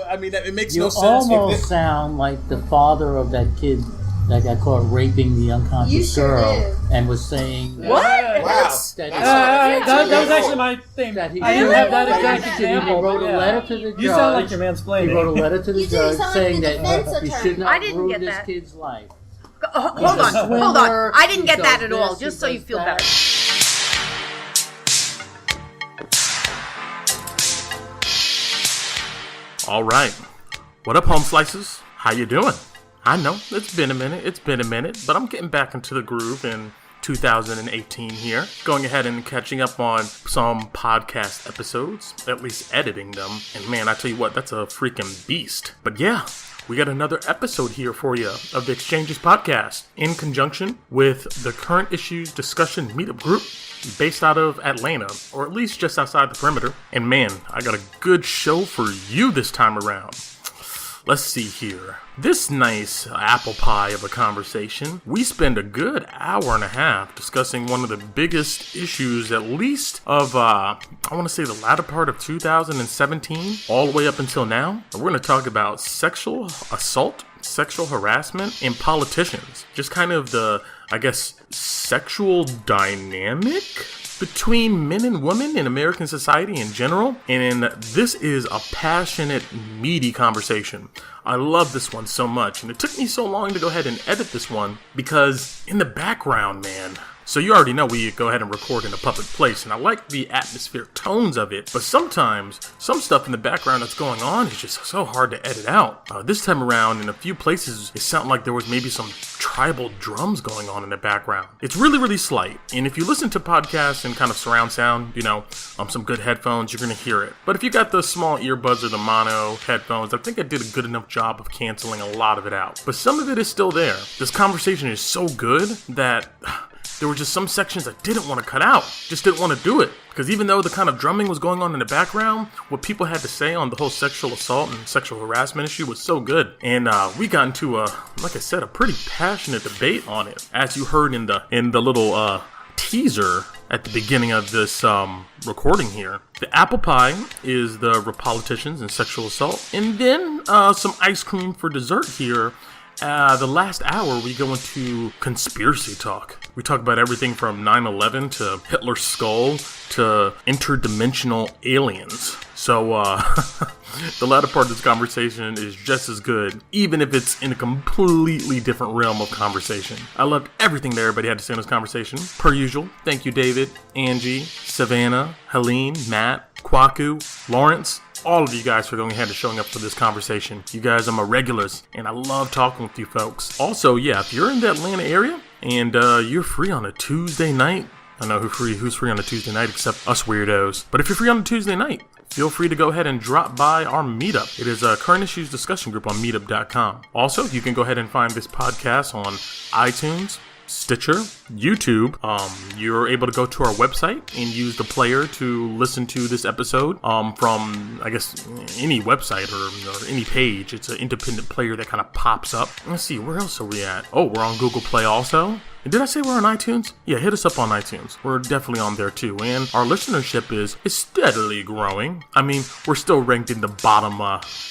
I mean, it makes You no sense. almost sound like the father of that kid that got caught raping the unconscious girl and was saying... What? Wow. That was actually my thing. That he I didn't have that exact He example. wrote a letter to the judge. You sound like you're mansplaining. He wrote a letter to the You judge sound like saying the that defense you attorney. should I not didn't ruin get this that. kid's life. Hold on. I didn't get that at all, just so you feel better. All right. What up, home slices? How you doing? I know, it's been a minute, but I'm getting back into the groove in 2018 here. Going ahead and catching up on some podcast episodes, at least editing them. And man, I tell you what, that's a freaking beast. But yeah, we got another episode here for you of the Exchanges podcast in conjunction with the Current Issues Discussion Meetup Group based out of Atlanta, or at least just outside the perimeter. And man, I got a good show for you this time around. Let's see here. This nice apple pie of a conversation, we spend a good hour and a half discussing one of the biggest issues, at least of, I want to say the latter part of 2017, all the way up until now. We're going to talk about sexual assault, sexual harassment, and politicians. Just kind of the, I guess, sexual dynamic between men and women in American society in general. And this is a passionate, meaty conversation. I love this one so much, and it took me so long to go ahead and edit this one because in the background, man. So you already know we go ahead and record in a public place, and I like the atmospheric tones of it, but sometimes some stuff in the background that's going on is just so hard to edit out. This time around, in a few places, it sounded like there was maybe some tribal drums going on in the background. It's really, really slight, and if you listen to podcasts and kind of surround sound, you know, some good headphones, you're going to hear it. But if you got the small earbuds or the mono headphones, I think I did a good enough job of canceling a lot of it out. But some of it is still there. This conversation is so good that there were just some sections I didn't want to cut out. Just didn't want to do it. Because even though the kind of drumming was going on in the background, what people had to say on the whole sexual assault and sexual harassment issue was so good. And we got into like I said, a pretty passionate debate on it. As you heard in the little teaser at the beginning of this recording here. The apple pie is the politicians and sexual assault. And then some ice cream for dessert here. The last hour, we go into conspiracy talk. We talk about everything from 9/11 to Hitler's skull to interdimensional aliens. So, the latter part of this conversation is just as good, even if it's in a completely different realm of conversation. I loved everything that everybody had to say in this conversation. Per usual, thank you, David, Angie, Savannah, Helene, Matt, Kwaku, Lawrence, all of you guys for going ahead and showing up for this conversation. You guys are my regulars, and I love talking with you folks. Also, yeah, if you're in the Atlanta area and you're free on a Tuesday night, I know who's free on a Tuesday night except us weirdos. But if you're free on a Tuesday night, feel free to go ahead and drop by our meetup. It is a Current Issues Discussion Group on meetup.com. Also, you can go ahead and find this podcast on iTunes, Stitcher, YouTube. You're able to go to our website and use the player to listen to this episode from, I guess, any website or any page. It's an independent player that kind of pops up. Let's see, where else are we at? Oh, we're on Google Play also. And did I say we're on iTunes? Yeah, hit us up on iTunes. We're definitely on there too. And our listenership is steadily growing. I mean, we're still ranked in the bottom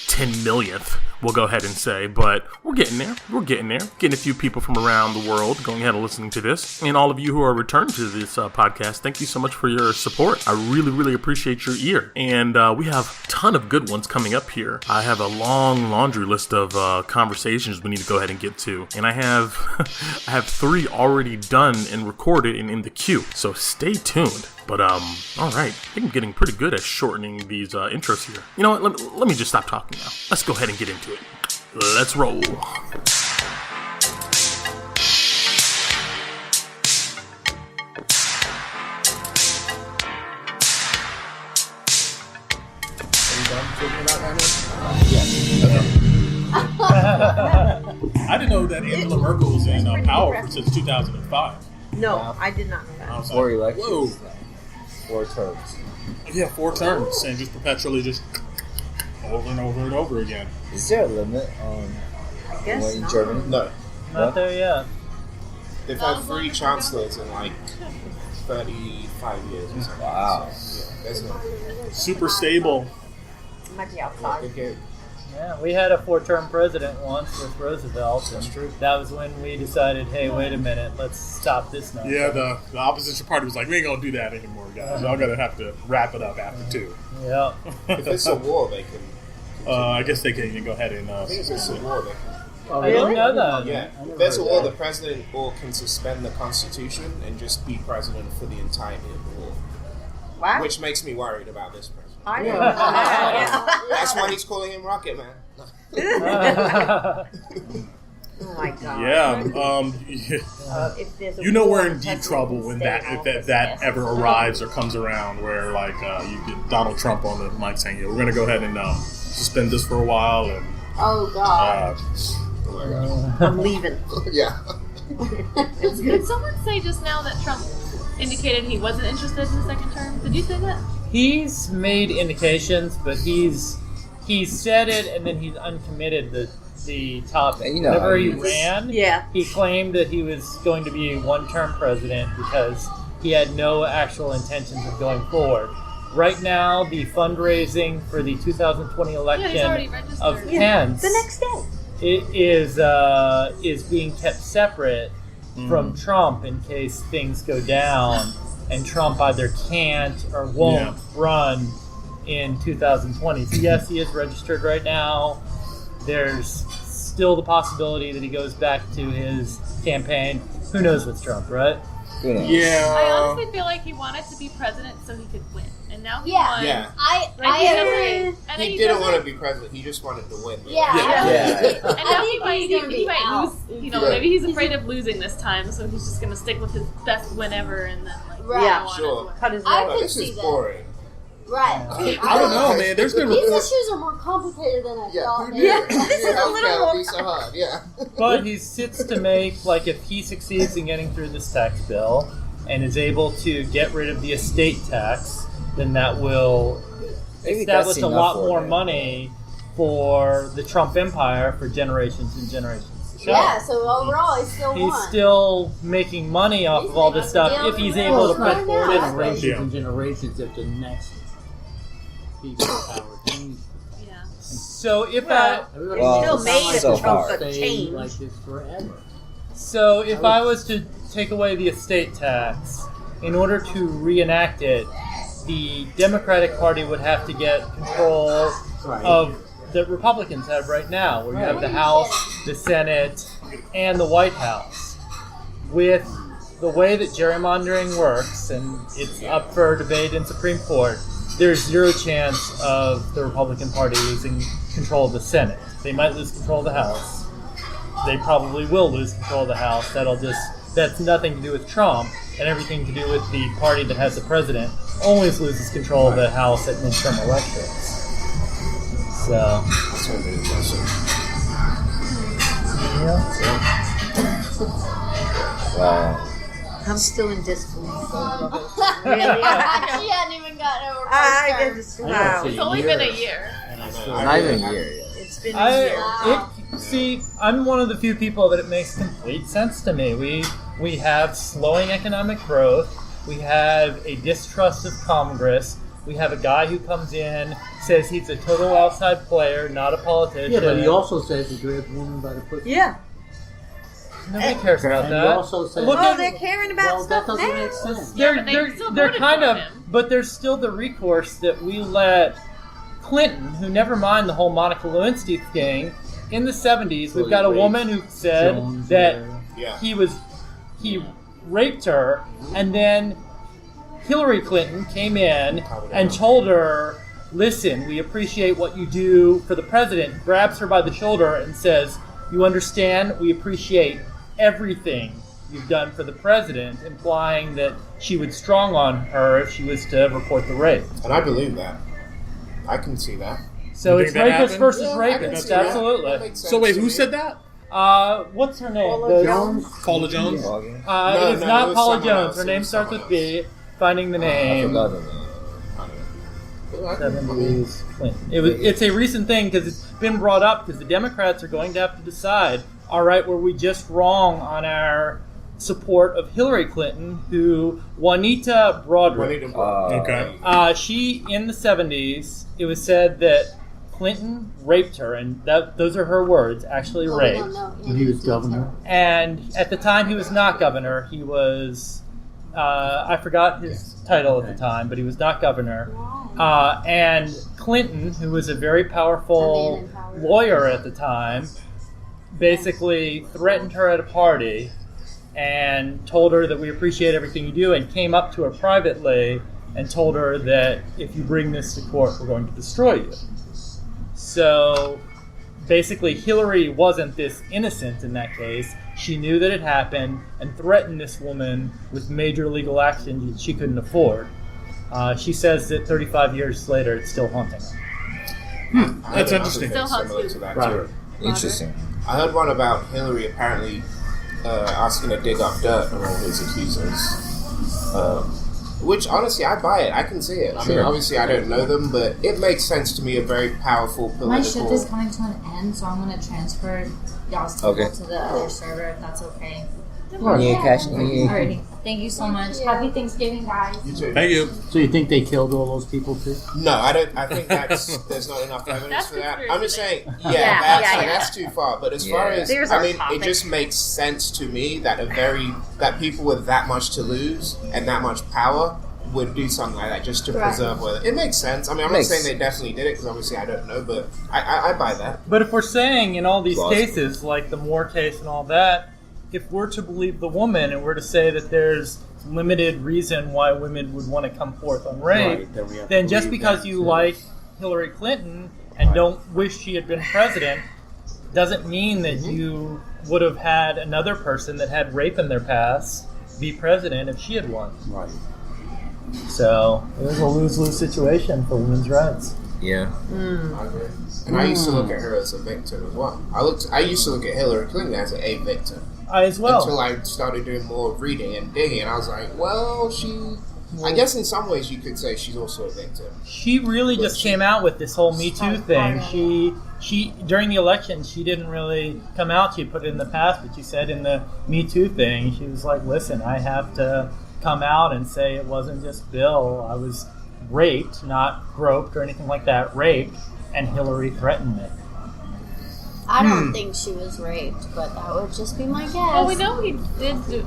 10 millionth, we'll go ahead and say. But we're getting there. We're getting there. Getting a few people from around the world going ahead and listening to this. And all of you who are returning to this podcast, thank you so much for your support. I really, really appreciate your ear. And we have a ton of good ones coming up here. I have a long laundry list of conversations we need to go ahead and get to. And I have 3 already done and recorded and in the queue. So stay tuned. But, all right. I think I'm getting pretty good at shortening these intros here. You know what? Let me just stop talking now. Let's go ahead and get into it. Let's roll. I didn't know that Angela Merkel was in power since 2005. No, I did not know that. I was 4 like, elections. whoa. 4 terms. Yeah, 4 terms, and just perpetually just over and over and over again. Is there a limit on I guess what in not. Germany? No. Not there yet. They've had 3 chancellors in like 35 years or something. Wow. So, yeah, that's not Super stable. Might be outside. okay. Yeah, we had a 4-term president once with Roosevelt. That's true. That was when we decided, hey, wait a minute, let's stop this now. Yeah, the opposition party was like, we ain't gonna do that anymore, guys. Y'all gonna have to wrap it up after 2. Yeah. If it's a war, they can. I guess they can go ahead and. I think if it's a war, they can. Oh, I didn't know that. Yeah, if there's a war, the president or can suspend the Constitution and just be president for the entirety of the war. Wow. Which makes me worried about this president. I know that. That's why he's calling him Rocket Man. Oh my god. Yeah, If there's a you know war, we're in the deep president trouble can when stay that in if office. that ever arrives or comes around, where like you get Donald Trump on the mic saying, "Yeah, we're gonna go ahead and suspend this for a while," and Oh God. I'm leaving. Yeah. Did someone say just now that Trump indicated he wasn't interested in the second term? Did you say that? He's made indications, but he's said it and then he's uncommitted the topic. And you know Whenever how he he is. ran, Yeah. he claimed that he was going to be a one-term president because he had no actual intentions of going forward. Right now, the fundraising for the 2020 Yeah, he's election already registered. of Yeah. Pence The next day. it is being kept separate from Trump in case things go down and Trump either can't or won't run in 2020. So yes, he is registered right now. There's still the possibility that he goes back to his campaign. Who knows with Trump, right? Who knows? I yeah. honestly feel like he wanted to be president so he could win, and now he Yeah. won. Yeah. Right? I He agree. doesn't- and then He didn't doesn't- want to be president. He just wanted to win. Yeah. Yeah. And now he think might, he's gonna he be might out. lose. You know, Yeah. maybe he's afraid of losing this time, so he's just gonna stick with his best win ever, and then like Right. Yeah. go on Sure. his way. Cut his I rope. could This see is that. boring. Right. I don't know, man. There's been These reports. issues are more complicated than I thought. who they knew? were. This is a Healthcare little would more. be so hard. Yeah. But he sits to make, like, if he succeeds in getting through this tax bill and is able to get rid of the estate tax, then that will Maybe that's establish a enough lot for more him. money for the Trump empire for generations and generations to come. Yeah, so overall, he still He's won. still making money off of all this stuff if he's able to Well, put it's not now. generations Yeah. and generations if the next people in power change. Yeah. So if Well, Everybody Well, thinks still it's made not if so Trump far. got stay changed. like this forever. So if I was to take away the estate tax, in order to reenact it, the Democratic Party would have to get control Right. of the Republicans have right now, where you have the House, the Senate, and the White House. With the way that gerrymandering works, and it's up for debate in Supreme Court, there's zero chance of the Republican Party losing control of the Senate. They might lose control of the House. They probably will lose control of the House. That's nothing to do with Trump and everything to do with the party that has the president always loses control of the House at midterm elections. So, That's what it is. That's it. Wow. I'm still in disbelief. Really? She hadn't even gotten over I first term. just, I wow. gotta say It's only been a year. And I still Not even a year yet. It's been a year. See, I'm one of the few people that it makes complete sense to me. We have slowing economic growth. We have a distrust of Congress. We have a guy who comes in, says he's a total outside player, not a politician. Yeah, but he also says he grabs women by the pussy. Yeah. Nobody cares about And he that. also says, Look Oh, at- they're caring about well, that stuff doesn't now. make sense. Yeah, but they still they're voted kind for of, him. but there's still the recourse that we let Clinton, who never mind the whole Monica Lewinsky thing, in the 70s, we've got a woman who said Jones, that Yeah. he raped her, and then Hillary Clinton came in and told her, listen, we appreciate what you do for the president, grabs her by the shoulder and says, you understand, we appreciate everything you've done for the president, implying that she would strong on her if she was to report the rape. And I believe that. I can see that. So You it's think that rapist happened? versus Yeah, I can rapist, see that. That absolutely. makes sense So wait, to who me. said that? What's her name? Paula The- Jones? Paula Jones. No, it is no, it not was Paula someone Jones. else. Her It name was starts with someone B. Finding the I name. forgot the name. 70s Clinton. It's a recent thing because it's been brought up because the Democrats are going to have to decide, all right, were we just wrong on our support of Hillary Clinton, who Juanita Broaddrick, Juanita Broaddrick. Okay. she, in the 70s, it was said that Clinton raped her, and those are her words, actually raped. When he was governor. And at the time he was not governor, he was, I forgot his title at the time, but he was not governor. And Clinton, who was a very powerful lawyer at the time, basically threatened her at a party and told her that we appreciate everything you do, and came up to her privately and told her that if you bring this to court, we're going to destroy you. So basically Hillary wasn't this innocent in that case. She knew that it happened and threatened this woman with major legal action that she couldn't afford. She says that 35 years later it's still haunting her. That's interesting. Still haunts Similar you. to that Right. too. Interesting. I heard one about Hillary apparently asking to dig up dirt on all his accusers. Which, honestly, I buy it. I can see it. I mean, obviously, I don't know them, but it makes sense to me. A very powerful political... My shift is coming to an end, so I'm going to transfer y'all's people to the other server, if that's okay. Yeah, Cash. Yeah. Alrighty. Thank you so much. Happy Thanksgiving, guys. You too. Thank you. So you think they killed all those people too? No, I don't. I think there's not enough evidence That's for that. conspiracy I'm just saying, Yeah, that's too far. But as far as There's I our mean, topic. it just makes sense to me that that people with that much to lose and that much power would do something like that just to preserve whether it makes sense. I mean, I'm not saying they definitely did it because obviously I don't know, but I buy that. But if we're saying in all these Plausible. cases, like the Moore case and all that, if we're to believe the woman and we're to say that there's limited reason why women would want to come forth on rape, then just because you like Hillary Clinton and don't wish she had been president doesn't mean that you would have had another person that had rape in their past be president if she had won. Right. So it was a lose-lose situation for women's rights. Yeah. I agree. And I used to look at her as a victim as well. I used to look at Hillary Clinton as a victim. I as well. Until I started doing more reading and digging, and I was like, well, I guess in some ways you could say she's also a victim. She really just came out with this whole Me Too thing. She during the election, she didn't really come out. She put it in the past, but she said in the Me Too thing, she was like, listen, I have to come out and say it wasn't just Bill. I was raped, not groped or anything like that, raped, and Hillary threatened me. I don't think she was raped, but that would just be my guess. Well, we know he did do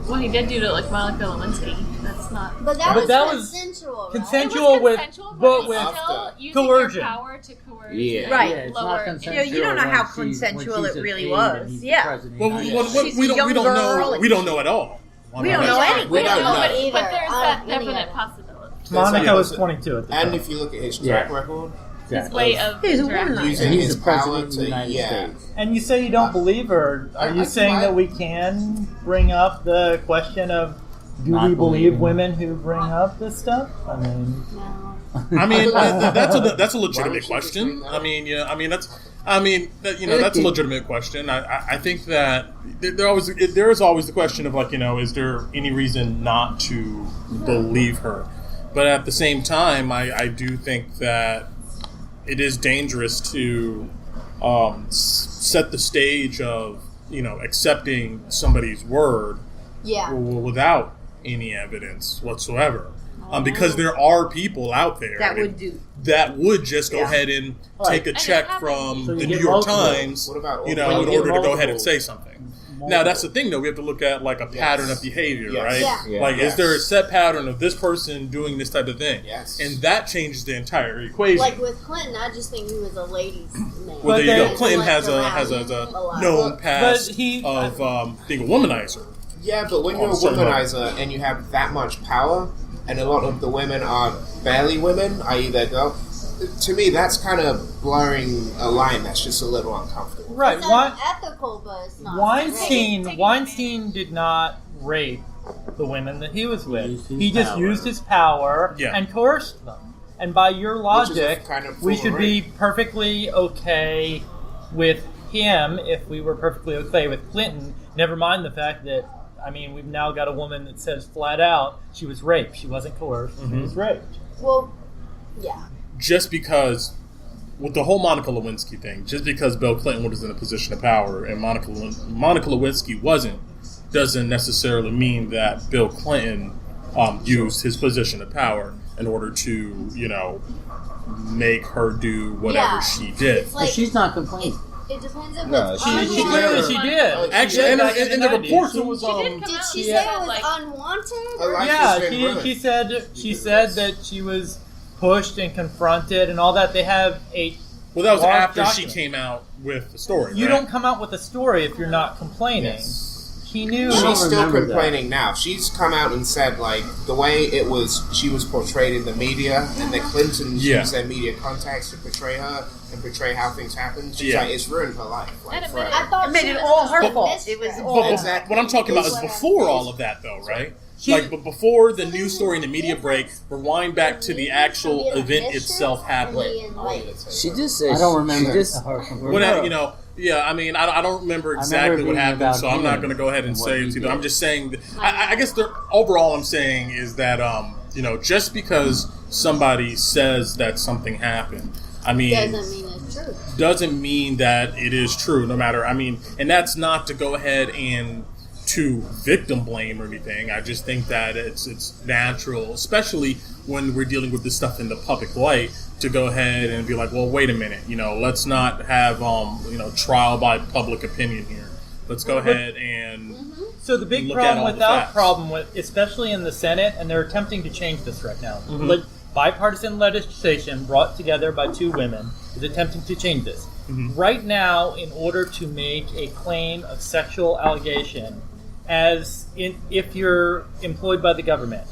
to like Monica Lewinsky. That's not. But that was consensual, consensual, right? Consensual It was consensual, but with After. still using coercion. your power to coerce. Yeah. Right. Yeah, it's Lower not income. consensual. You don't know how when consensual she's it a really kid was. and he's the Yeah. president. Well, She's we a young don't girl know. and- We don't know at all. We don't know anything. We don't know. But either. there's I that don't really definite know. possibility. Monica was 22 at the time. And if you look at his track record, His way of He's a interacting. woman. using And he's his the power president of the to United States. And you say you don't believe her. Are you I saying might. that we can bring up the question of do Not we believe believing. women who bring up this stuff? I mean, No. I mean, that's a Why legitimate would you question. just bring that I mean, yeah. That's a legitimate question. I think that there is always the question of like, is there any reason not to believe her? But at the same time, I do think that it is dangerous to set the stage of accepting somebody's word Yeah. without any evidence whatsoever. Because there are people out there that would just go ahead and take a And it check happens. from So you the get New York multiple. Times, What about in you order get to go ahead multiple. and say something. Now that's the thing, though. We have to look at like a pattern of behavior, Yes. right? Yeah. Yeah. Like, Yes. is there a set pattern of this person doing this type of thing? Yes. And that changes the entire equation. Like with Clinton, I just think he was a ladies' man. well, there you But go. they- Clinton has Like a around lot. known past But he- of being a womanizer. Yeah, but when you're a certain level. womanizer and you have that much power, and a lot of the women are barely women, i.e. they're girls, to me that's kind of blurring a line that's just a little uncomfortable. right? It's Why? unethical, but it's not. Weinstein did not rape the women that he was with. Used his He just power. used his power Yeah. and coerced them. And by your Which is a logic, kind of we form should of be perfectly okay with him if we were perfectly okay with Clinton. Never mind the fact that, I mean, we've now got a woman that says flat out she was raped. She wasn't coerced. She was raped. Well, yeah. Just because, with the whole Monica Lewinsky thing, just because Bill Clinton was in a position of power and Monica Lewinsky wasn't, doesn't necessarily mean that Bill Clinton used his position of power in order to, make her do whatever she did. It's like, she's not complaining. It depends if No, it's she Clearly, she did. Actually, in the reports, it was Did she say it was unwanted? Her life Yeah, has been ruined. she said that she was pushed and confronted and all that. They have a Well, that was large after document. she came out with the story. You right? don't come out with a story if you're not complaining. He knew. She's still remember complaining now. She's come out and said, like, the way she was portrayed in the media, and the Clintons used their media contacts to portray her and portray how things happen. She's like, it's ruined her life. Like, forever. I thought It made she it was all her a fault. mistress. It was But all. Exactly. what I'm talking about is That's what before I all of that, though, right? But before the news story and the media break, rewind back to the actual event itself happening. She just said I don't remember. She just, Whatever, I mean, I don't remember exactly what happened, so I'm not going to go ahead and say it either. I'm just saying that, I guess overall I'm saying is that, just because somebody says that something happened, I mean, Doesn't mean it's true. doesn't mean that it is true, no matter, and that's not to go ahead and to victim blame or anything. I just think that it's natural, especially when we're dealing with this stuff in the public light, to go ahead and be like, well, wait a minute, let's not have trial by public opinion here. Let's go ahead and So the big look at problem all the facts. especially in the Senate, and they're attempting to change this right now. Bipartisan legislation brought together by two women is attempting to change this. Right now, in order to make a claim of sexual allegation, if you're employed by the government,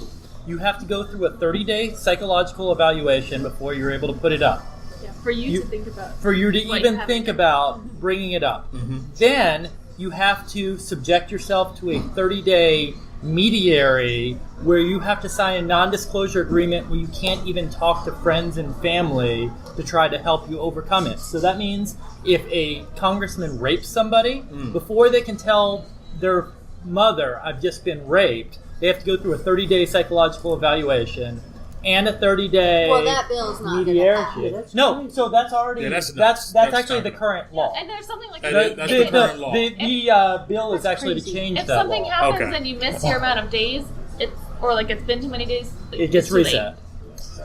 you have to go through a 30-day psychological evaluation before you're able to put it up. Yeah, for you to think about. For you to like even having think it. about bringing it up. Then you have to subject yourself to a 30-day mediary where you have to sign a non-disclosure agreement where you can't even talk to friends and family to try to help you overcome it. So that means if a congressman rapes somebody, before they can tell their mother, I've just been raped, they have to go through a 30-day psychological evaluation and a 30-day Well, that bill's not going to mediation. happen. No, so that's already Yeah, that's actually the current law. And there's something like That's the current law. The bill is actually to change if that something law. happens Okay. and you miss your amount of days, it's been too many days, It gets it's too late. reset.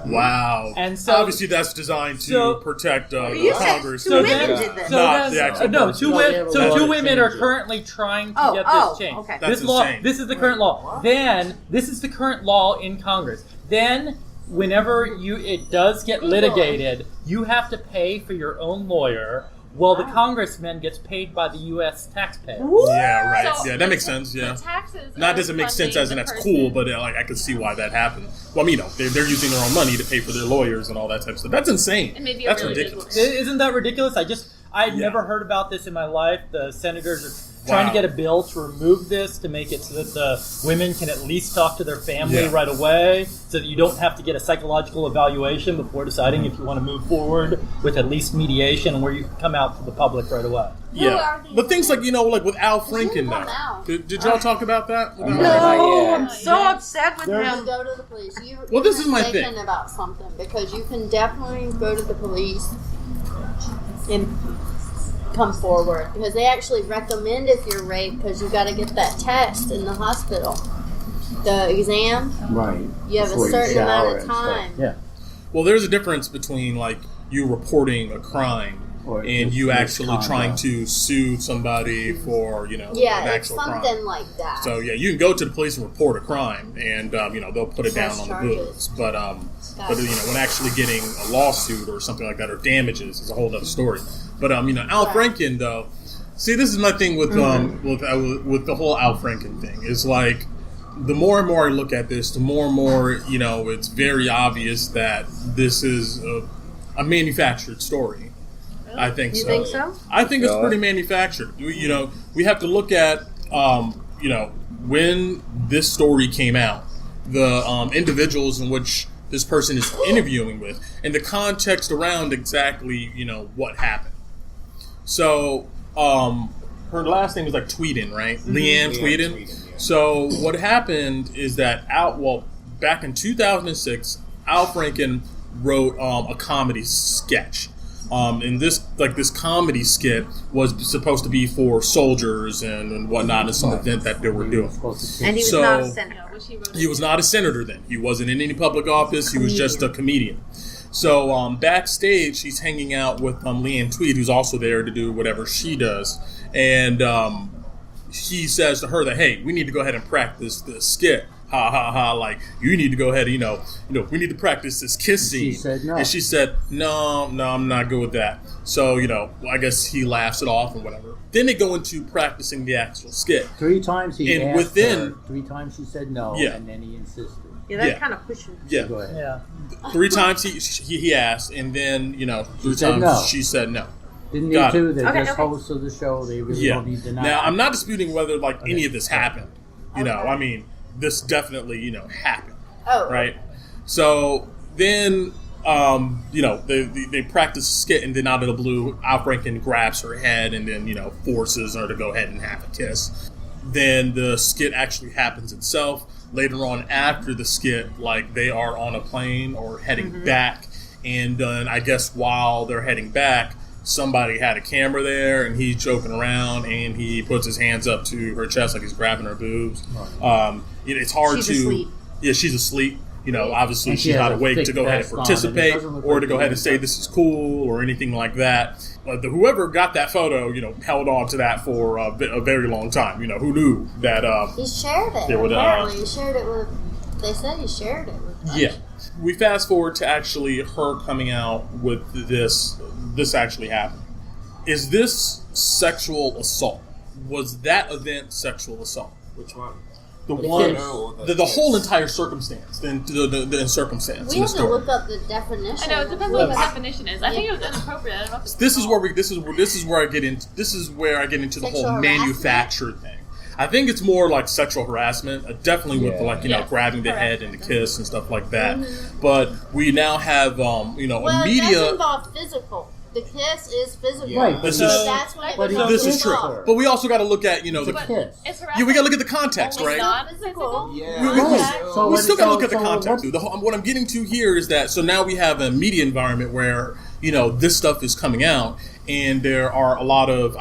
wow. And so obviously that's designed to protect You said Congress. two So women then- did this. Not the actual person. two women are currently trying to get this changed. okay. That's This law, insane. this is the current law. Then this is the current law in Congress. Then, whenever it does get litigated, you have to pay for your own lawyer, while the congressman gets paid by the U.S. taxpayer. Yeah, right. So yeah, that makes sense. Yeah. The taxes Not are doesn't make sense funding as in the that's person. cool, but I could see why that happened. Well, they're using their own money to pay for their lawyers and all that type of stuff. That's insane. And maybe it That's really did ridiculous. Isn't that ridiculous? I'd Yeah. never heard about this in my life. The senators are trying to get a bill to remove this to make it so that the women can at least talk to their family right away, so that you don't have to get a psychological evaluation before deciding if you want to move forward with at least mediation, where you can come out to the public right away. Yeah, but things like like with Al Franken come now. out. Did y'all talk about that? With Al Franken? No, I'm so upset with You him. go to the police. Well, this is my mistaken thing. about something, because you can definitely go to the police and come forward, because they actually recommend if you're raped, because you got to get that test in the hospital, the exam. Right. You have a Before you certain shower amount of and stuff. time. Yeah. Well, there's a difference between you reporting a crime Or and you actually misconduct. trying to sue somebody for Yeah, an it's actual something crime. like that. So you can go to the police and report a crime, and they'll put it down Press on the charges. books. But when actually getting a lawsuit or something like that, or damages, is a whole other story. But Al Franken, though, see, this is my thing with with the whole Al Franken thing. Is like, the more and more I look at this, the more and more it's very obvious that this is a manufactured story. I think You so. think so? I think it's pretty manufactured. We have to look at, when this story came out, the individuals in which this person is interviewing with, and the context around exactly, what happened. So, her last name was like Tweeden, right? Leanne Tweeden. Yeah. So, what happened is that back in 2006, Al Franken wrote a comedy sketch. And this comedy skit was supposed to be for soldiers and whatnot, in some event that they were doing. And he was So- not a senator. He was not a senator then. He wasn't in any public office. He was just a comedian. So backstage, he's hanging out with Leanne Tweed, who's also there to do whatever she does, and he says to her that, hey, we need to go ahead and practice this skit. Ha ha ha! Like, you need to go ahead and we need to practice this kiss scene. She said no. And she said, no, I'm not good with that. So I guess he laughs it off and whatever. Then they go into practicing the actual skit. 3 times he and asked her, 3 times she said no, and then he insisted. Yeah, that's kind of pushing. Yeah. Go ahead. Yeah. 3 times he asked, and then 3 said times no. she said no. Didn't need to. They're Okay, just okay. hosts of the show. They really don't need to know. Now, I'm not disputing whether any of this happened. I mean, this definitely happened. Oh. Right. So then they practice skit, and then out of the blue, Al Franken grabs her head and then forces her to go ahead and have a kiss. Then the skit actually happens itself. Later on, after the skit, they are on a plane or heading back, and I guess while they're heading back, somebody had a camera there, and he's joking around, and he puts his hands up to her chest like he's grabbing her boobs. It's hard She's to. asleep. Yeah, she's asleep. Obviously And she she's has not a awake thick to go ahead and vest on, and it participate doesn't look or like to go ahead and say this is cool or anything like that. But whoever got that photo, held on to that for a very long time. Who knew that? He shared it. They would, Apparently, he shared it with. They said he shared it with us. Yeah. We fast forward to actually her coming out with this. This actually happened. Is this sexual assault? Was that event sexual assault? Which one? The The one, kiss. the whole entire circumstance, the circumstance. We in the have to story. look up the definition. I know, it depends on what the definition is. I think it was inappropriate. I don't know if it's This is where I get into the Sexual whole harassment? manufactured thing. I think it's more like sexual harassment, definitely with Yes. grabbing the head and the kiss and stuff like that. But we now have Well, a it media. does involve physical. The kiss is physical. Yeah. Right. This So is- that's when it But becomes This is true, assault. but we also got to look at the the kiss. It's harassment. yeah, we got to look at the context, It's right? not physical. Yeah. So We what- still got to look at the so context. what- What I'm getting to here is that now we have a media environment where this stuff is coming out, and there are a lot of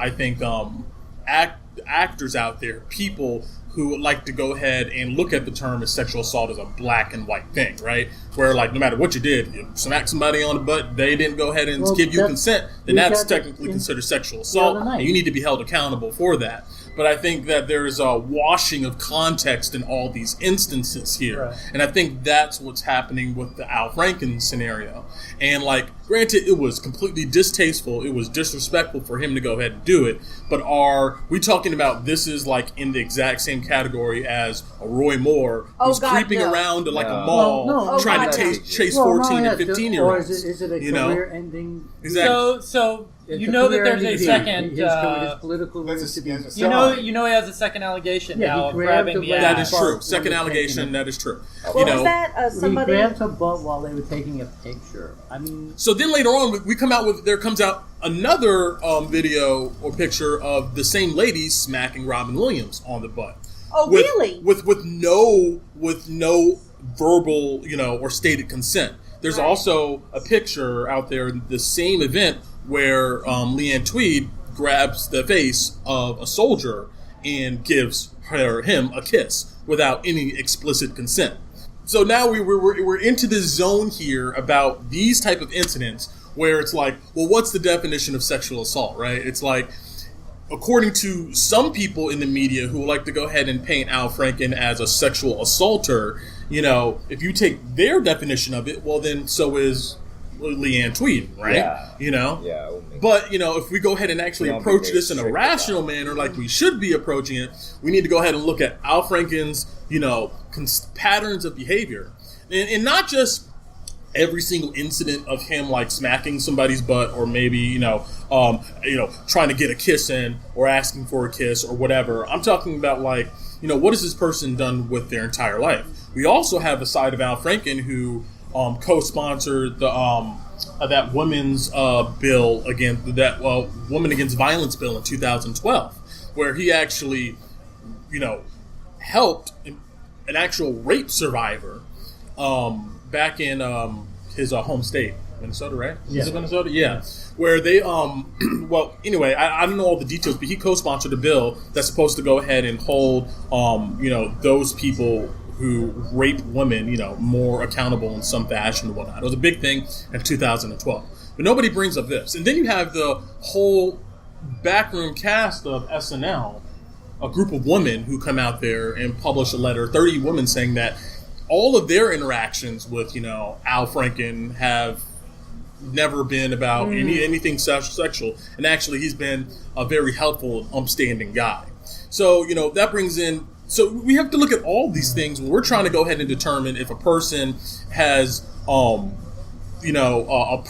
actors out there, people who would like to go ahead and look at the term as sexual assault as a black and white thing, right? Where no matter what you did, you smack somebody on the butt, they didn't go ahead and give you consent, then that's technically considered sexual assault, and you need to be held accountable for that. But I think that there's a washing of context in all these instances here. Right. And I think that's what's happening with the Al Franken scenario. And granted, it was completely distasteful. It was disrespectful for him to go ahead and do it. But are we talking about this is in the exact same category as a Roy Moore who's creeping around to a mall trying to chase 14 and 15-year-olds? Or is it a career-ending? Exactly. So you know that there's a second. His political Let's to be just- You know he has a second allegation Yeah, now he of grabbed grabbing the the leg. That ass. is true. When Second they were taking allegation, it. that is true. What was that? Somebody. He grabbed her butt while they were taking a picture. I mean, So then later on, there comes out another video or picture of the same lady smacking Robin Williams on the butt. Oh, really? With no verbal, or stated consent. There's also a picture out there, the same event, where Leanne Tweed grabs the face of a soldier and gives him a kiss without any explicit consent. So now we're into this zone here about these type of incidents where it's well, what's the definition of sexual assault, right? It's according to some people in the media who like to go ahead and paint Al Franken as a sexual assaulter, if you take their definition of it, well, then so is Leanne Tweed, right? Yeah. But, if we go ahead and actually approach this in a rational manner like we should be approaching it, we need to go ahead and look at Al Franken's, patterns of behavior. And not just every single incident of him smacking somebody's butt or maybe, trying to get a kiss in or asking for a kiss or whatever. I'm talking about what has this person done with their entire life? We also have a side of Al Franken who co-sponsored that women's bill Women Against Violence bill in 2012, where he actually, helped an actual rape survivor back in his home state, Minnesota, right? Yeah. Is it Minnesota? Yeah. Where they, well, anyway, I don't know all the details, but he co-sponsored a bill that's supposed to go ahead and hold, those people who rape women, more accountable in some fashion and whatnot. It was a big thing in 2012. But nobody brings up this. And then you have the whole backroom cast of SNL, a group of women who come out there and publish a letter, 30 women saying that all of their interactions with, Al Franken have never been about anything sexual. And actually, he's been a very helpful, upstanding guy. So, that brings in... So we have to look at all these things when we're trying to go ahead and determine if a person has, a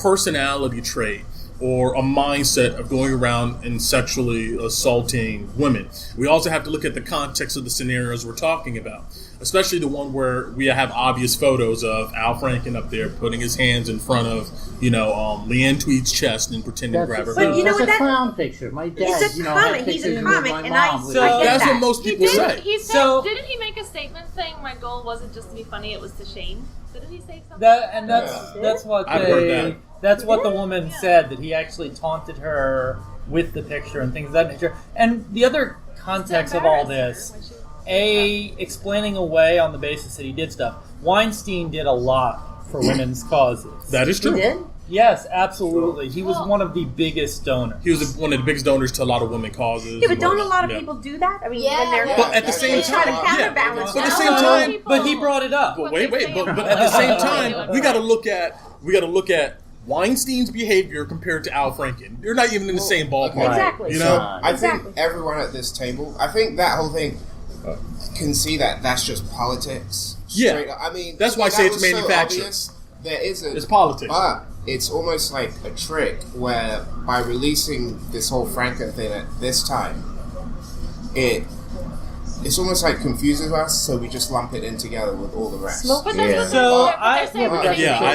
personality trait or a mindset of going around and sexually assaulting women. We also have to look at the context of the scenarios we're talking about, especially the one where we have obvious photos of Al Franken up there putting his hands in front of, Leanne Tweed's chest and pretending to grab her. But you know what, a clown picture. My dad, it's a comic. He's a comic, and I get that's that. what most people say. He said, didn't he make a statement saying my goal wasn't just to be funny, it was to shame? Didn't he say something? That's what I've heard that. That's what the woman said, that he actually taunted her with the picture and things of that nature. And the other context of all this, explaining away on the basis that he did stuff. Weinstein did a lot for women's causes. That is true. He did? Yes, absolutely. He was one of the biggest donors. He was one of the biggest donors to a lot of women causes. Yeah, but don't a lot of people do that? I mean, But at the same time, counterbalance. But at the same time, but he brought it up. But wait. But at the same time, we got to look at Weinstein's behavior compared to Al Franken. They're not even in the same ballpark. Exactly. I think everyone at this table, I think that whole thing can see that that's just politics. Yeah. Up. I mean, that's why I say it's manufactured. So there isn't. It's politics. But it's almost like a trick where by releasing this whole Franken thing at this time, it's almost like confuses us, so we just lump it in together with all the rest. But I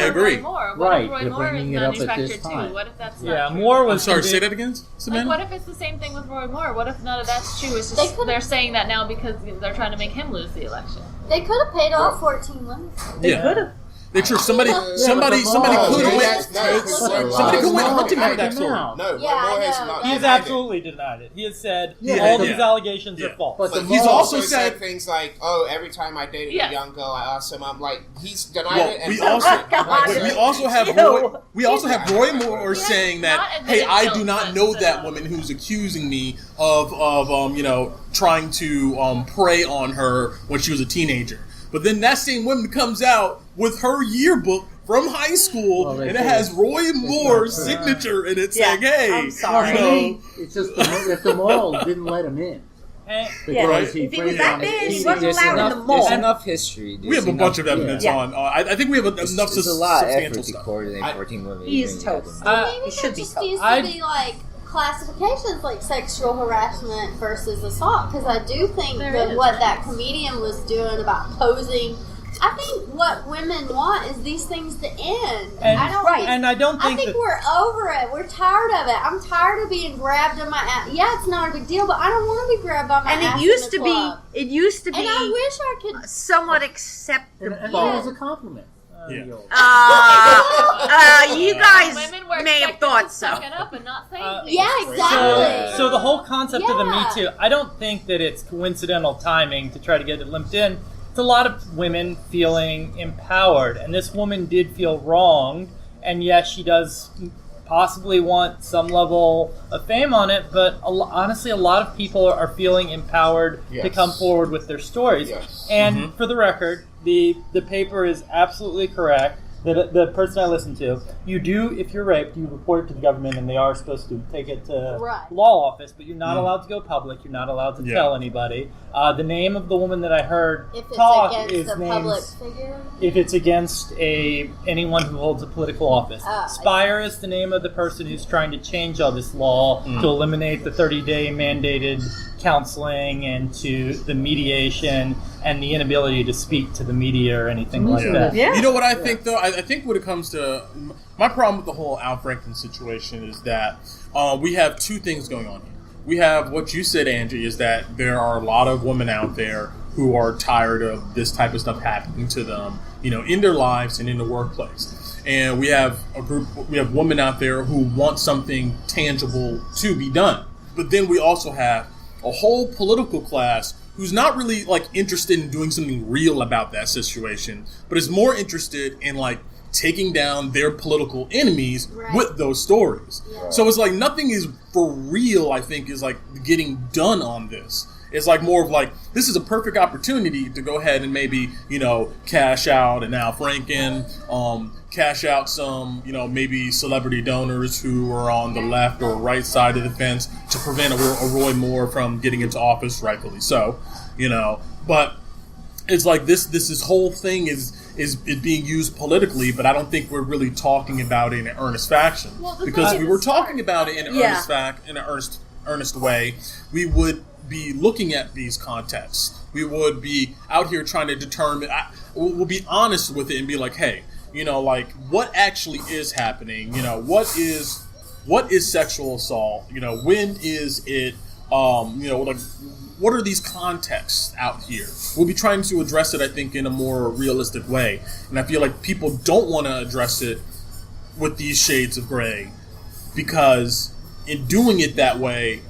agree. Right, Roy you're Moore bringing is it up at this manufactured time. too. What if that's Yeah, not true? Moore was. Sorry, say that again, Samantha? What if it's the same thing with Roy Moore? What if none of that's true? It's just they're saying that now because they're trying to make him lose the election. They could have paid off 14 women. They could have. They're true. Somebody could have went hunting for that story. No, Moore has not. He has absolutely denied it. He has said all these allegations are false. But he's also said things like, "Oh, every time I dated a young girl, I asked him." I'm like, he's denied it. And we also have Roy Moore saying that, "Hey, I do not know that woman who's accusing me of trying to prey on her when she was a teenager." But then that same woman comes out with her yearbook from high school, and it has Roy Moore's signature in it, saying, "Hey, I'm sorry." It's just if the mall didn't let him in. If he was that big, he wasn't allowed in the mall. There's enough history. We have a bunch of evidence on. I think we have enough substantial stuff. 14 women. He is toast. Maybe He should there be just toast. needs to be like classifications like sexual harassment versus assault, because I do think that what that comedian was doing about posing, I think what women want is these things to end. I think we're over it. We're tired of it. I'm tired of being grabbed in my ass. Yeah, it's not a big deal, but I don't want to be grabbed by my ass. And it used to be. And I wish I could. Somewhat acceptable. And that was a compliment. You guys may have thought so. Up and not say anything. Yeah, exactly. So the whole concept of the Me Too, I don't think that it's coincidental timing to try to get it limped in. It's a lot of women feeling empowered, and this woman did feel wronged, and yes, she does possibly want some level of fame on it, but honestly, a lot of people are feeling empowered to come forward with their stories. And for the record, the paper is absolutely correct. The person I listened to, you do, if you're raped, you report it to the government, and they are supposed to take it to law office, but you're not allowed to go public. You're not allowed to tell anybody. The name of the woman that I heard talk is named, if it's against anyone who holds a political office. Spire is the name of the person who's trying to change all this law to eliminate the 30-day mandated counseling and to the mediation and the inability to speak to the media or anything like that. Yeah. You know what I think, though? I think when it comes to... My problem with the whole Al Franken situation is that we have two things going on here. We have what you said, Angie, is that there are a lot of women out there who are tired of this type of stuff happening to them, in their lives and in the workplace. And we have women out there who want something tangible to be done. But then we also have a whole political class who's not really like interested in doing something real about that situation, but is more interested in like taking down their political enemies with those stories. Yeah. So it's like nothing is for real, I think, is like getting done on this. It's like more of like, this is a perfect opportunity to go ahead and maybe, cash out an Al Franken, cash out some, maybe celebrity donors who are on the left or right side of the fence to prevent a Roy Moore from getting into office, rightfully so, But it's like this whole thing is being used politically, but I don't think we're really talking about it in an earnest fashion. Because if we were talking about it in an earnest way, we would be looking at these contexts. We would be out here trying to determine, we'll be honest with it and be like, hey, like what actually is happening? What is sexual assault? When is it, like what are these contexts out here? We'll be trying to address it, I think, in a more realistic way. And I feel like people don't want to address it with these shades of gray because in doing it that way,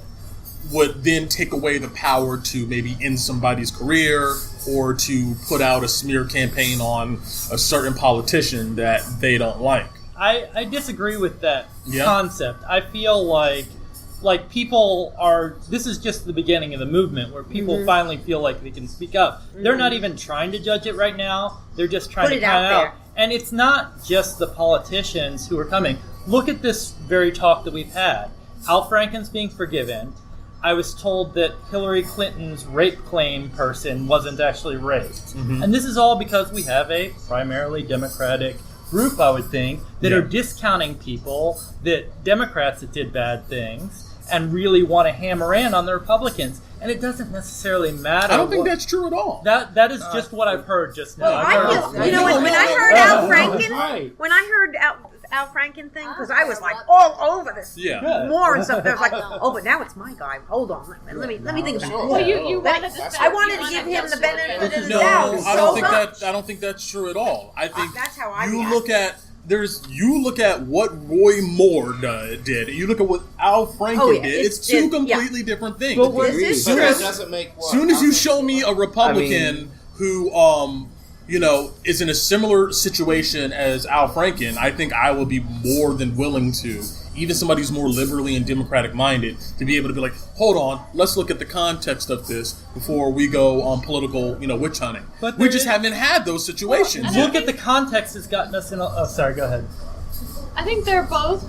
would then take away the power to maybe end somebody's career or to put out a smear campaign on a certain politician that they don't like. I disagree with that concept. I feel like people are, this is just the beginning of the movement where people finally feel like they can speak up. They're not even trying to judge it right now. They're just trying to put it out. And it's not just the politicians who are coming. Look at this very talk that we've had. Al Franken's being forgiven. I was told that Hillary Clinton's rape claim person wasn't actually raped. And this is all because we have a primarily Democratic group, I would think, that are discounting people, that Democrats that did bad things, and really want to hammer in on the Republicans. And it doesn't necessarily matter. I don't think that's true at all. That is just what I've heard just now. When I heard Al Franken, when I heard Al Franken thing, because I was like all over this more and stuff. I was like, oh, but now it's my guy. Hold on, let me think about it. Well, you wanted I wanted to give him the benefit of the No, doubt. I don't think that's true at all. I think that's how I you look at what Roy Moore did. You look at what Al Franken did. It's two completely different things. Soon as you show me a Republican who is in a similar situation as Al Franken, I think I will be more than willing to, even somebody who's more liberally and democratic minded, to be able to be like, hold on, let's look at the context of this before we go on political, witch hunting. But we just haven't had those situations. Look at the context that's gotten us in a... Oh, sorry, go ahead. I think they're both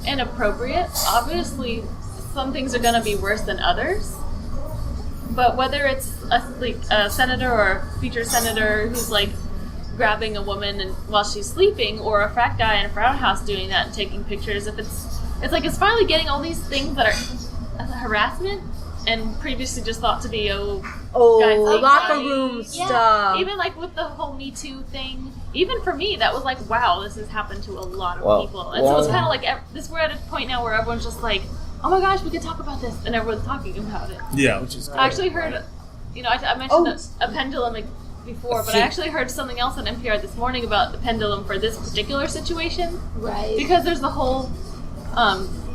inappropriate. Obviously, some things are going to be worse than others. But whether it's a senator or a featured senator who's grabbing a woman while she's sleeping, or a frat guy in a frat house doing that and taking pictures, if it's finally getting all these things that are harassment and previously just thought to be locker room stuff. Even with the whole Me Too thing. Even for me, that was wow, this has happened to a lot of people. And so it's kind of we're at a point now where everyone's just oh my gosh, we could talk about this, and everyone's talking about it. Yeah, which is great. I actually heard, I mentioned a pendulum before, but I actually heard something else on NPR this morning about the pendulum for this particular situation. Right. Because there's the whole,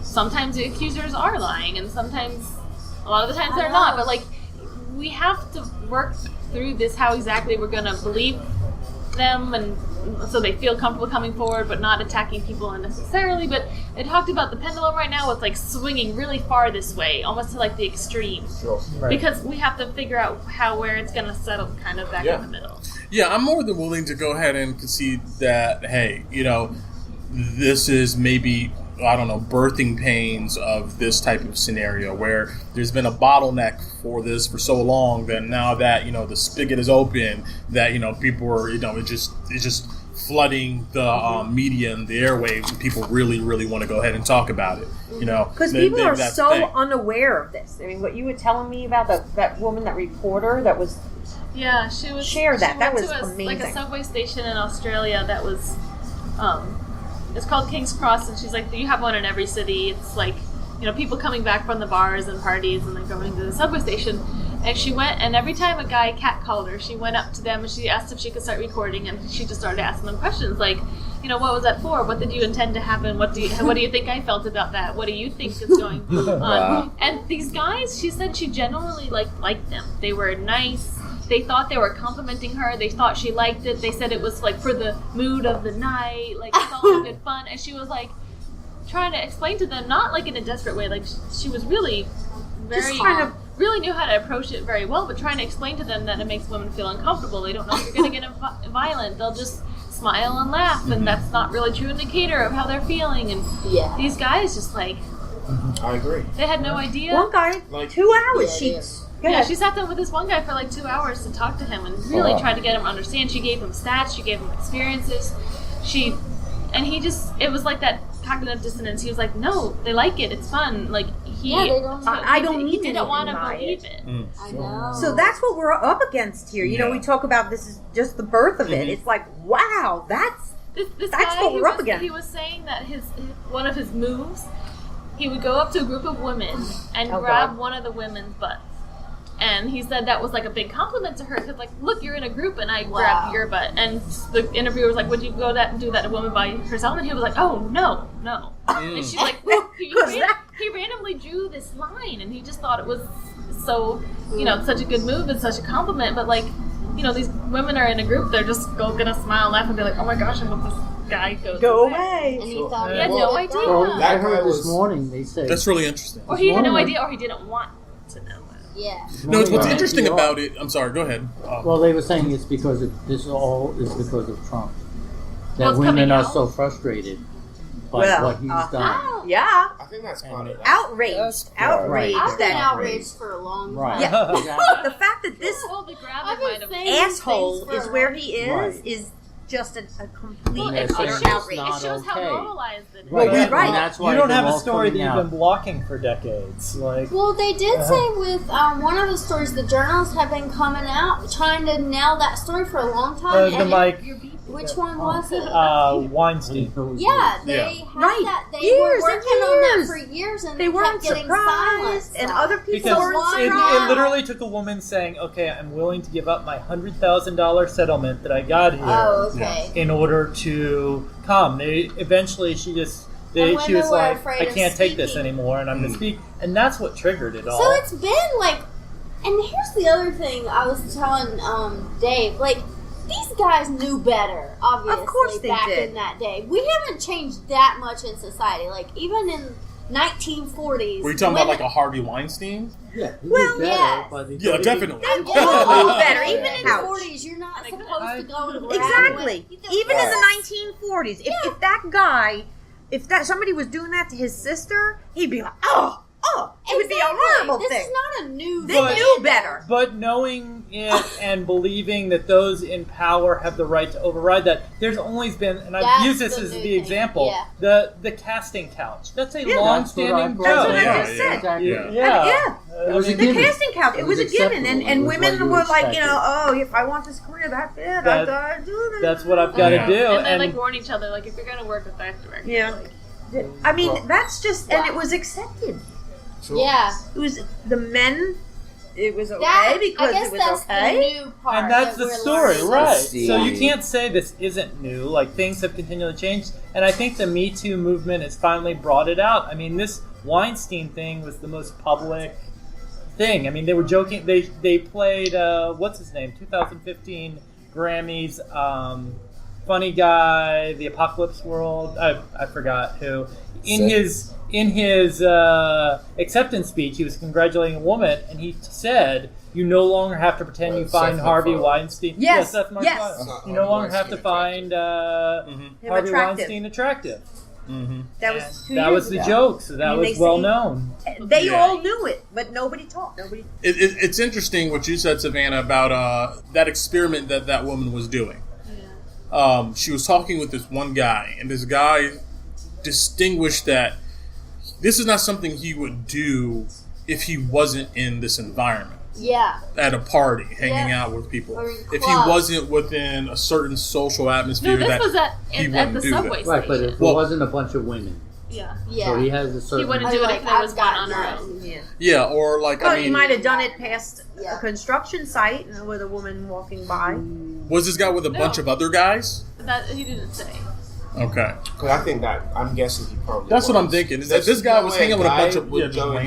sometimes the accusers are lying, and sometimes, a lot of the times they're not, but we have to work through this, how exactly we're going to believe them, and so they feel comfortable coming forward but not attacking people unnecessarily. But it talked about the pendulum right now, it's swinging really far this way, almost to the extreme. Sure. Right. Because we have to figure out where it's going to settle kind of back in the middle. Yeah, I'm more than willing to go ahead and concede that, hey, this is maybe, I don't know, birthing pains of this type of scenario where there's been a bottleneck for this for so long that now that, the spigot is open, that, people are, it's just flooding the media and the airwaves, and people really, really want to go ahead and talk about it, Because people are so unaware of this. I mean, what you were telling me about that woman, that reporter that was... Yeah, she was... Share that. That was amazing. amazing. A subway station in Australia that was... it's called King's Cross, and she's you have one in every city. It's people coming back from the bars and parties and then going to the subway station. And she went, and every time a guy catcalled her, she went up to them and she asked if she could start recording, and she just started asking them questions what was that for? What did you intend to happen? What do you think I felt about that? What do you think is going on? And these guys, she said she generally liked them. They were nice. They thought they were complimenting her. They thought she liked it. They said it was like for the mood of the night. Like it's all good fun. And she was like trying to explain to them, not like in a desperate way. Like she was really very really knew how to approach it very well, but trying to explain to them that it makes women feel uncomfortable. They don't know if you're going to get violent. They'll just smile and laugh, and that's not really a true indicator of how they're feeling. And these guys just like, I agree. They had no idea. One guy, 2 hours. She sat there with this one guy for like 2 hours to talk to him and really tried to get him to understand. She gave him stats. She gave him experiences. It was like that cognitive dissonance. He was like, no, they like it. It's fun. Like he didn't want to believe it. I know. So that's what we're up against here. You know, we talk about this is just the birth of it. It's like, wow, that's guy, what we're up against. He was saying that one of his moves, he would go up to a group of women and grab one of the women's butts. And he said that was like a big compliment to her because, like, look, you're in a group and I grabbed your butt. And the interviewer was like, would you go and do that to a woman by herself? And he was like, oh, no. And she's like, he randomly drew this line and he just thought it was so, such a good move and such a compliment. But, like, these women are in a group, they're just going to smile and laugh and be like, oh my gosh, I hope this guy goes away. And he thought he had no idea. I heard this morning they said. That's really interesting. Or he had no idea or he didn't want to know. Yeah. No, what's interesting about it. I'm sorry. Go ahead. Well, they were saying it's because this all is because of Trump. That women are so frustrated by what he's done. Yeah. I think that's part of it. Outraged. I've been outraged for a long time. Yeah. The fact that this asshole is where he is just a complete and utter outrage. It shows how normalized it is. Right. And that's why you don't have a story that you've been blocking for decades. Well, they did say with one of the stories, the journalists have been coming out trying to nail that story for a long time. Which one was it? Weinstein. Yeah, they had that. They were working on that for years, and they kept getting silenced. And other people weren't surprised. It literally took a woman saying, "Okay, I'm willing to give up my $100,000 settlement that I got here in order to come." Eventually, she was like, "I can't take this anymore, and I'm going to speak." And that's what triggered it all. So it's been like, and here's the other thing I was telling Dave, like. These guys knew better, obviously, of course they back did. in that day. We haven't changed that much in society. Like, even in 1940s... Were you talking about, like, a Harvey Weinstein? Yeah. Yeah, definitely. They knew better. Even in the 40s, you're not supposed to go to grab Exactly. Even in the 1940s. If that guy... If somebody was doing that to his sister, he'd be like, it would be a horrible thing. This is not a new thing. They knew better. But knowing it and believing that those in power have the right to override that, there's always been, and I've used this as the example, the casting couch. That's a long-standing joke. That's what I just said. It was a the casting couch. It was a given, and women were like, if I want this career, that's it. I gotta do this. That's what I've got to do. And they warn each other, like, if you're gonna work with that director. Yeah. I mean, that's just, and it was accepted. Sure. Yeah. It was the men. It was okay because it was okay. The new part and that's the story, right? So Yeah. you can't say this isn't new. Like, things have continually changed. And I think the Me Too movement has finally brought it out. I mean, this Weinstein thing was the most public thing. I mean, they were joking. They played, what's his name? 2015 Grammys, funny guy, The Apocalypse World. I forgot who. In his acceptance speech, he was congratulating a woman, and he said, "You no longer have to pretend you find Harvey Weinstein." Yes, Seth MacFarlane. You no longer have to find Harvey Weinstein attractive. Mm-hmm. That was 2 years That was the ago. joke, so that was well known. They all knew it, but nobody talked. It's interesting what you said, Savannah, about that experiment that woman was doing. Yeah. She was talking with this one guy, and this guy distinguished that this is not something he would do if he wasn't in this environment. Yeah. At a party, hanging out with people. If he wasn't within a certain social atmosphere, this was at the subway station. Right, but if it wasn't a bunch of women. Yeah. So he has a certain... He wouldn't do it if there was one on her own. Yeah, or like, he might have done it past a construction site with a woman walking by. Was this guy with a bunch of other guys? That he didn't say. Okay. Because I think that, I'm guessing he probably That's what I'm thinking. Is that this guy was hanging with a bunch of...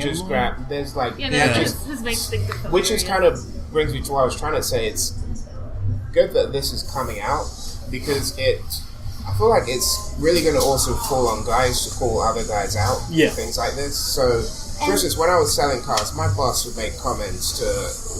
just grab... There's like... his mates think that's which is kind of brings me to what I was trying to say. It's good that this is coming out because I feel like it's really going to also fall on guys to call other guys out for things like this. So, for instance, when I was selling cars, my boss would make comments to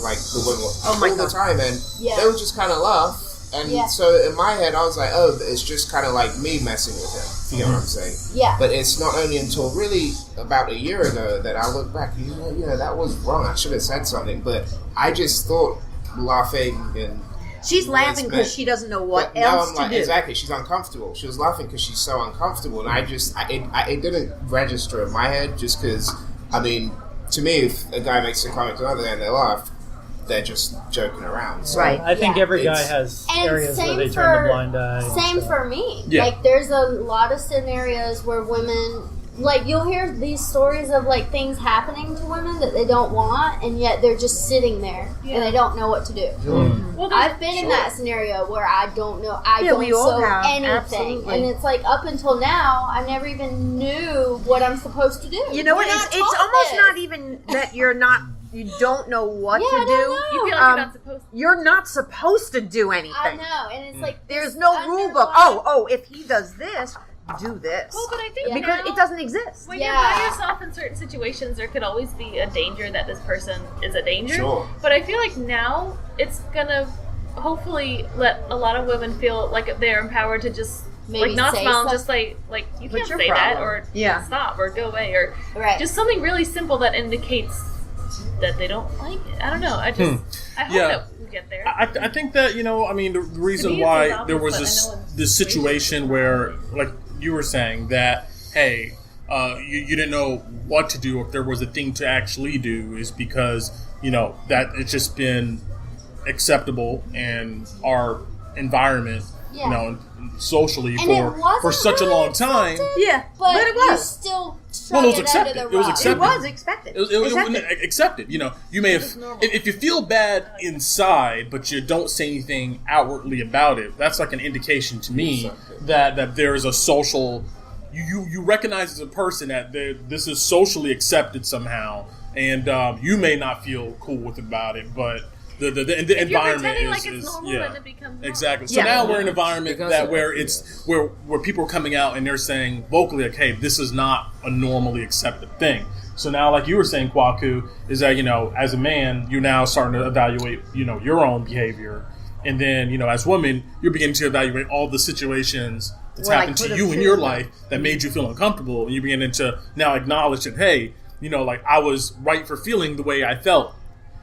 like the women all the time, and they would just kind of laugh. And so in my head, I was like, oh, it's just kind of like me messing with him. You know what I'm saying? Yeah. But it's not only until really about a year ago that I look back, you know, that was wrong. I should have said something. But I just thought laughing and... She's laughing because she doesn't know what else to do. Exactly, she's uncomfortable. She was laughing because she's so uncomfortable. And it didn't register in my head just because, I mean, to me, if a guy makes a comment to another guy and they laugh, they're just joking around. So right. I think every guy has areas where they turn a blind eye. Same for me. Yeah. Like, there's a lot of scenarios where women, like, you'll hear these stories of, like, things happening to women that they don't want, and yet they're just sitting there, and they don't know what to do. Mm-hmm. Well, I've been in that scenario where I don't know, I don't sew anything. Absolutely. And it's like, up until now, I never even knew what I'm supposed to do. You know what? It's almost not even that you don't know what to do. You feel like you're not supposed to. You're not supposed to do anything. I know, and it's like there's no rule book. Oh, if he does this, do this. Well, but I think because it doesn't exist. When you're by yourself in certain situations, there could always be a danger that this person is a danger. Sure. But I feel like now it's gonna hopefully let a lot of women feel like they're empowered to just maybe not smile, just like you can't say that or stop or go away or just something really simple that indicates that they don't like it. I don't know. I hope that we get there. I think that, I mean, the reason why there was this situation where, like you were saying, that, hey, you didn't know what to do, if there was a thing to actually do, is because, that it's just been acceptable in our environment, socially for such a long time. Yeah, but it was. You still it was accepted. It was accepted. It was expected. It was accepted. You may have, if you feel bad inside, but you don't say anything outwardly about it, that's like an indication to me that there is a social. You recognize as a person that this is socially accepted somehow, and you may not feel cool with about it, but. The environment is normal, then it becomes exactly. So now we're in an environment where people are coming out and they're saying vocally, like, hey, this is not a normally accepted thing. So now, like you were saying, Kwaku, is that as a man, you're now starting to evaluate your own behavior, and then as women, you're beginning to evaluate all the situations that's happened to you in your life that made you feel uncomfortable, and you're beginning to now acknowledge that, hey, like I was right for feeling the way I felt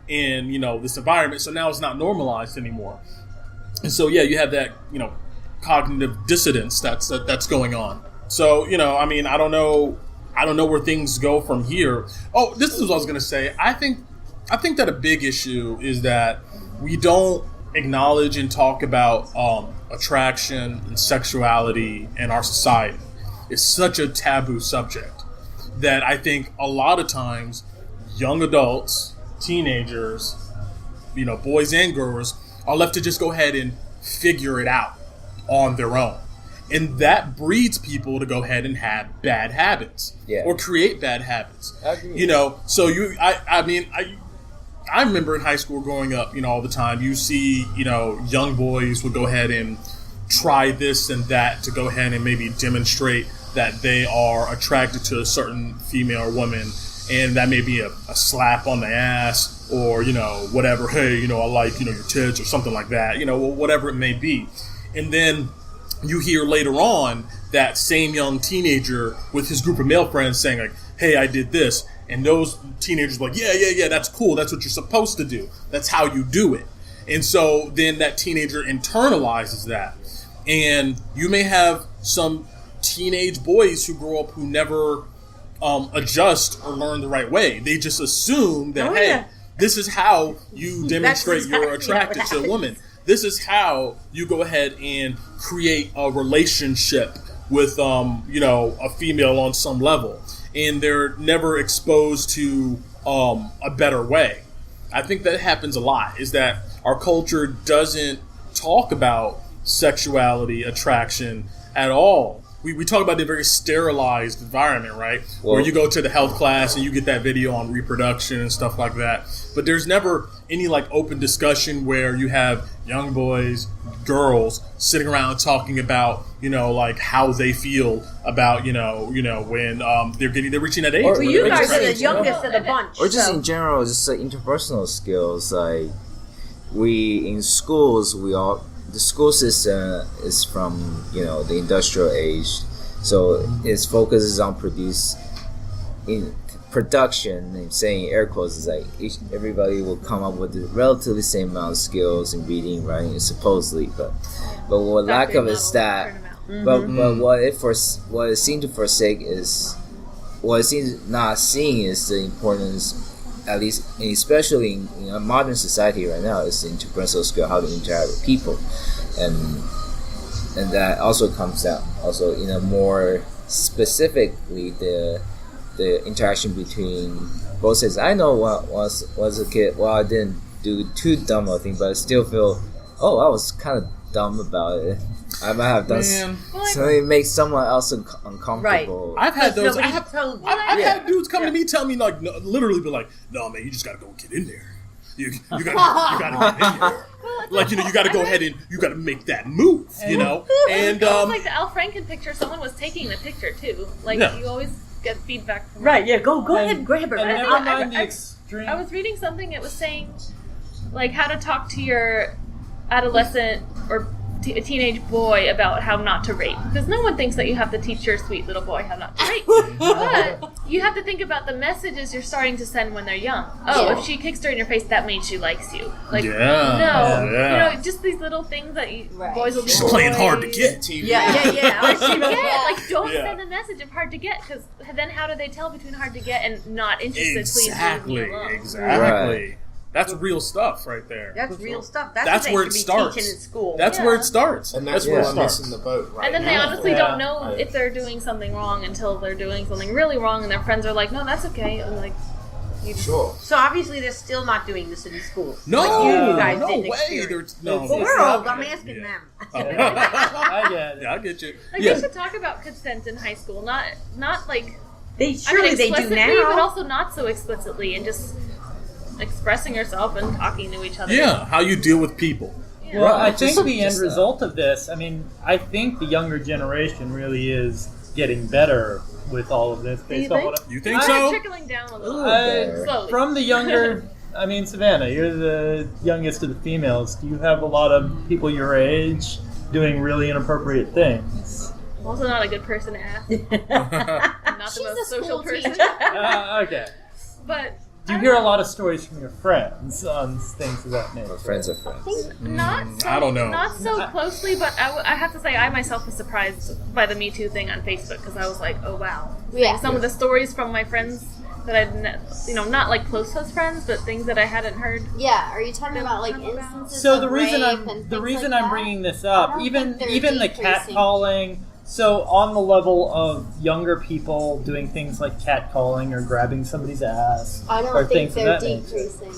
in this environment, so now it's not normalized anymore. And so you have that cognitive dissonance that's going on. So I mean, I don't know where things go from here. Oh, this is what I was gonna say. I think that a big issue is that we don't acknowledge and talk about attraction and sexuality in our society. It's such a taboo subject that I think a lot of times young adults, teenagers, boys and girls, are left to just go ahead and figure it out on their own. And that breeds people to go ahead and have bad habits or create bad habits. So I remember in high school growing up, all the time, you see, young boys would go ahead and try this and that to go ahead and maybe demonstrate that they are attracted to a certain female or woman. And that may be a slap on the ass or, whatever. Hey, I like, your tits or something like that, whatever it may be. And then you hear later on that same young teenager with his group of male friends saying like, hey, I did this. And those teenagers are like, yeah, that's cool. That's what you're supposed to do. That's how you do it. And so then that teenager internalizes that. And you may have some teenage boys who grow up who never adjust or learn the right way. They just assume that, this is how you demonstrate you're attracted to a woman. This is how you go ahead and create a relationship with, a female on some level. And they're never exposed to a better way. I think that happens a lot, is that our culture doesn't talk about sexuality, attraction, at all. We talk about the very sterilized environment, right? Where you go to the health class and you get that video on reproduction and stuff like that. But there's never any like open discussion where you have young boys, girls sitting around talking about, like how they feel about, when they're reaching that age. Well, you guys are the youngest of the bunch. Or just in general, just like interpersonal skills. Like we in schools, the school system is from the industrial age, so its focus is on production. And saying air quotes is like everybody will come up with the relatively same amount of skills in reading, writing, supposedly. But what lack of is that. But what it seemed to forsake is what it seems not seeing is the importance. At least, especially in a modern society right now, is the interpersonal skill, how to interact with people, and that also comes out also more specifically the interaction between both sides. I know was a kid. Well, I didn't do too dumb of a thing, but I still feel I was kind of dumb about it. I might have done something that makes someone else uncomfortable. Right. I've had those. I've had dudes come to me, tell me like, literally, be like, "No, man, you just gotta go get in there. You gotta get in there. Like you gotta go ahead and you gotta make that move. And like the Al Franken picture, someone was taking the picture too. Like you always get feedback from right. Yeah, go ahead and grab it. And never mind the extreme. I was reading something. It was saying like how to talk to your adolescent or a teenage boy about how not to rape, because no one thinks that you have to teach your sweet little boy how not to rape, but you have to think about the messages you're starting to send when they're young. If she kicks her in your face, that means she likes you. Like just these little things that boys will be. She's playing hard to get. Like don't send a message of hard to get, because then how do they tell between hard to get and not interested? Exactly. Right. That's real stuff right there. That's real stuff. That's where it starts. Teaching in school. That's where it starts. And that's where I'm missing the boat right now. And then they honestly don't know if they're doing something wrong until they're doing something really wrong, and their friends are like, "No, that's okay." And like, sure. So obviously they're still not doing this in schools. No, like you guys no didn't way. No, but we're old. I'm asking them. I get it. Yeah, I get you. Like they should talk about consent in high school, not like they do now, but also not so explicitly, and just expressing yourself and talking to each other. Yeah, how you deal with people. Yeah. Well, I think the end result of this, I think the younger generation really is getting better with all of this. Based on what you think so? Trickling down a little slowly. From the younger, Savannah, you're the youngest of the females. Do you have a lot of people your age doing really inappropriate things? I'm also not a good person to ask. Not the most social person. Okay. But do you hear a lot of stories from your friends on things of that nature? Friends of friends. I don't know. Not so closely, but I have to say I myself was surprised by the Me Too thing on Facebook, because I was like, oh wow. Yeah. Some of the stories from my friends that I'd, not like close friends, but things that I hadn't heard. Yeah, are you talking about like instances so of the reason I'm bringing this up, even the catcalling. So on the level of younger people doing things like catcalling or grabbing somebody's ass, I don't think they're decreasing.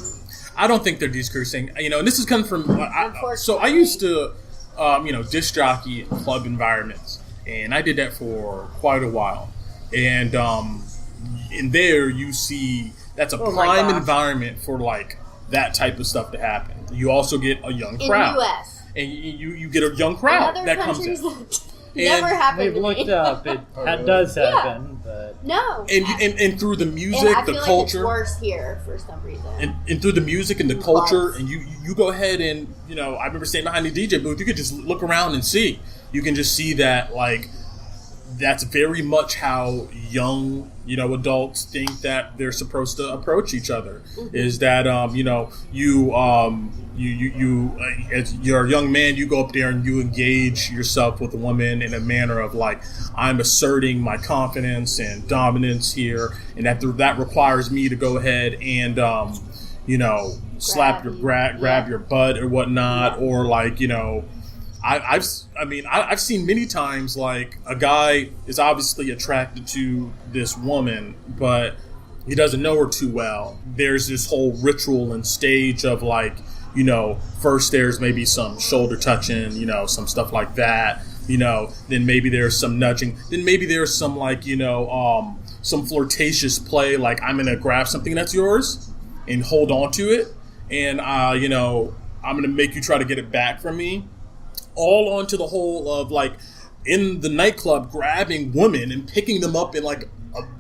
I don't think they're decreasing. And this is coming from. I used to, disc jockey in club environments, and I did that for quite a while. And in there, you see that's a prime environment for like that type of stuff to happen. You also get a young crowd. In the U.S. And you get a young crowd that comes in. Never happened to me. We've looked up. It does happen, but no. And through the music, and I the feel culture, like it's worse here for some reason. And through the music and the culture, and you go ahead and I remember standing behind the DJ booth. You could just look around and see. You can just see that that's very much how young adults think that they're supposed to approach each other. Mm-hmm. Is that as you're a young man, you go up there and you engage yourself with a woman in a manner of like, I'm asserting my confidence and dominance here, and that requires me to go ahead and grab your butt or whatnot, or like I've seen many times like a guy is obviously attracted to this woman, but he doesn't know her too well. There's this whole ritual and stage of like, first there's maybe some shoulder touching, some stuff like that. then maybe there's some nudging. Then maybe there's some like, some flirtatious play, like I'm going to grab something that's yours and hold on to it. And, I'm going to make you try to get it back from me. All onto the whole of like in the nightclub grabbing women and picking them up in like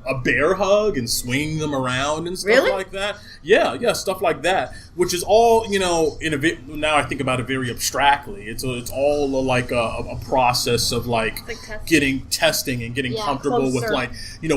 a bear hug and swinging them around and stuff like that. Yeah, stuff like that. Which is all, now I think about it very abstractly. It's all like a process of like getting testing and getting comfortable with like,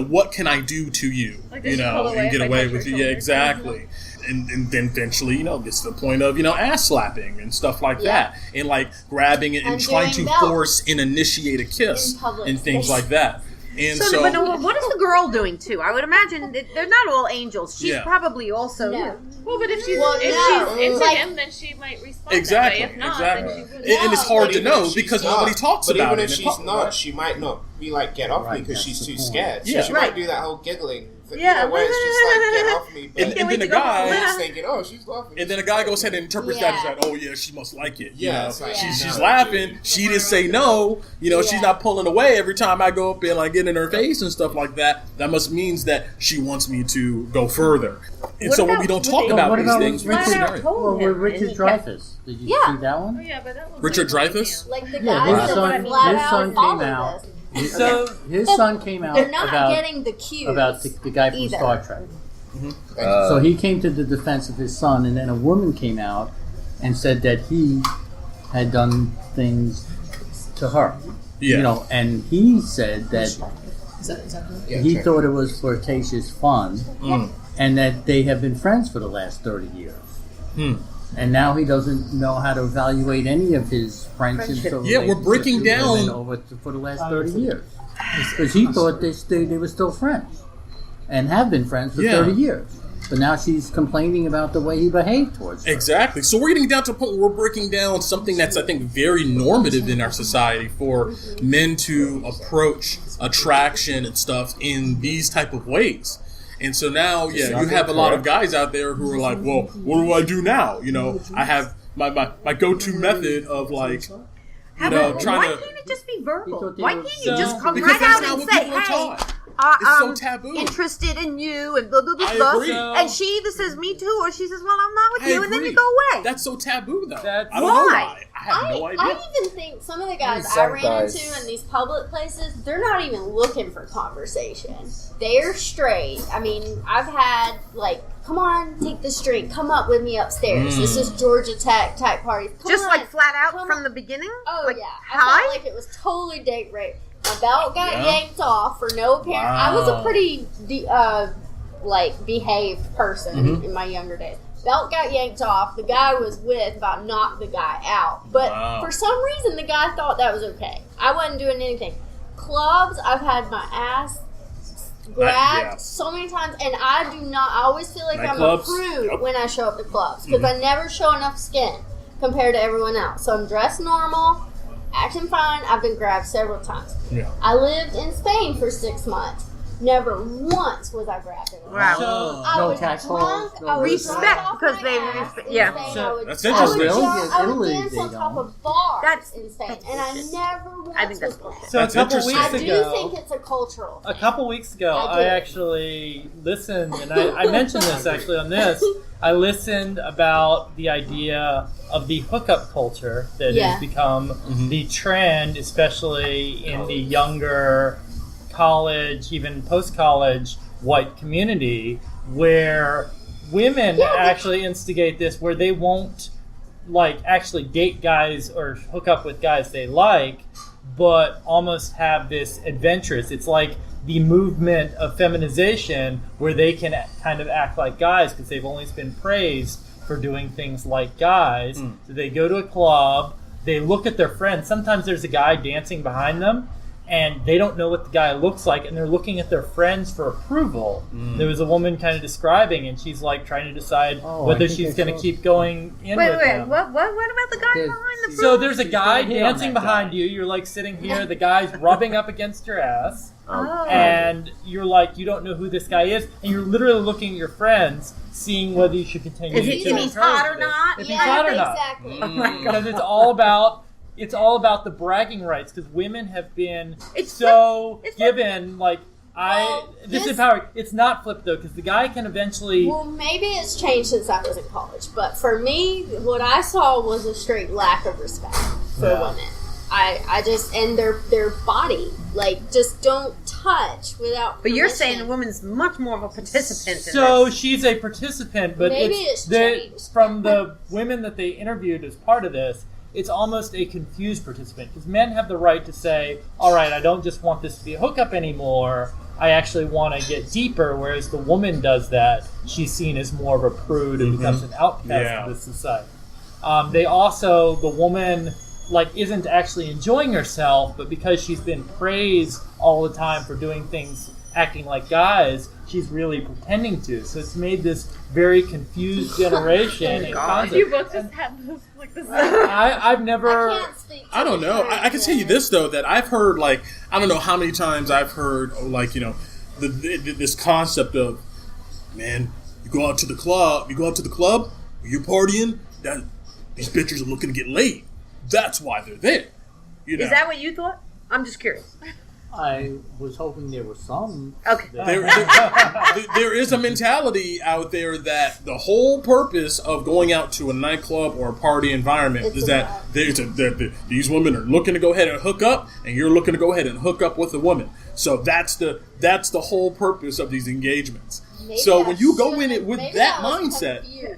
what can I do to you, like and get away with you. Yeah, exactly. And then eventually, gets to the point of, ass slapping and stuff like that. And like grabbing it and trying to force and initiate a kiss and things like that. And so but what is the girl doing too? I would imagine they're not all angels. She's probably also. No. Well, but if she's into him, then she might respond that way. If not, then she wouldn't. And it's hard to know because nobody talks about it. But even if she's not, she might not be like, get off me because she's too scared. So she might do that whole giggling. Where it's just like, get off me. But and then the guy thinking, she's laughing. And then a guy goes ahead and interprets that as like, oh yeah, she must like it. She's laughing. She didn't say no. She's not pulling away every time I go up and like get in her face and stuff like that. That must means that she wants me to go further. And so when we don't talk about these things, Richard Dreyfuss. Did you see that one? Oh, yeah, but that was Richard Dreyfuss? Like the guy his son came out. His son came out getting the cues about the guy from Star Trek. Mm-hmm. So he came to the defense of his son, and then a woman came out and said that he had done things to her. Yeah. And he said that he thought it was flirtatious fun, and that they have been friends for the last 30 years. And now he doesn't know how to evaluate any of his friendships. We're breaking down for the last 30 years because he thought they were still friends and have been friends for 30 years. But now she's complaining about the way he behaved towards her. Exactly. So we're getting down to a point where we're breaking down something that's, I think, very normative in our society for men to approach attraction and stuff in these type of ways. And so now, you have a lot of guys out there who are like, well, what do I do now? I have my go-to method of like, trying to... Why can't it just be verbal? Why can't you just come right out and say, hey, it's so taboo. Interested in you and blah, blah, blah, blah. And she either says me too or she says, well, I'm not with you, and then you go away. That's so taboo, though. I don't know why. I have no idea. I even think some of the guys I ran into in these public places, they're not even looking for conversation. They're straight. I mean, I've had, like, come on, take this drink. Come up with me upstairs. This is Georgia Tech type party. Like flat out from the beginning? Oh, like, yeah. I felt like it was totally date rape. My belt got yanked off for no apparent. I was a pretty behaved person in my younger days. Belt got yanked off. The guy I was with about knocked the guy out. But for some reason, the guy thought that was okay. I wasn't doing anything. Clubs, I've had my ass grabbed so many times, and I always feel like I'm a prude when I show up to clubs because I never show enough skin compared to everyone else. So I'm dressed normal, acting fine. I've been grabbed several times. I lived in Spain for 6 months. Never once was I grabbed. Wow. I was drunk. I was respect because they respect. Yeah. That's interesting. I would dance on top of bars in Spain, and I never once was grabbed. So a couple weeks ago, I do think it's a cultural thing. A couple weeks ago, I actually listened, and I mentioned this actually on this. I listened about the idea of the hookup culture that has become the trend, especially in the younger college, even post-college white community, where women actually instigate this, where they won't like actually date guys or hook up with guys they like, but almost have this adventurous. It's like the movement of feminization where they can kind of act like guys because they've always been praised for doing things like guys. So they go to a club, they look at their friends. Sometimes there's a guy dancing behind them, and they don't know what the guy looks like, and they're looking at their friends for approval. There was a woman kind of describing, and she's like trying to decide whether she's going to keep going in with him. What about the guy behind the booth? So there's a guy dancing behind you. You're like sitting here. The guy's rubbing up against your ass. And you're like, you don't know who this guy is, and you're literally looking at your friends, seeing whether you should continue. If he's hot or not. If he's hot or not. Exactly. Oh my God. Because it's all about it's all about the bragging rights because women have been It's given like. This is empowering. It's not flipped though, because the guy can eventually. Well, maybe it's changed since I was in college, but for me, what I saw was a straight lack of respect for women. I just and their body, like, just don't touch without. But permission. You're saying the woman's much more of a participant. So in this. she's a participant, but maybe it's changed. From the women that they interviewed as part of this. It's almost a confused participant because men have the right to say, all right, I don't just want this to be a hookup anymore. I actually want to get deeper, whereas the woman does that. She's seen as more of a prude and becomes an outcast of this society. The woman isn't actually enjoying herself, but because she's been praised all the time for doing things, acting like guys, she's really pretending to. So it's made this very confused generation. You both just had this I've never. I don't know. I can tell you this though, that I've heard I don't know how many times I've heard this concept of, man, you go out to the club, you're partying, these bitches are looking to get laid. That's why they're there. Is that what you thought? I'm just curious. I was hoping there was some. Okay. There is a mentality out there that the whole purpose of going out to a nightclub or a party environment is that these women are looking to go ahead and hook up, and you're looking to go ahead and hook up with a woman. So that's the whole purpose of these engagements. Maybe so when you go in it with that mindset, you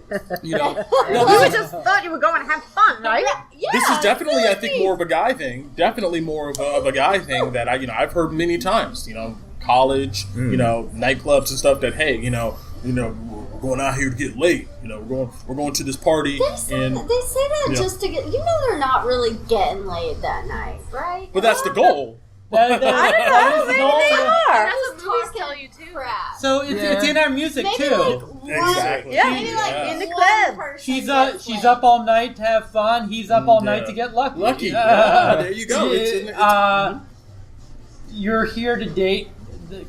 just thought you were going to have fun, right? Yeah, this is definitely, I think, more of a guy thing. Definitely more of a guy thing that I've heard many times. College, nightclubs and stuff. That hey, we're going out here to get laid. We're going to this party. They say that just to get. They're not really getting laid that night, right? But that's the goal. I don't know. Maybe they are. That's what movies tell you too. Crap. So it's in our music maybe too. Exactly. Yeah, maybe in the club. She's up all night to have fun. He's up all night to get lucky. There you go. You're here to date,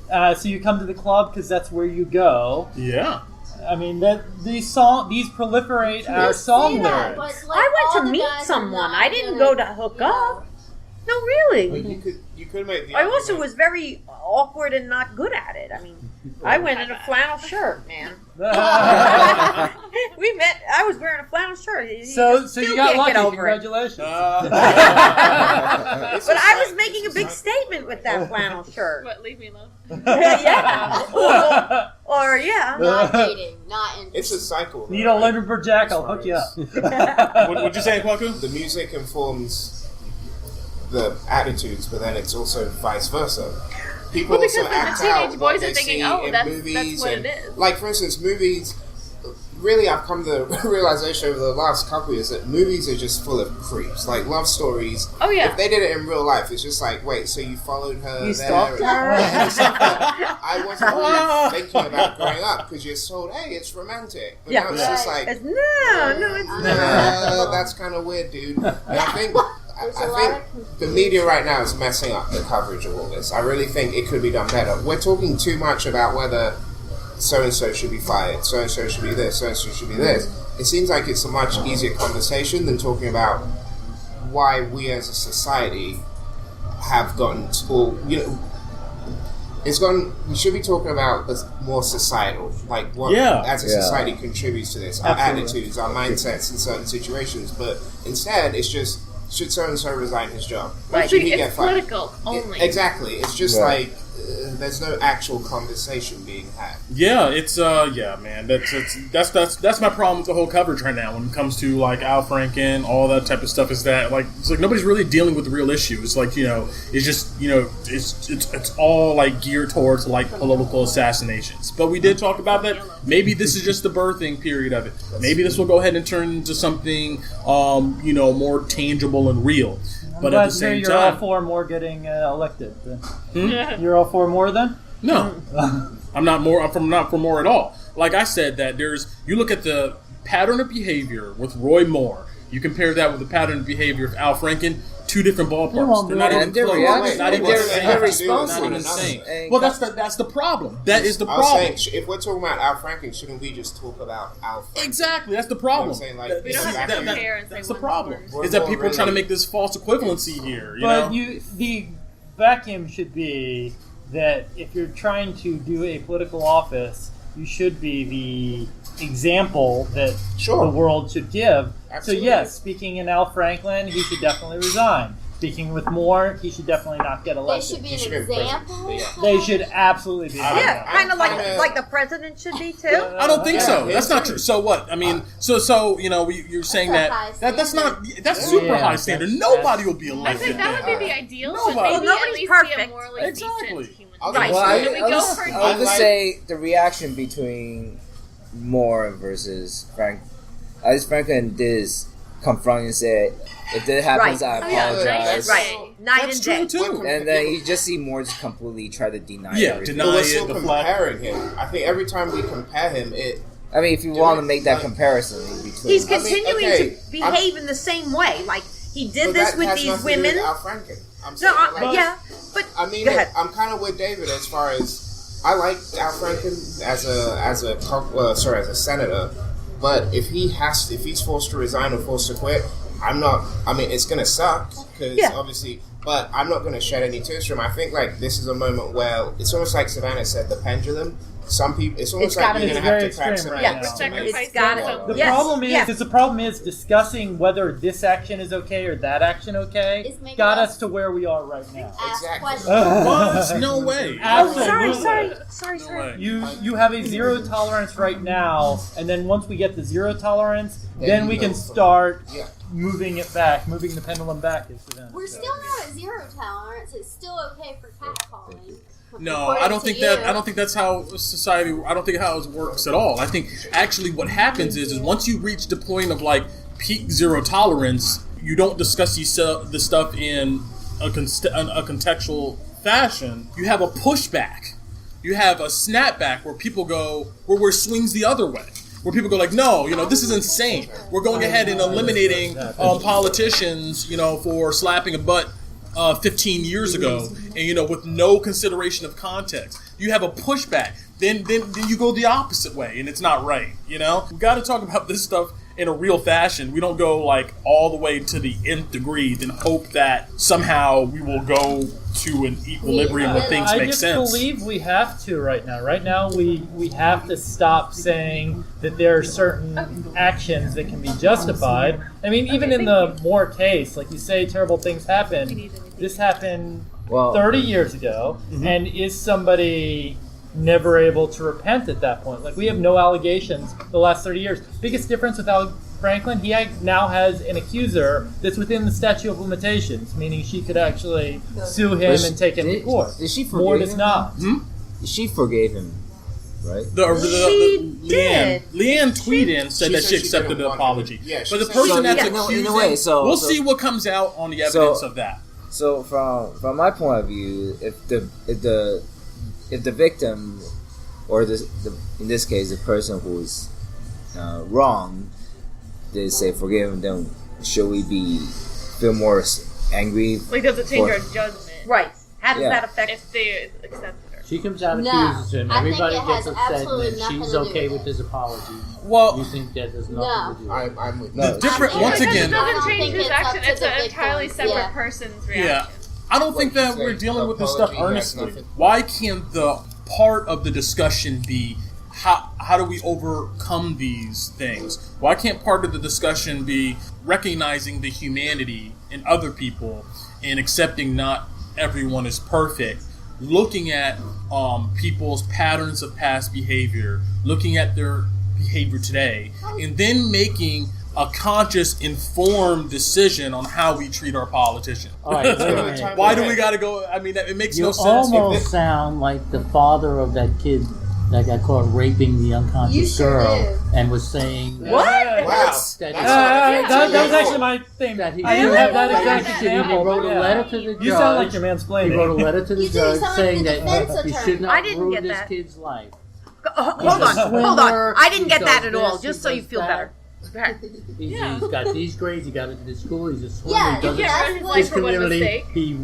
so you come to the club because that's where you go. Yeah. I mean these proliferate our song lyrics. I went to meet someone. I didn't go to hook up. No, really. Well, you could make the I also was very awkward and not good at it. I mean, I went in a flannel shirt, man. We met. I was wearing a flannel shirt. So you got lucky. Congratulations. But I was making a big statement with that flannel shirt. What? Leave me alone. Yeah. Or yeah. Not dating. Not interested. It's a cycle. Need a lumberjack jack? I'll hook you up. What'd you say, Kwaku? The music informs the attitudes, but then it's also vice versa. People because also the act teenage out boys what are they thinking, see oh, in that's movies. what and, it is. like, for instance, movies. Really, I've come to the realization over the last couple of years that movies are just full of creeps. Like love stories. Oh yeah. If they did it in real life, it's just like, wait, so you followed her You there? stalked her? And stuff that I wasn't really thinking about growing up because you're sold, hey, it's romantic. But now it's just like, No, it's not. that's kind of weird, dude. And I think the media right now is messing up the coverage of all this. I really think it could be done better. We're talking too much about whether so-and-so should be fired, so-and-so should be this, so-and-so should be this. It seems like it's a much easier conversation than talking about why we as a society have gotten we should be talking about the more societal, like what as a society contributes to this, our attitudes, our mindsets in certain situations, but instead it's just, should so-and-so resign his job? Right. Should he get fired? Political only. Exactly. It's just like there's no actual conversation being had. Yeah, it's man. That's my problem with the whole coverage right now when it comes to like Al Franken, all that type of stuff. Is that it's like nobody's really dealing with the real issue. It's like it's just it's all like geared towards like political assassinations. But we did talk about that. Maybe this is just the birthing period of it. Maybe this will go ahead and turn into something more tangible and real. But at the same you're time, all for more getting elected. You're all for more then? No, I'm not more. I'm not for more at all. Like I said, that you look at the pattern of behavior with Roy Moore. You compare that with the pattern of behavior of Al Franken, two different ballparks. They're not even close. They're responsible. Not even insane. Well, that's the problem. That is the I was problem. saying, if we're talking about Al Franken, shouldn't we just talk about Al Franken? Exactly, that's the problem. You know what I'm saying? We don't have to compare and say That's the one's problem. worse. Is that people are trying to make this false equivalency here? The vacuum should be that if you're trying to do a political office, you should be the example that the world should give. Absolutely. So yes, speaking in Al Franken, he should definitely resign. Speaking with Moore, he should definitely not get They elected. should be an example. They should absolutely be. Yeah, kind of like the president should be too. I don't think so. That's not true. So what? I mean, so you're saying that's super high standard. Nobody will be I elected. think that would be the ideal. Nobody. But maybe Nobody's at least perfect. be a morally Exactly. decent human. Right. I'll just say the reaction between Moore versus Frank. At least Franklin did confront and say, if that happens, I apologize. Right. Night That's and true day. too. And then you just see Moore just completely try to deny everything. But we're still comparing him. I think every time we compare him, I mean, if you want to make that comparison between... He's continuing to behave in the same way. Like, he did this with these women. Al Franken. I'm No, saying, yeah, but I mean, go ahead. I'm kind of with David as far as I like Al Franken as a senator, but if he's forced to resign or forced to quit, I'm not. I mean, it's gonna suck because obviously, but I'm not gonna shed any tears for him. I think like this is a moment where it's almost like Savannah said, the pendulum. Some people, it's almost like you're gonna have to crack some. The problem is discussing whether this action is okay or that action okay got us to where we are right now. What? No way. Sorry. You have a zero tolerance right now, and then once we get the zero tolerance, then we can start moving the pendulum back. We're still not at zero tolerance. It's still okay for catcalling. No, I don't think that's how society. I don't think how it works at all. I think actually what happens is once you reach the point of like peak zero tolerance, you don't discuss the stuff in a contextual fashion. You have a pushback. You have a snapback where people go where it swings the other way. Where people go like, no, this is insane. We're going ahead and eliminating politicians, for slapping a butt 15 years ago, and with no consideration of context. You have a pushback. Then you go the opposite way, and it's not right. We got to talk about this stuff in a real fashion. We don't go like all the way to the nth degree, then hope that somehow we will go to an equilibrium where things make sense. I just believe we have to right now. Right now, we have to stop saying that there are certain actions that can be justified. I mean, even in the Moore case, like you say, terrible things happen. This happened 30 years ago, and is somebody never able to repent at that point? Like, we have no allegations the last 30 years. Biggest difference with Al Franken, he now has an accuser that's within the statute of limitations, meaning she could actually sue him and take him to court. Did she forgive Moore him? does not. She forgave him, right? She did. Leanne tweeted and said that she accepted the apology. But the person that's accusing, we'll see what comes out on the evidence of that. So from my point of view, if the victim, or in this case the person who's wrong, they say forgive him, then should we feel more angry? Like, does it change our judgment? Right. How does that affect if they accept her? She comes out and accuses him. Everybody gets upset, and she's okay with his apology. Well, you think that there's nothing to do with it? I'm with the different. Once again, it doesn't change his action. It's an entirely separate person's reaction. Yeah. I don't think that we're dealing with this stuff earnestly. Why can't the part of the discussion be how do we overcome these things? Why can't part of the discussion be recognizing the humanity in other people and accepting not everyone is perfect, looking at people's patterns of past behavior, looking at their behavior today, and then making a conscious, informed decision on how we treat our politicians. All right, why do we got to go? I mean, it makes no sense. You almost sound like the father of that kid that got caught raping the unconscious girl and was saying... What? That was actually my thing. That he I didn't have that exact example. He wrote a letter to the judge. You sound like you're mansplaining. He wrote a letter to the judge saying that you should not ruin this that. kid's life. Hold on. I didn't get that at all, just so you feel better. He's got these grades. He got into this school. He's a swimmer. Yeah, he doesn't you can't ruin his life for one mistake. He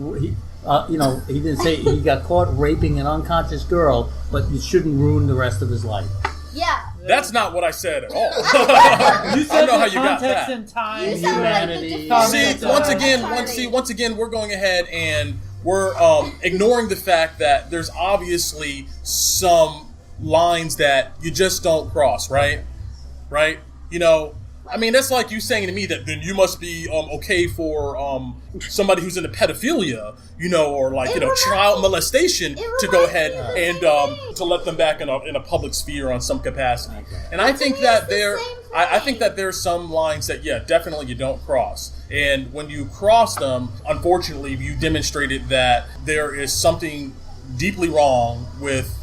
he didn't say he got caught raping an unconscious girl, but you shouldn't ruin the rest of his life. Yeah. That's not what I said at all. You said I know how you got context that. and time, You sound humanity. like See, once again, we're going ahead and we're ignoring the fact that there's obviously some lines that you just don't cross, right? Right? You know, I mean, that's like you saying to me that then you must be okay for somebody who's into pedophilia, you know, or like, you know, child molestation to go ahead and to let them back in a public sphere on some capacity. And I think that I think that there's some lines that, yeah, definitely you don't cross. And when you cross them, unfortunately, you demonstrated that there is something deeply wrong with,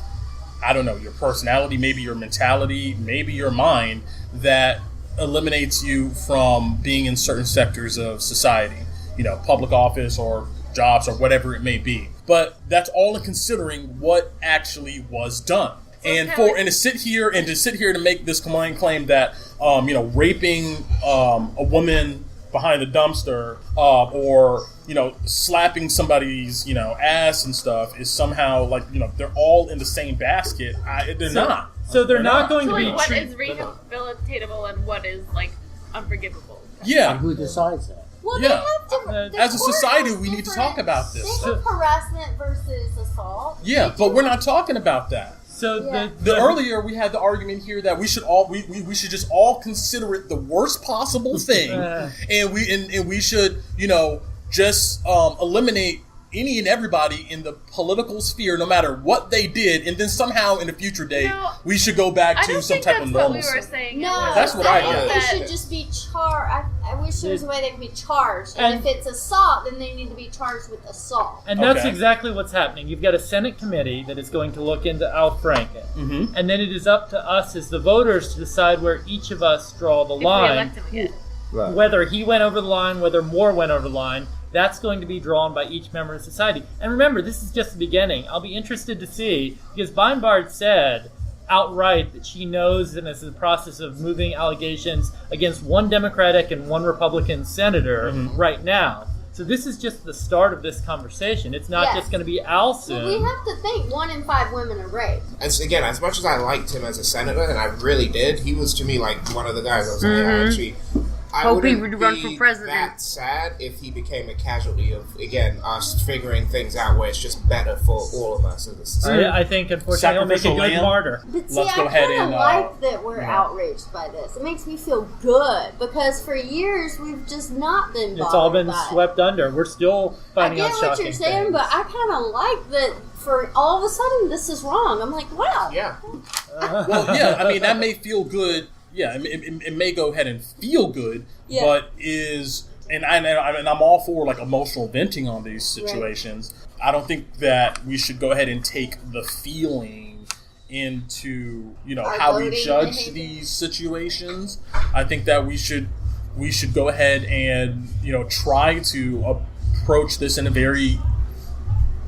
I don't know, your personality, maybe your mentality, maybe your mind, that eliminates you from being in certain sectors of society, you know, public office or jobs or whatever it may be. But that's all in considering what actually was done. And to sit here to make this claim that you know, raping a woman behind a dumpster or, you know, slapping somebody's, you know, ass and stuff is somehow like, you know, they're all in the same basket. They're not. So they're not going to be what is rehabilitatable and what is like unforgivable? Yeah. And who decides that? Well, Yeah. they have different. As a society, we need to talk about this. They have harassment versus assault. Yeah, but we're not talking about that. So the earlier we had the argument here that we should all we should just all consider it the worst possible thing, and we should, you know, just eliminate any and everybody in the political sphere, no matter what they did, and then somehow in a future day we should go back to some type of normalcy. What we were saying. No, that's what I think get. they should just be charged. I wish there was a way they could be charged. And if it's assault, then they need to be charged with assault. And that's exactly what's happening. You've got a Senate committee that is going to look into Al Franken. Mm-hmm. And then it is up to us as the voters to decide where each of us draw the line. Right. Whether he went over the line, whether more went over the line, that's going to be drawn by each member of society. And remember, this is just the beginning. I'll be interested to see, because Beinbard said outright that she knows and is in the process of moving allegations against one Democratic and one Republican senator right now. So this is just the start of this conversation. It's not just going to be Al soon. But we have to think 1 in 5 women are raped. Again, as much as I liked him as a senator, and I really did, he was to me like one of the guys I was like, I Hope he wouldn't would run be for president. that sad if he became a casualty of, again, us figuring things out where it's just better for all of us as a society. I think, unfortunately, he'll make a good martyr. But see, I kind of like that we're outraged by this. It makes me feel good, because for years we've just not been bothered. It's all been by swept under. We're still finding out shocking I get what you're saying, things. but I kind of like that for all of a sudden this is wrong. I'm like, wow. Yeah. Well, yeah, I mean, that may feel good. Yeah, it may go ahead and feel good, but and I'm all for like emotional venting on these situations. Right. I don't think that we should go ahead and take the feeling into, you know, how we judge these situations. I think that we should go ahead and, you know, try to approach this in a very,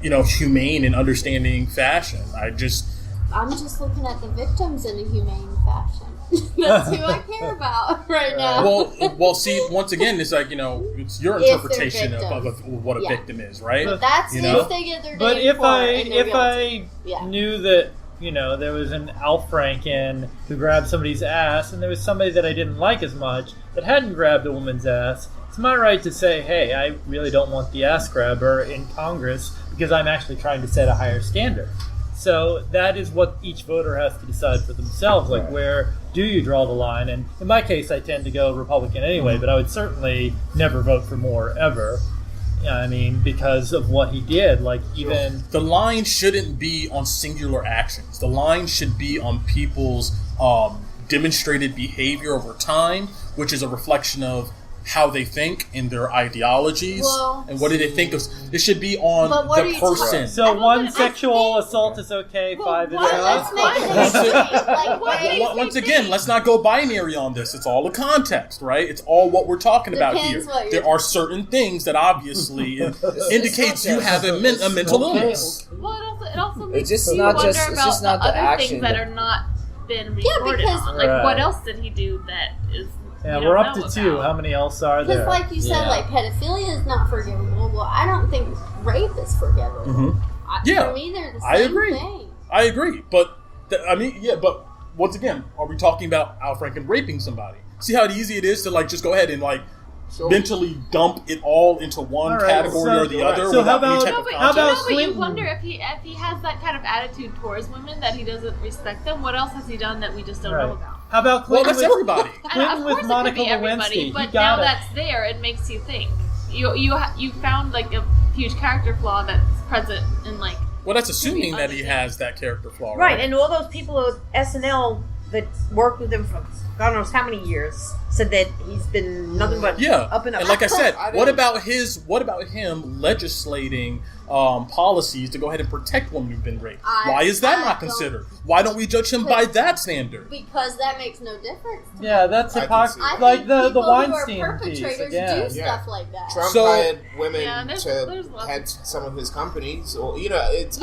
you know, humane and understanding fashion. I'm just looking at the victims in a humane fashion. That's who I care about right now. Well, see, once again, it's like, you know, it's your interpretation of what a victim is, right? But that's if they get their day. But if I knew that, you know, there was an Al Franken who grabbed somebody's ass, and there was somebody that I didn't like as much that hadn't grabbed a woman's ass, it's my right to say, hey, I really don't want the ass grabber in Congress because I'm actually trying to set a higher standard. So that is what each voter has to decide for themselves. Like, where do you draw the line? And in my case, I tend to go Republican anyway, but I would certainly never vote for Moore ever. I mean, because of what he did. Like, even the line shouldn't be on singular actions. The line should be on people's demonstrated behavior over time, which is a reflection of how they think and their ideologies, and what do they think of. It should be on the person. So one sexual assault is okay, 5 is not. Once again, let's not go binary on this. It's all the context, right? It's all what we're talking about here. There are certain things that obviously indicates you have a mental illness. Well, it also makes you wonder about the other things that are not been reported on. Like, what else did he do that is Yeah, we we're don't up to know 2. about. How many else are there? Because, like you said, like pedophilia is not forgivable. Well, I don't think rape is forgivable. Yeah, for me, they're the same I agree. thing. I agree, but but once again, are we talking about Al Franken raping somebody? See how easy it is to like just go ahead and like mentally dump it all into one category or the other without any type of context? But you wonder if he has that kind of attitude towards women that he doesn't respect them. What else has he done that we just don't know about? How about Clinton? Well, that's everybody. Clinton with Monica Lewinsky. But now that's there, it makes you think. You found like a huge character flaw that's present in like. Well, that's assuming that he has that character flaw, Right, and all those people at SNL that worked with him for God knows how many years said that he's been nothing but up and up. And like I said, what about him legislating policies to go ahead and protect women who've been raped? Why is that not considered? Why don't we judge him by that standard? Because that makes no difference. Yeah, that's hypocrisy. Like the Weinstein piece again. Do stuff like that. Trump hired women to head some of his companies, or it's.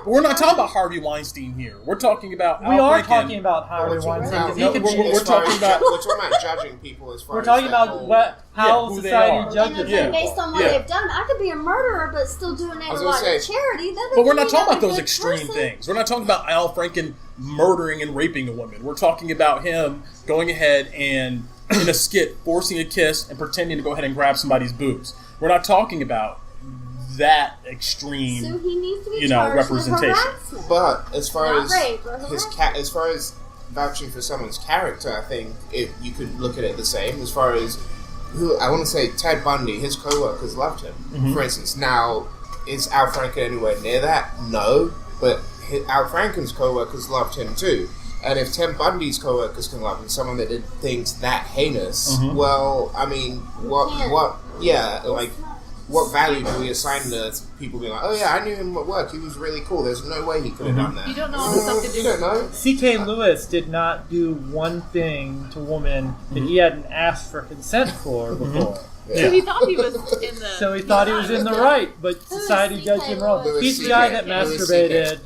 We're not talking about Harvey Weinstein here. We're talking about. We are talking about Harvey Weinstein. We're talking about judging people as far. We're talking about how society judges them. Based on what they've done, I could be a murderer, but still doing a lot of charity. But we're not talking about those extreme things. We're not talking about Al Franken murdering and raping a woman. We're talking about him going ahead and in a skit forcing a kiss and pretending to go ahead and grab somebody's boobs. We're not talking about that extreme, so he needs to be representation. But as far as far as vouching for someone's character, I think you could look at it the same. As far as I want to say Ted Bundy, his co-workers loved him. For instance, now is Al Franken anywhere near that? No, but Al Franken's co-workers loved him too. And if Ted Bundy's co-workers can love him, someone that did things that heinous, well, I mean, what value do we assign to people being like, oh yeah, I knew him at work, he was really cool, there's no way he could have done that. You don't know all the stuff to do. You don't know. C.K. Lewis did not do one thing to a woman that he hadn't asked for consent for before. Yeah. So he thought he was in the. So he thought he was in the right, but society judged him wrong. He's the guy that masturbated.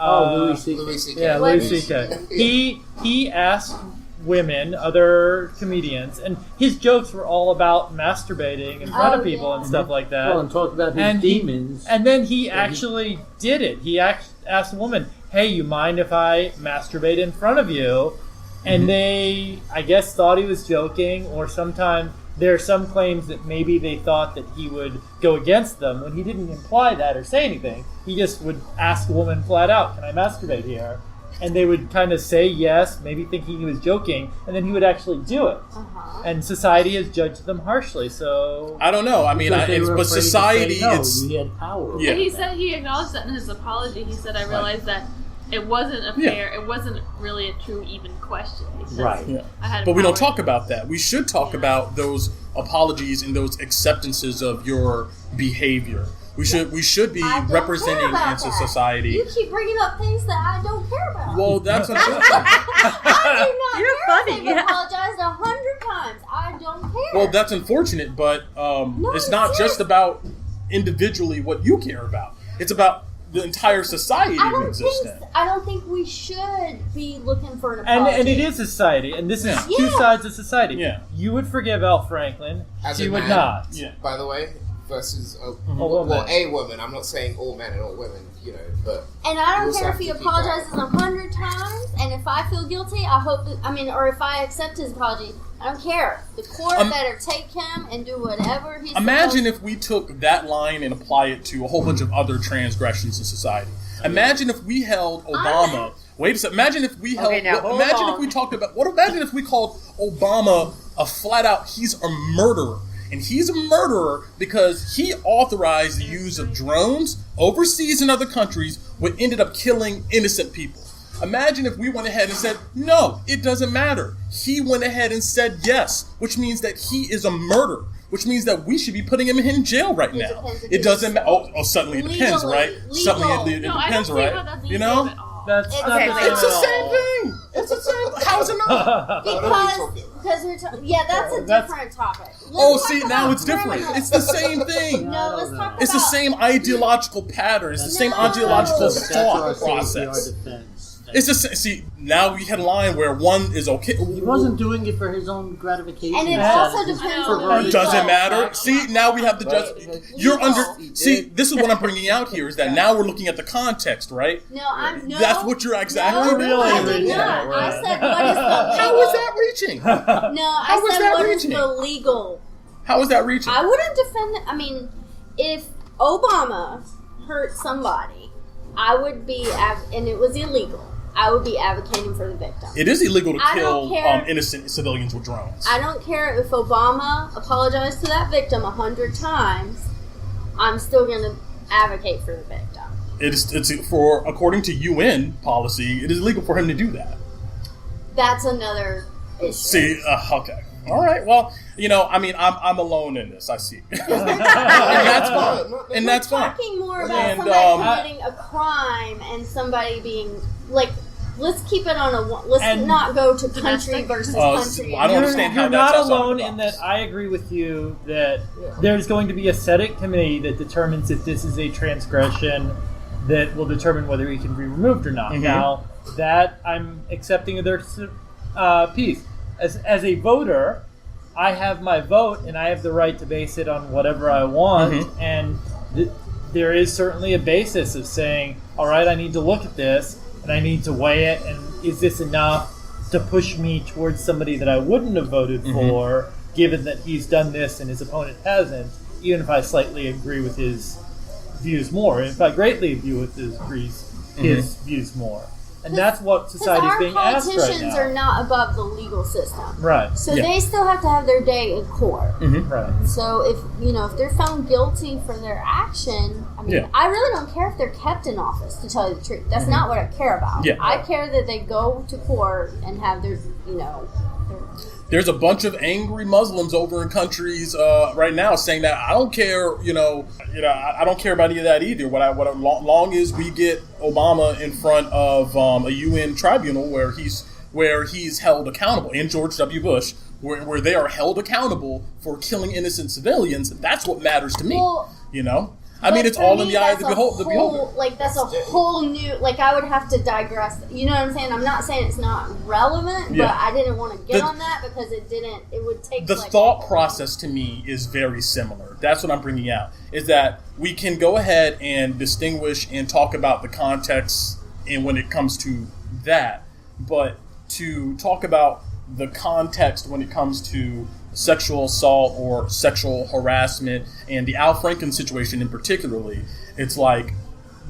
Louis C.K. Yeah, Louis C.K. He asked women, other comedians, and his jokes were all about masturbating in front of people and stuff like that. Well, and talk about his demons. And then he actually did it. He asked a woman, hey, you mind if I masturbate in front of you? And they, I guess, thought he was joking, or sometimes there are some claims that maybe they thought that he would go against them when he didn't imply that or say anything. He just would ask a woman flat out, can I masturbate here? And they would kind of say yes, maybe thinking he was joking, and then he would actually do it. And society has judged them harshly, so... I don't know. I mean, but society... He had power. Yeah. He said he acknowledged that in his apology. He said, I realized that it wasn't a fair, it wasn't really a true even question. Right. Yeah. But we don't talk about that. We should talk about those apologies and those acceptances of your behavior. We should be representing into society. You keep bringing up things that I don't care about. Well, that's unfortunate. I do not You're care. funny. I've apologized 100 times. I don't care. Well, that's unfortunate, but it's not just about individually what you care about. It's about the entire society in existence. I don't think we should be looking for an apology. And it is society, and this is two sides of society. Yeah. You would forgive Al Franklin. She would man, not. Yeah. By the way, versus a woman. I'm not saying all men and all women, but. And I don't care if he apologizes 100 times, and if I feel guilty, or if I accept his apology, I don't care. The court better take him and do whatever he's. Imagine if we took that line and apply it to a whole bunch of other transgressions in society. Imagine if we held Obama. Wait a second. Imagine if we held. Imagine if we talked about. Imagine if we called Obama a flat out. He's a murderer. And he's a murderer because he authorized the use of drones overseas in other countries, which ended up killing innocent people. Imagine if we went ahead and said, no, it doesn't matter. He went ahead and said yes, which means that he is a murderer, which means that we should be putting him in jail right now. It doesn't matter. Oh, suddenly it depends, right? Suddenly it depends, right? You know? That's it's the same thing. It's the same. How is it not? Because that's a different topic. Now it's different. It's the same thing. No, let's talk about. It's the same ideological pattern. It's the same ideological thought process. It's just, see, now we had a line where one is okay. He wasn't doing it for his own gratification. And it also depends on the legal. Doesn't matter. See, now we have the judge. You're under. See, this is what I'm bringing out here is that now we're looking at the context, right? No, I'm no. That's what you're exactly No, I did not. I said, what is the? How is that reaching? No, I said, what is the legal? How is that reaching? I wouldn't defend it. I mean, if Obama hurt somebody, I would be, and it was illegal, I would be advocating for the victim. It is illegal to kill innocent civilians with drones. I don't care if Obama apologized to that victim 100 times. I'm still going to advocate for the victim. It's for, according to UN policy, it is illegal for him to do that. That's another issue. See, okay. All right. Well, I mean, I'm alone in this. I see, and that's fine. And that's fine. We're talking more about somebody committing a crime and somebody being like. Let's keep it on a. Let's not go to country versus country. I don't understand how you're that's not alone in that. I agree with you that there's going to be a Senate committee that determines if this is a transgression that will determine whether he can be removed or not. Mm-hmm. Now that I'm accepting of their piece. As a voter, I have my vote, and I have the right to base it on whatever I want. Mm-hmm. And there is certainly a basis of saying, all right, I need to look at this, and I need to weigh it, and is this enough to push me towards somebody that I wouldn't have voted for, given that he's done this and his opponent hasn't, even if I slightly agree with his views more, and if I greatly agree with his views more. And that's what society's being asked right now. Our politicians are not above the legal system. Right. So they still have to have their day in court. Mm-hmm. Right. So if they're found guilty for their action, I mean, I really don't care if they're kept in office, to tell you the truth. That's not what I care about. Yeah. I care that they go to court and have their, There's a bunch of angry Muslims over in countries right now saying that I don't care, I don't care about any of that either. Long as we get Obama in front of a UN tribunal where he's held accountable, and George W. Bush, where they are held accountable for killing innocent civilians, that's what matters to me. I mean, it's all in the eye of the beholder. Like, that's a whole new... Like, I would have to digress. You know what I'm saying? I'm not saying it's not relevant, but I didn't want to get on that because it would take... The thought process to me is very similar. That's what I'm bringing out. Is that we can go ahead and distinguish and talk about the context and when it comes to that, but to talk about the context when it comes to sexual assault or sexual harassment, and the Al Franken situation in particularly, it's like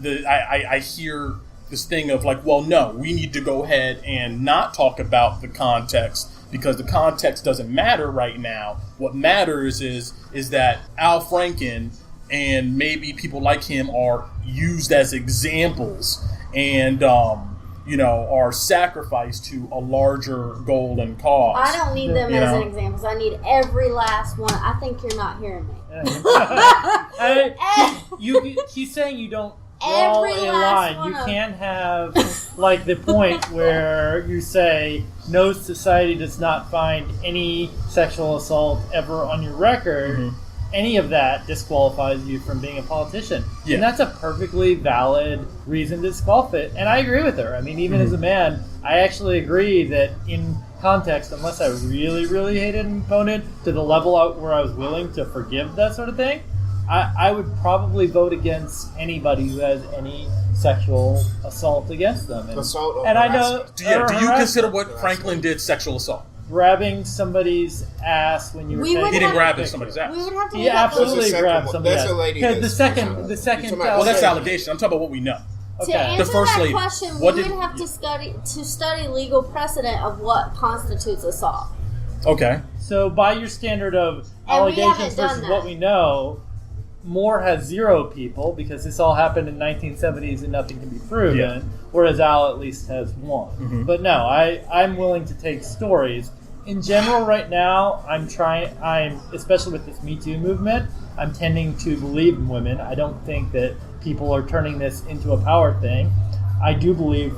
I hear this thing of like, well, no, we need to go ahead and not talk about the context because the context doesn't matter right now. What matters is that Al Franken and maybe people like him are used as examples and are sacrificed to a larger goal and cause. I don't need them as an example. I need every last one. I think you're not hearing me. He's saying you don't draw a line. You can't have like the point where you say no society does not find any sexual assault ever on your record. Mm-hmm. Any of that disqualifies you from being a politician. Yeah. And that's a perfectly valid reason to disqualify it. And I agree with her. I mean, even as a man, I actually agree that in context, unless I really, really hated an opponent to the level where I was willing to forgive that sort of thing, I would probably vote against anybody who has any sexual assault against them. And I know... Do you consider what Franklin did sexual assault? Grabbing somebody's ass when you were he didn't grab somebody's ass. We would have to he absolutely grabbed somebody's ass. There's a lady the second well, that's allegation. I'm talking about what we know. Okay. To answer that question, we would have to study legal precedent of what constitutes assault. Okay. So by your standard of allegations versus what we know, Moore has 0 people because this all happened in 1970s and nothing can be proven, whereas Al at least has 1. Mm-hmm. But no, I'm willing to take stories. In general, right now, I'm especially with this Me Too movement, I'm tending to believe in women. I don't think that people are turning this into a power thing. I do believe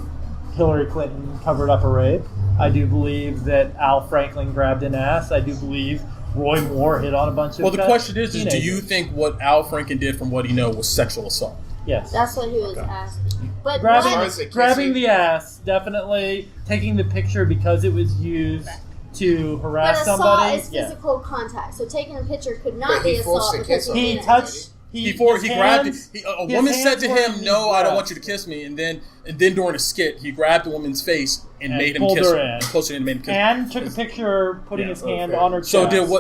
Hillary Clinton covered up a rape. I do believe that Al Franken grabbed an ass. I do believe Roy Moore hit on a bunch of Well, the question is do you think what Al Franken did from what he knows was sexual assault? Yes. That's what he was asking. But grabbing the ass, definitely. Taking the picture because it was used to harass assault somebody. is physical contact, so taking a picture could not be assault because he touched. He grabbed it. A woman said to him, "No, I don't want you to kiss me." And then during a skit, he grabbed the woman's face and made him kiss her. And pushed her and made him kiss her. And took a picture, putting his hand on her chest.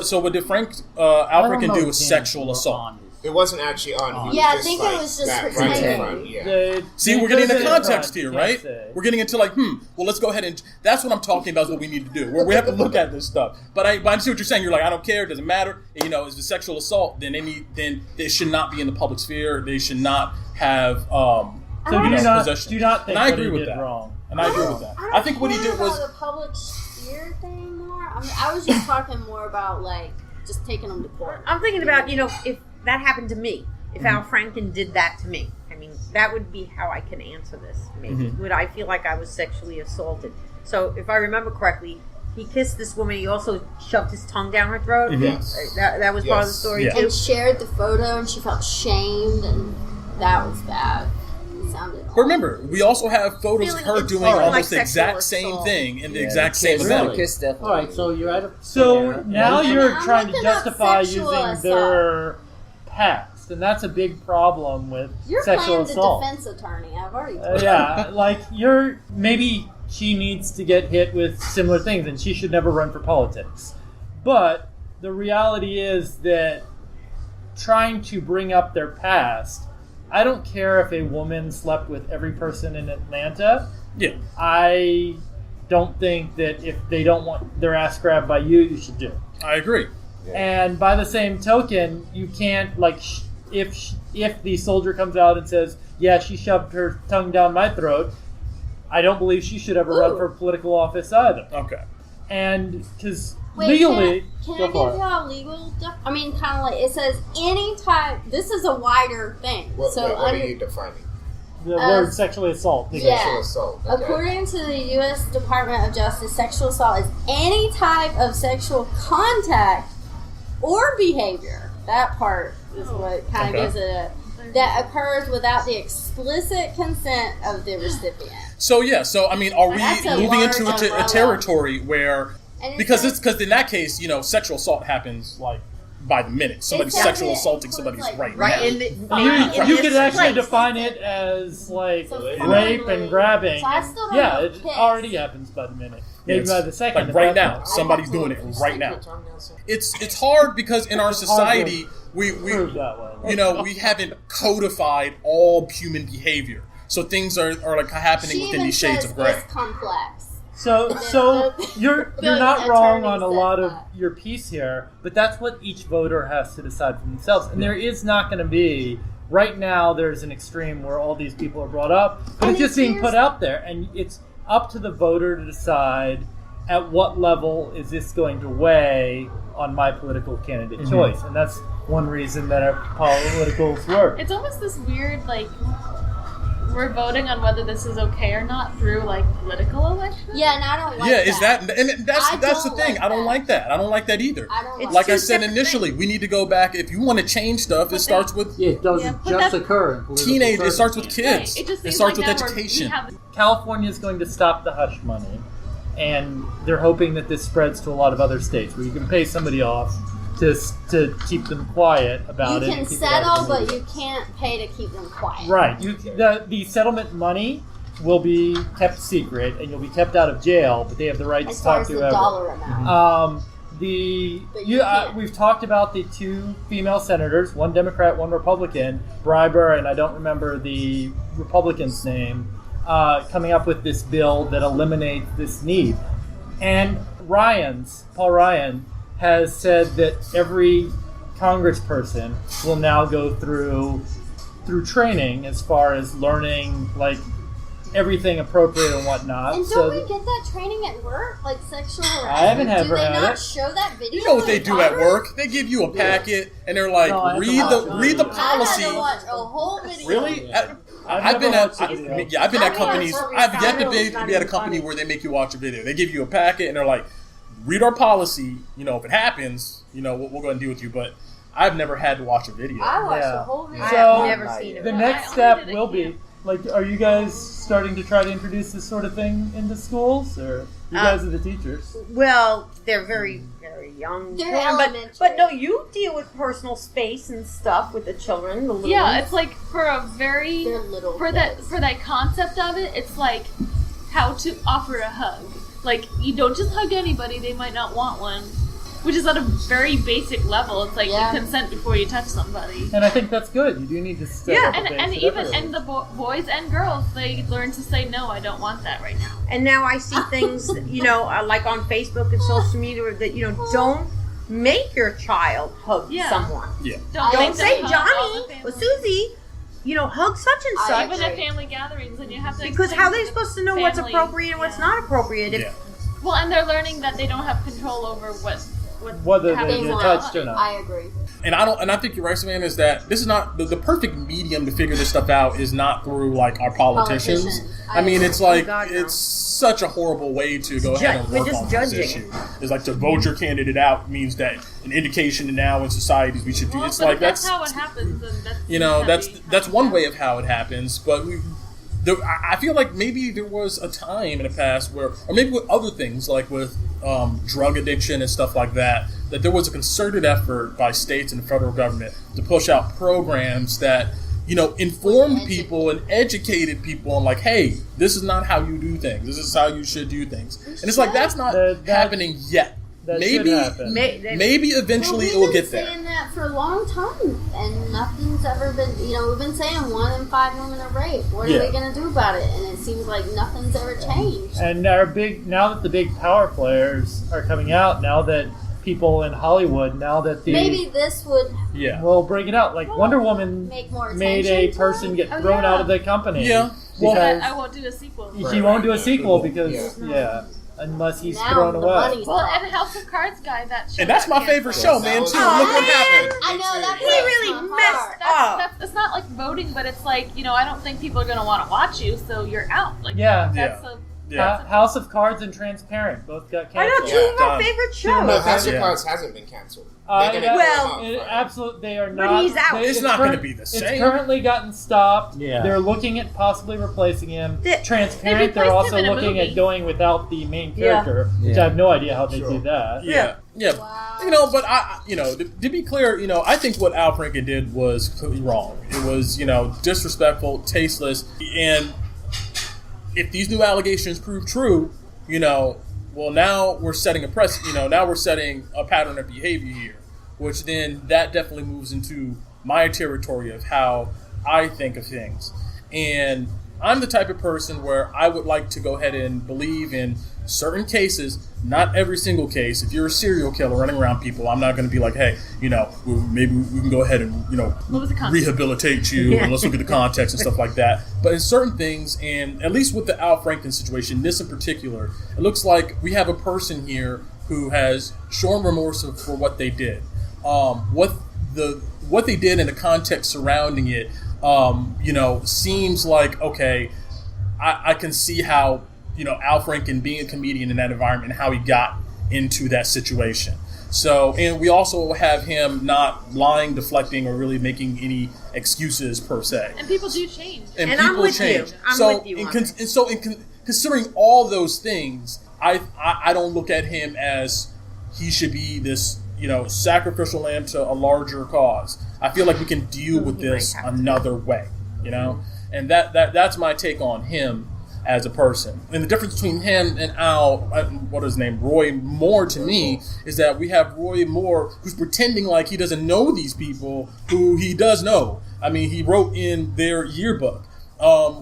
So what did Frank African do was sexual assault? It wasn't actually on. Yeah, I think it was just pretending. Yeah. See, we're getting into context here, right? We're getting into well, let's go ahead and. That's what I'm talking about. Is what we need to do. We have to look at this stuff. But I see what you're saying. You're like, I don't care. It doesn't matter. And, it's the sexual assault. Then they should not be in the public sphere. They should not have. So do not think and I agree with that. Wrong. And I agree with that. I think what he did was the public sphere thing more. I was just talking more about just taking them to court. I'm thinking about if that happened to me, if Al Franken did that to me, I mean that would be how I can answer this. Maybe would I feel like I was sexually assaulted? So if I remember correctly, he kissed this woman. He also shoved his tongue down her throat. Yes, that was part of the story too. And shared the photo, and she felt shamed, and that was bad. But remember, we also have photos of her doing almost the exact same thing in the exact same event. All right, so you're at a... So now you're trying to justify using their past, and that's a big problem with sexual assault. You're playing the defense attorney. I've already told you. Maybe she needs to get hit with similar things, and she should never run for politics. But the reality is that trying to bring up their past... I don't care if a woman slept with every person in Atlanta. Yeah. I don't think that if they don't want their ass grabbed by you, you should do it. I agree. Yeah. And by the same token, you can't, if the soldier comes out and says, yeah, she shoved her tongue down my throat, I don't believe she should ever run for political office either. Okay. And, because... legally, can I give y'all legal stuff? I mean, kind of it says any type. This is a wider thing. What are you defining? The word sexually assault. Sexual assault. Okay. According to the U.S. Department of Justice, sexual assault is any type of sexual contact or behavior. That part is what kind of gives it that occurs without the explicit consent of the recipient. So are we moving into a territory where? Because in that case, sexual assault happens by the minute. Somebody's sexual assaulting somebody's right now. You could actually define it as rape and grabbing. So it already happens by the minute. Maybe by the second. Right now, somebody's doing it right now. It's hard because in our society we haven't codified all human behavior. So things are happening within these shades of gray. It's complex. So you're not wrong on a lot of your piece here, but that's what each voter has to decide for themselves. And there is not going to be right now. There's an extreme where all these people are brought up, but it's just being put out there, and it's up to the voter to decide at what level is this going to weigh on my political candidate choice, and that's one reason that our politicals work. It's almost this weird we're voting on whether this is okay or not through political elections. Yeah, and I don't like that. Is that and that's the thing. I don't like that. I don't like that either. Like I said initially, we need to go back. If you want to change stuff, it starts with it doesn't just occur in political teenage. It starts with kids. Right. It starts with education. California is going to stop the hush money, and they're hoping that this spreads to a lot of other states where you can pay somebody off to keep them quiet about it. You can settle, but you can't pay to keep them quiet. Right. The settlement money will be kept secret, and you'll be kept out of jail, but they have the right to talk to whoever. Dollar amount. We've talked about the two female senators, one Democrat, one Republican, Breiber, and I don't remember the Republican's name, coming up with this bill that eliminates this need. And Paul Ryan, has said that every congressperson will now go through training as far as learning everything appropriate and whatnot. And don't we get that training at work, sexual harassment? I haven't had Do they not show that video? You know what they do at work? They give you a packet and they're like, read the policy. I had to watch a whole video. Really? I've been at companies. I've yet to be at a company where they make you watch a video. They give you a packet and they're like, read our policy. If it happens, we'll go ahead and deal with you. But I've never had to watch a video. I watched the whole video. So I've never seen it. The next step will be Like, are you guys starting to try to introduce this sort of thing into schools, or you guys are the teachers? Well, they're very, very young. They're children, elementary. but no, you deal with personal space and stuff with the children. The little Yeah, ones. it's like for a very They're little for that concept of it. It's like how to offer a hug. Like, you don't just hug anybody; they might not want one. Which is at a very basic level. It's like you consent before you touch somebody. And I think that's good. You do need to step up and the boys and girls, they learn to say no. I don't want that right now. And now I see things, like on Facebook and social media that don't make your child hug someone. Yeah. Don't say hug all Johnny the or family. Susie. Hug such and such. Even at family gatherings, and you have to Because explain how are to they the supposed to know what's family. appropriate and what's not appropriate? Well, and they're learning that they don't have control over whether happens they in get the touched body. or not. I agree. And I think you're right, Savannah, is that this is not the perfect medium to figure this stuff out is not through like our politicians. I mean, it's like it's such a horrible way to go ahead and work on this issue. It's like to vote your candidate out means that an indication now in societies we should do. Well, It's but like if that's how it happens. And that's one way of how it happens, but I feel like maybe there was a time in the past where, or maybe with other things like with drug addiction and stuff like that there was a concerted effort by states and the federal government to push out programs that informed people and educated people on like, hey, this is not how you do things. This is how you should do things. And it's like that's not happening yet. Maybe eventually it will get there. We've been saying that for a long time, and nothing's ever been. We've been saying 1 in 5 women are raped. What are we going to do about it? And it seems like nothing's ever changed. And now that the big power players are coming out, now that people in Hollywood, now that maybe this would will bring it out. Like Wonder Woman make more made a person get thrown out of the company. Yeah, well, I won't do a sequel. He won't do a sequel because unless he's thrown away. Well, and House of Cards guy, that show. And that's my favorite show, man, too. Look what happened. I know that he really messed up. It's not like voting, but it's like, I don't think people are going to want to watch you, so you're out. Like, House of Cards and Transparent both got canceled. I know, two of our favorite shows. No, House of Cards hasn't been canceled. Absolutely, they are not. But he's out. It's not going to be the same. It's currently gotten stopped. Yeah. They're looking at possibly replacing him. They Transparent, they're also him in a looking movie. at going without the main character, which I have no idea how they do that. Yeah. Wow. But to be clear, I think what Al Franken did was completely wrong. It was, disrespectful, tasteless, and if these new allegations prove true, well, now we're setting now we're setting a pattern of behavior here, which then that definitely moves into my territory of how I think of things. And I'm the type of person where I would like to go ahead and believe in certain cases, not every single case. If you're a serial killer running around people, I'm not going to be like, hey, maybe we can go ahead and, rehabilitate you and let's look at the context and stuff like that. But in certain things, and at least with the Al Franken situation, this in particular, it looks like we have a person here who has shown remorse for what they did. What they did in the context surrounding it, seems like, okay, I can see how, Al Franken being a comedian in that environment and how he got into that situation. So, and we also have him not lying, deflecting, or really making any excuses per se. And people do change. And I'm with you. I'm with you on that. Considering all those things, I don't look at him as he should be this, sacrificial lamb to a larger cause. I feel like we can deal with this another way, and that's my take on him as a person. And the difference between him and Al, what is his name, Roy Moore, to me, is that we have Roy Moore who's pretending like he doesn't know these people who he does know. I mean, he wrote in their yearbook.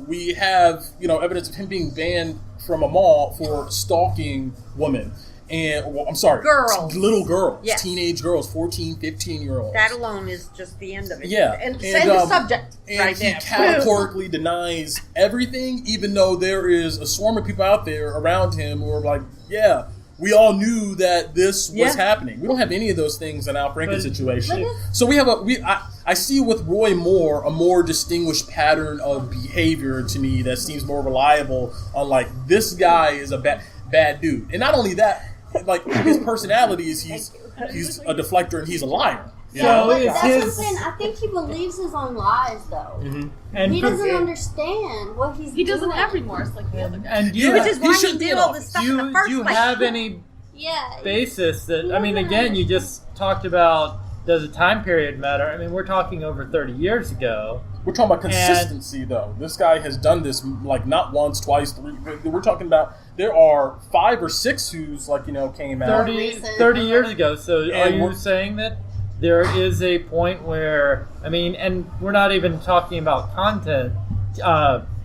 We have, evidence of him being banned from a mall for stalking women. Girls. Little girls, yes. Teenage girls, 14, 15-year-olds. That alone is just the end of it. Yeah. And the subject right there. And he categorically denies everything, even though there is a swarm of people out there around him who are like, yeah, we all knew that this was happening. We don't have any of those things in Al Franken's situation. So we have I see with Roy Moore a more distinguished pattern of behavior to me that seems more reliable on like, this guy is a bad dude. And not only that, like his personality is he's a deflector and he's a liar. So but it's that's what I'm his. saying. I think he believes his own lies, though. And He doesn't understand what he's He doesn't doing. have remorse like the other guy. And you, Which is why he shouldn't be did in all office. this stuff in the first do you place. have any Yeah. basis that, I mean, again, you just talked about, does the time period matter? I mean, we're talking over 30 years ago. We're talking about consistency, though. This guy has done this like not once, twice, three. We're talking about there are 5 or 6 who's came out 30 years ago. So are And you we're- saying that there is a point where, I mean, and we're not even talking about content,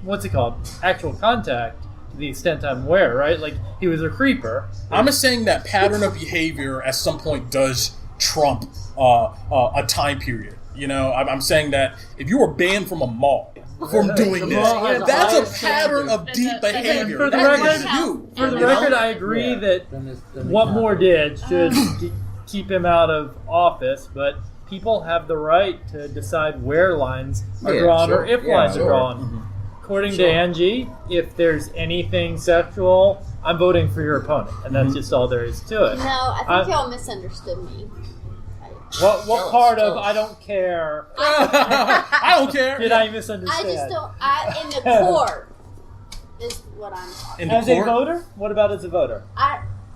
what's it called? Actual contact, to the extent I'm aware, right? Like, he was a creeper. I'm just saying that pattern of behavior at some point does trump a time period. I'm saying that if you were banned from a mall from doing this, mall has a that's higher a pattern of deep And behavior. for the That's record- you. For the record, I agree that Then the what count. Moore did should keep him out of office, but people have the right to decide where lines are Yeah, drawn sure. or if Yeah, lines sure. are drawn. According to Angie, if there's anything sexual, I'm voting for your opponent, and that's just all there is to it. No, I think y'all misunderstood me. What Tell us, part tell of us. I don't care I don't care. did I I misunderstand? just don't. In the court is what I'm talking. In the As a court, voter? What about as a voter?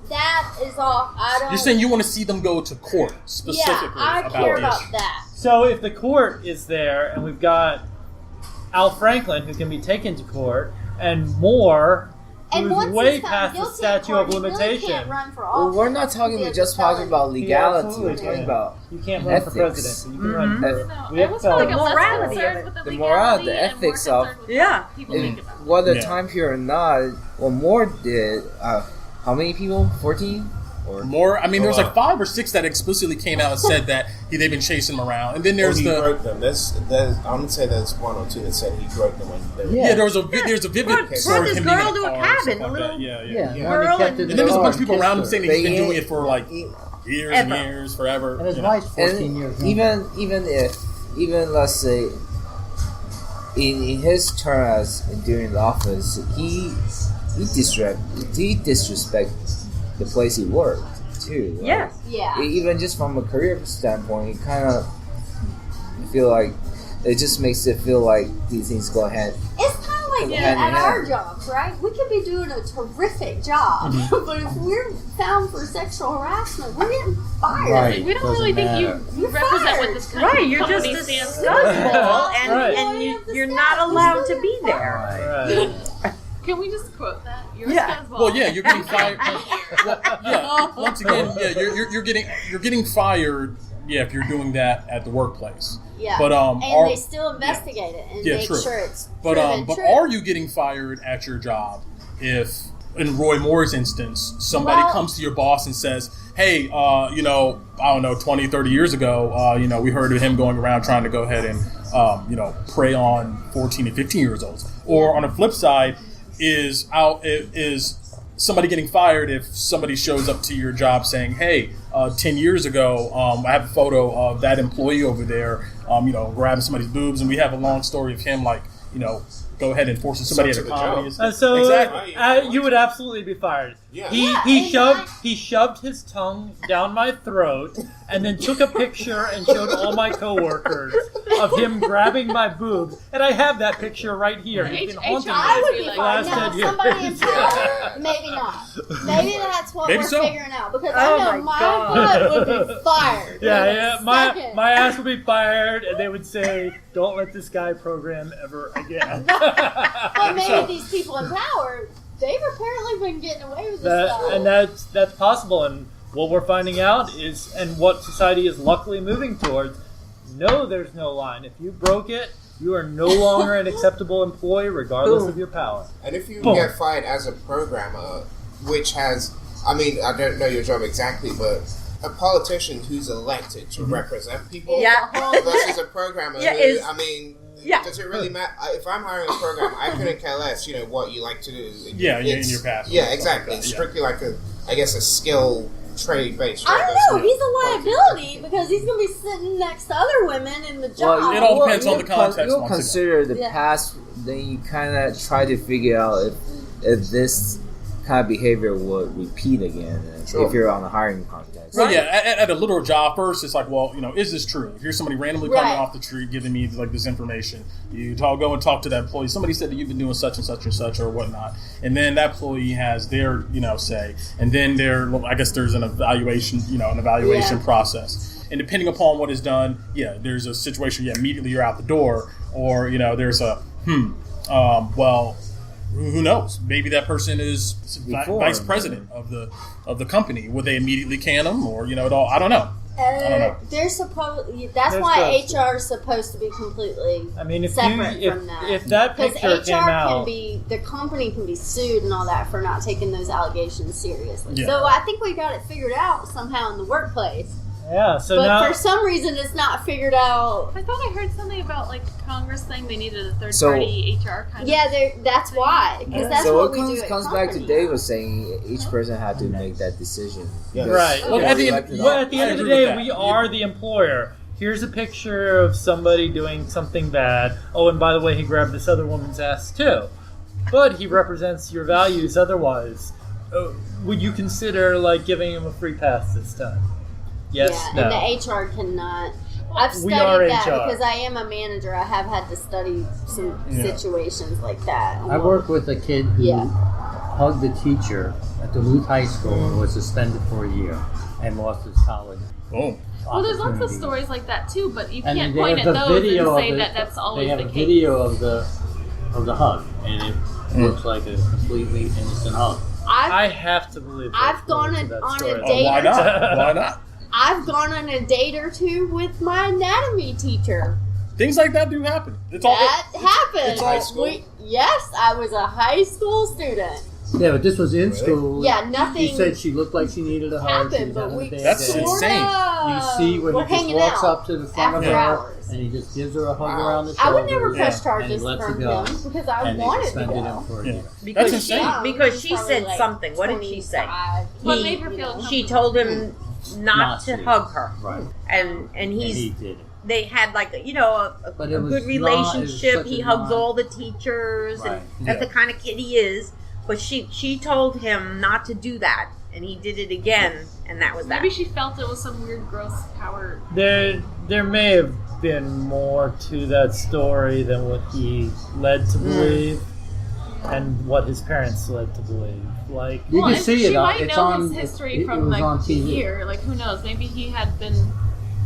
That is all. I don't. you're saying you want to see them go to court specifically Yeah, I about care this. about that. So if the court is there, and we've got Al Franklin who can be taken to court, and Moore And who's once way he's found past the guilty in statute court, of he really limitation. can't run for Well, office. we're not talking because just he has talking a about felony. legality. absolutely We're talking can. about You can't run for ethics. president, but you can run for. No, We I have was probably felonies. less Morality concerned of with The the morality, legality the and more ethics of- concerned with Yeah. what people in think about it. whether Yeah. time period or not. What Moore did, how many people? 14? Or More, I mean, there was Oh, like 5 or 6 that explicitly came out and said that they've been chasing him around, and then Or there's he the broke them. There's I would say there's 1 or 2 that said he broke them when they were yeah, there's a vivid Brought story of this him being girl in to a car and cabin, stuff a like little- that. Yeah. Yeah, Girl when he kept and- it And then there's a bunch of people kissed around him her. saying that he's been But doing it for like years and Ever. years, forever. And his you know. wife's 14 years and young. even let's say in his term as during the office, he disrespect the place he worked too. Right? Yes. Yeah. Even just from a career standpoint, you kind of feel like it just makes it feel like these things go ahead. It's kind of like Yeah. at Hand in our hand. jobs, right? We could be doing a terrific job, but if we're found for sexual harassment, we're getting fired. Right. We don't Doesn't really think matter. you represent what this Right, you're just company a stands for. scuzzball, and, Right. and you're not allowed to be there. Right. Can we just quote that? You're a Yeah. scuzzball. Well, yeah, you're getting fired. Well, Yeah, once again, yeah, you're getting fired. Yeah, if you're doing that at the workplace. Yeah. But and are, they still investigate it and Yeah, make true. sure it's but proven but true. are you getting fired at your job if, in Roy Moore's instance, somebody Well- comes to your boss and says, "Hey, I don't know, 20, 30 years ago, we heard of him going around trying to go ahead and prey on 14 and 15 years olds." Or on the flip side, is somebody getting fired if somebody shows up to your job saying, "Hey, 10 years ago, I have a photo of that employee over there, grabbing somebody's boobs, and we have a long story of him, go ahead and forcing somebody So at a to the comedy." job. So Exactly. you would absolutely be fired. Yeah. He shoved his tongue down my throat and then took a picture and showed all my coworkers of him grabbing my boob, and I have that picture right here. It's been haunting I me would be for the fine. last Now, 10 years. somebody in power, maybe not. Maybe that's what Maybe we're so. figuring out. Because Oh I know my my God. butt would be fired. Yeah, in a yeah. second. My ass would be fired, and they would say, "Don't let this guy program ever again." But maybe these people in power, they've apparently been getting away with this stuff. And that's possible. And what we're finding out is, and what society is luckily moving towards, no, there's no line. If you broke it, you are no longer an acceptable employee, regardless of your power. And if you Boom. get fired as a programmer, which has, I don't know your job exactly, but a politician who's elected to represent people Yeah. versus a programmer Yeah, who, is- Yeah. does it really matter? If I'm hiring a programmer, I couldn't care less, what you like to do. Yeah, in It's- your past. Yeah, Stuff exactly. like It's that, strictly like a skill trade based. I don't know. He's a liability because he's going to be sitting next to other women in the job. it all depends on the context You'll once again. consider the Yeah. past, then you kind of try to figure out if this kind of behavior would repeat again Sure. if you're on a hiring context. Yes. Well, yeah, at a literal job first, it's like, well, is this true? Here's somebody randomly coming off the street giving me like this information. You go and talk to that employee. Somebody said that you've been doing such and such and such or whatnot, and then that employee has their say, and then I guess there's an evaluation process, and depending upon what is done, there's a situation. Immediately you're out the door, or there's a well. Who knows? Maybe that person is vice president of the company. Would they immediately can them, or at all? I don't know. They're That's why HR is supposed to be completely separate from that. If that picture because came out, the company can be sued and all that for not taking those allegations seriously. Yeah. So I think we got it figured out somehow in the workplace. Yeah, but now, for some reason, it's not figured out. I thought I heard something about Congress saying they needed a third-party HR kind of. Yeah, that's why. Because that's so what it we do. Comes back to Dave was saying each person had to make that decision. Yes. Right. Well, at the end of the day, we are the employer. Here's a picture of somebody doing something bad. Oh, and by the way, he grabbed this other woman's ass too. But he represents your values otherwise. Would you consider giving him a free pass this time? Yes, and the HR cannot. I've studied that because I am a manager. I have had to study some situations like that. I worked with a kid who hugged the teacher at Duluth High School and was suspended for a year and lost his college. Oh. Well, there's lots of stories like that too, but you can't point at those and say that that's always the case. They have a video of the hug, and it looks like a completely innocent hug. I have to believe. I've gone on a date. Why not? Why not? I've gone on a date or two with my anatomy teacher. Things like that do happen. Happened. It's high school. Yes, I was a high school student. Yeah, but this was in school. Yeah, nothing. She said she looked like she needed a hug. Happened, but that's insane. You see when he just walks up to the front of her and he just gives her a hug around the shoulder. I would never press charges from him because I wanted to go. Because she said something. What did she say? What made her feel? She told him not to hug her. Right. And he did it. They had a good relationship. He hugs all the teachers, and that's the kind of kid he is. But she told him not to do that, and he did it again, and that was that. Maybe she felt it was some weird, gross power. There may have been more to that story than what he led to believe, and what his parents led to believe. You can see it. She might it's know on his history from on TV. year. Who knows? Maybe he had been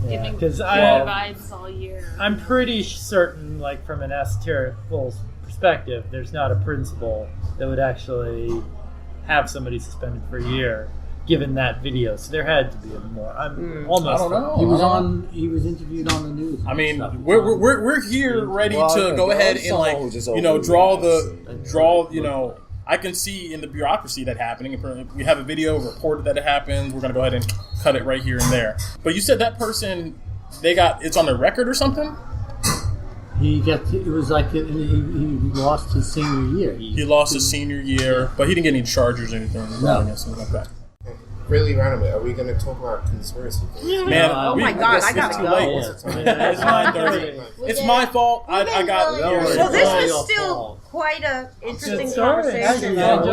giving vibes all year. I'm pretty certain, from an satirical perspective, there's not a principal that would actually have somebody suspended for a year, given that video. So there had to be more. I'm almost. I don't know. He was interviewed on the news. I mean, we're here ready to go ahead and draw. I can see in the bureaucracy that happening. We have a video reported that it happened. We're going to go ahead and cut it right here and there. But you said that person, it's on their record or something? He lost his senior year. He lost his senior year, but he didn't get any charges or anything. No. Something like that. Really randomly, are we going to talk about conspiracy theories? Man, oh my God, I gotta go. It's 9:30. It's my fault. I got here. So this was still quite an interesting conversation. You want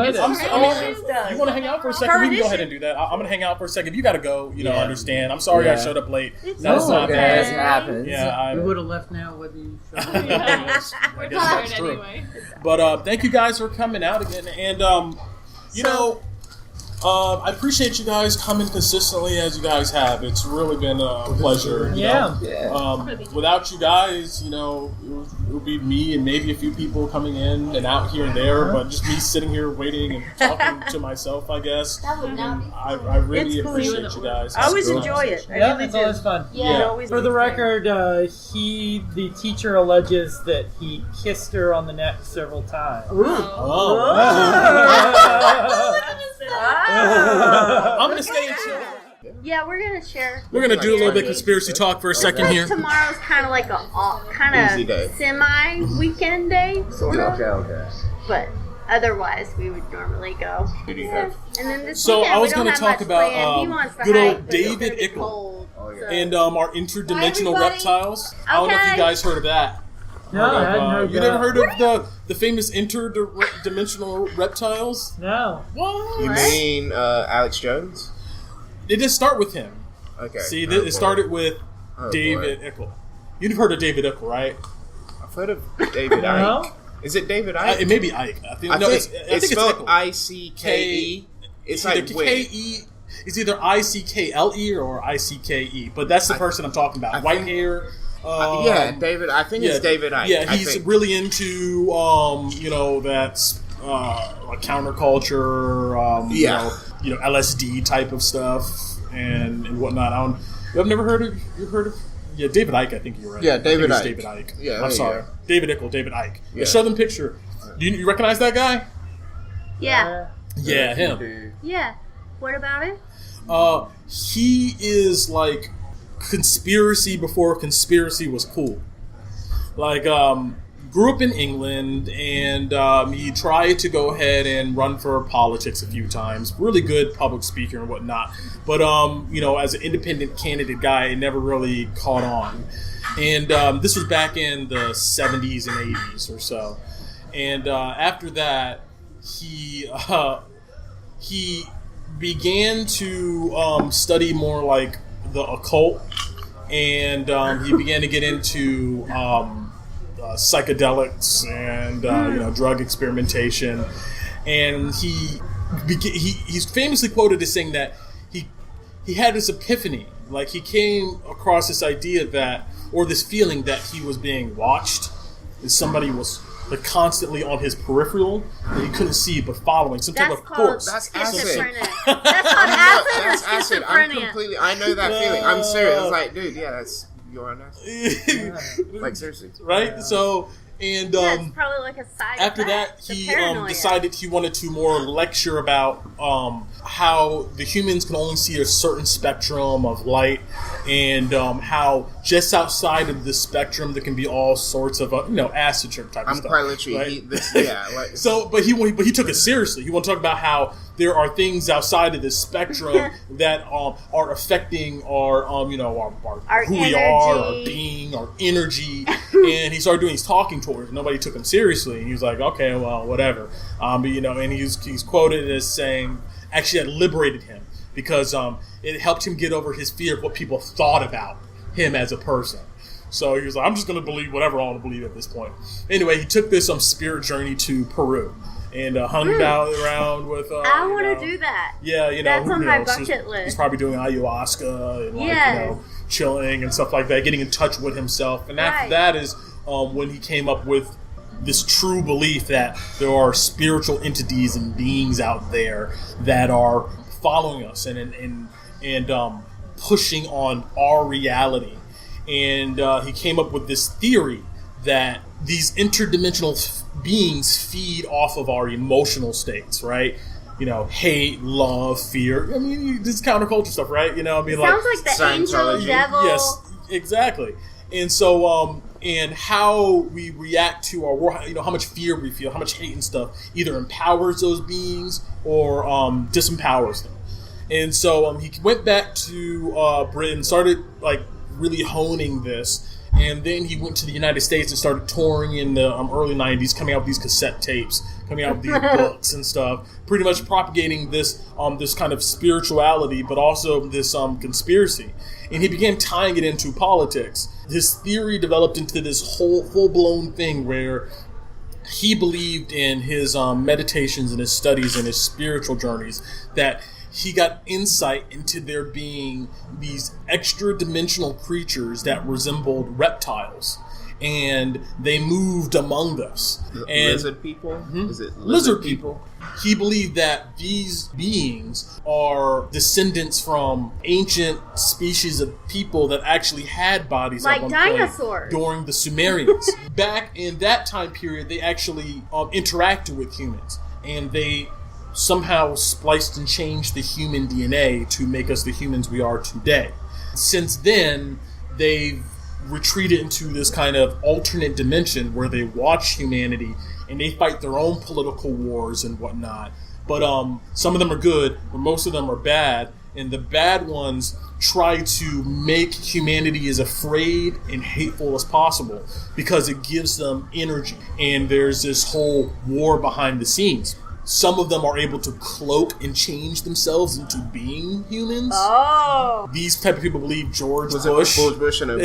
to hang out for a second? We can go ahead and do that. I'm going to hang out for a second. If you got to go, understand. I'm sorry I showed up late. That's not bad. It happens. Yeah, we would have left now whether you showed up. I guess that's true. Anyway. But thank you guys for coming out again. And, I appreciate you guys coming consistently as you guys have. It's really been a pleasure. Without you guys, it would be me and maybe a few people coming in and out here and there, but just me sitting here waiting and talking to myself, I guess. That would not be I really appreciate you guys. I always enjoy it. It's always fun. For the record, the teacher alleges that he kissed her on the neck several times. I'm going to stay in chill. Yeah, we're going to share. We're going to do a little bit of conspiracy talk for a second here. Tomorrow's kind of like a semi-weekend day, sort of. Okay. But otherwise, we would normally go. And then this so weekend, I was going to talk about good old David Ickel Ickel and our interdimensional reptiles. I don't know if you guys heard of that. No, I hadn't heard you never heard of the famous interdimensional reptiles? No. What? You mean Alex Jones? It didn't start with him. Okay. See, it started with David Icke. You've heard of David Icke, right? I've heard of David Icke. Is it David Icke? It may be Icke. I think it's spelled Icke. I-C-K-E. It's like K-E. It's either I-C-K-L-E or I-C-K-E. But that's the person I'm talking about. White hair. David. I think it's David Icke. Yeah, he's really into that's like counterculture. LSD type of stuff and whatnot. I've never heard of. You've heard of? Yeah, David Icke. I think you're right. Yeah, David Icke. David Icke. Yeah, I'm sorry, David Icke. David Icke. Yeah. Show them picture. Do you recognize that guy? Yeah. Yeah, him. Yeah. What about it? He is like conspiracy before conspiracy was cool. Like, grew up in England, and he tried to go ahead and run for politics a few times. Really good public speaker and whatnot. But, as an independent candidate guy, it never really caught on. And this was back in the 70s and 80s or so. And after that, he began to study more like the occult, and he began to get into psychedelics and drug experimentation. And he's famously quoted as saying that he had this epiphany, like he came across this idea that, or this feeling that he was being watched, and somebody was like constantly on his peripheral that he couldn't see but following some type of force. That's acid. That's called acid. That's acid. I know that feeling. I'm serious. It's like, dude, you're on acid. Like, seriously. Right? So, and it's probably like a side after effect. that, he decided he wanted to more lecture about how the humans can only see a certain spectrum of light, and how just outside of the spectrum there can be all sorts of acid trip type of stuff. I'm quite literally, right? So, but he took it seriously. He wanted to talk about how there are things outside of this spectrum that are affecting our who energy. We are, our being, our energy. And he started doing these talking tours. Nobody took him seriously. And he was like, okay, well, whatever. And he's quoted as saying, actually, that liberated him because it helped him get over his fear of what people thought about him as a person. So he was like, I'm just going to believe whatever I want to believe at this point. Anyway, he took this spirit journey to Peru. And hung out around with. I want to do that. Yeah, that's on my bucket list. He's probably doing ayahuasca and chilling and stuff like that, getting in touch with himself. And after that is when he came up with this true belief that there are spiritual entities and beings out there that are following us and pushing on our reality. And he came up with this theory that these interdimensional beings feed off of our emotional states, right? Hate, love, fear. I mean, this counterculture stuff, right? Sounds like the angel, devil. Yes, exactly. And so, and how we react to our world, how much fear we feel, how much hate and stuff, either empowers those beings or disempowers them. And so, he went back to Britain, started really honing this. And then he went to the United States and started touring in the early 90s, coming out with these cassette tapes, coming out with these books and stuff, pretty much propagating this this kind of spirituality, but also this conspiracy. And he began tying it into politics. His theory developed into this whole full-blown thing where he believed in his meditations and his studies and his spiritual journeys that he got insight into there being these extra-dimensional creatures that resembled reptiles. And they moved among us. And lizard people? Mm-hmm. Is it lizard people? He believed that these beings are descendants from ancient species of people that actually had bodies like at one dinosaurs. Point during the Sumerians. Back in that time period, they actually interacted with humans. And they somehow spliced and changed the human DNA to make us the humans we are today. Since then, they've retreated into this kind of alternate dimension where they watch humanity and they fight their own political wars and whatnot. But some of them are good, but most of them are bad. And the bad ones try to make humanity as afraid and hateful as possible because it gives them energy. And there's this whole war behind the scenes. some of them are able to cloak and change themselves into being humans. Oh. These type of people believe George Bush. George Bush and Obama.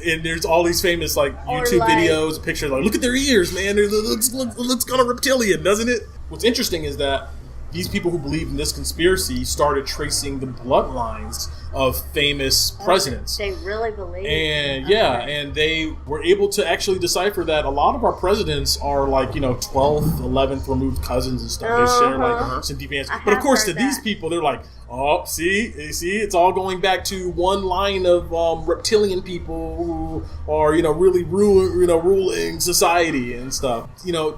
And there's all these famous YouTube videos, pictures look at their ears, man. It looks kind of reptilian, doesn't it? What's interesting is that these people who believe in this conspiracy started tracing the bloodlines of famous presidents. They really believe. And and they were able to actually decipher that a lot of our presidents are 12th, 11th removed cousins and stuff. They share some deep answers. But of course, to these people, they're like, oh, see, it's all going back to one line of reptilian people who are, really ruling society and stuff.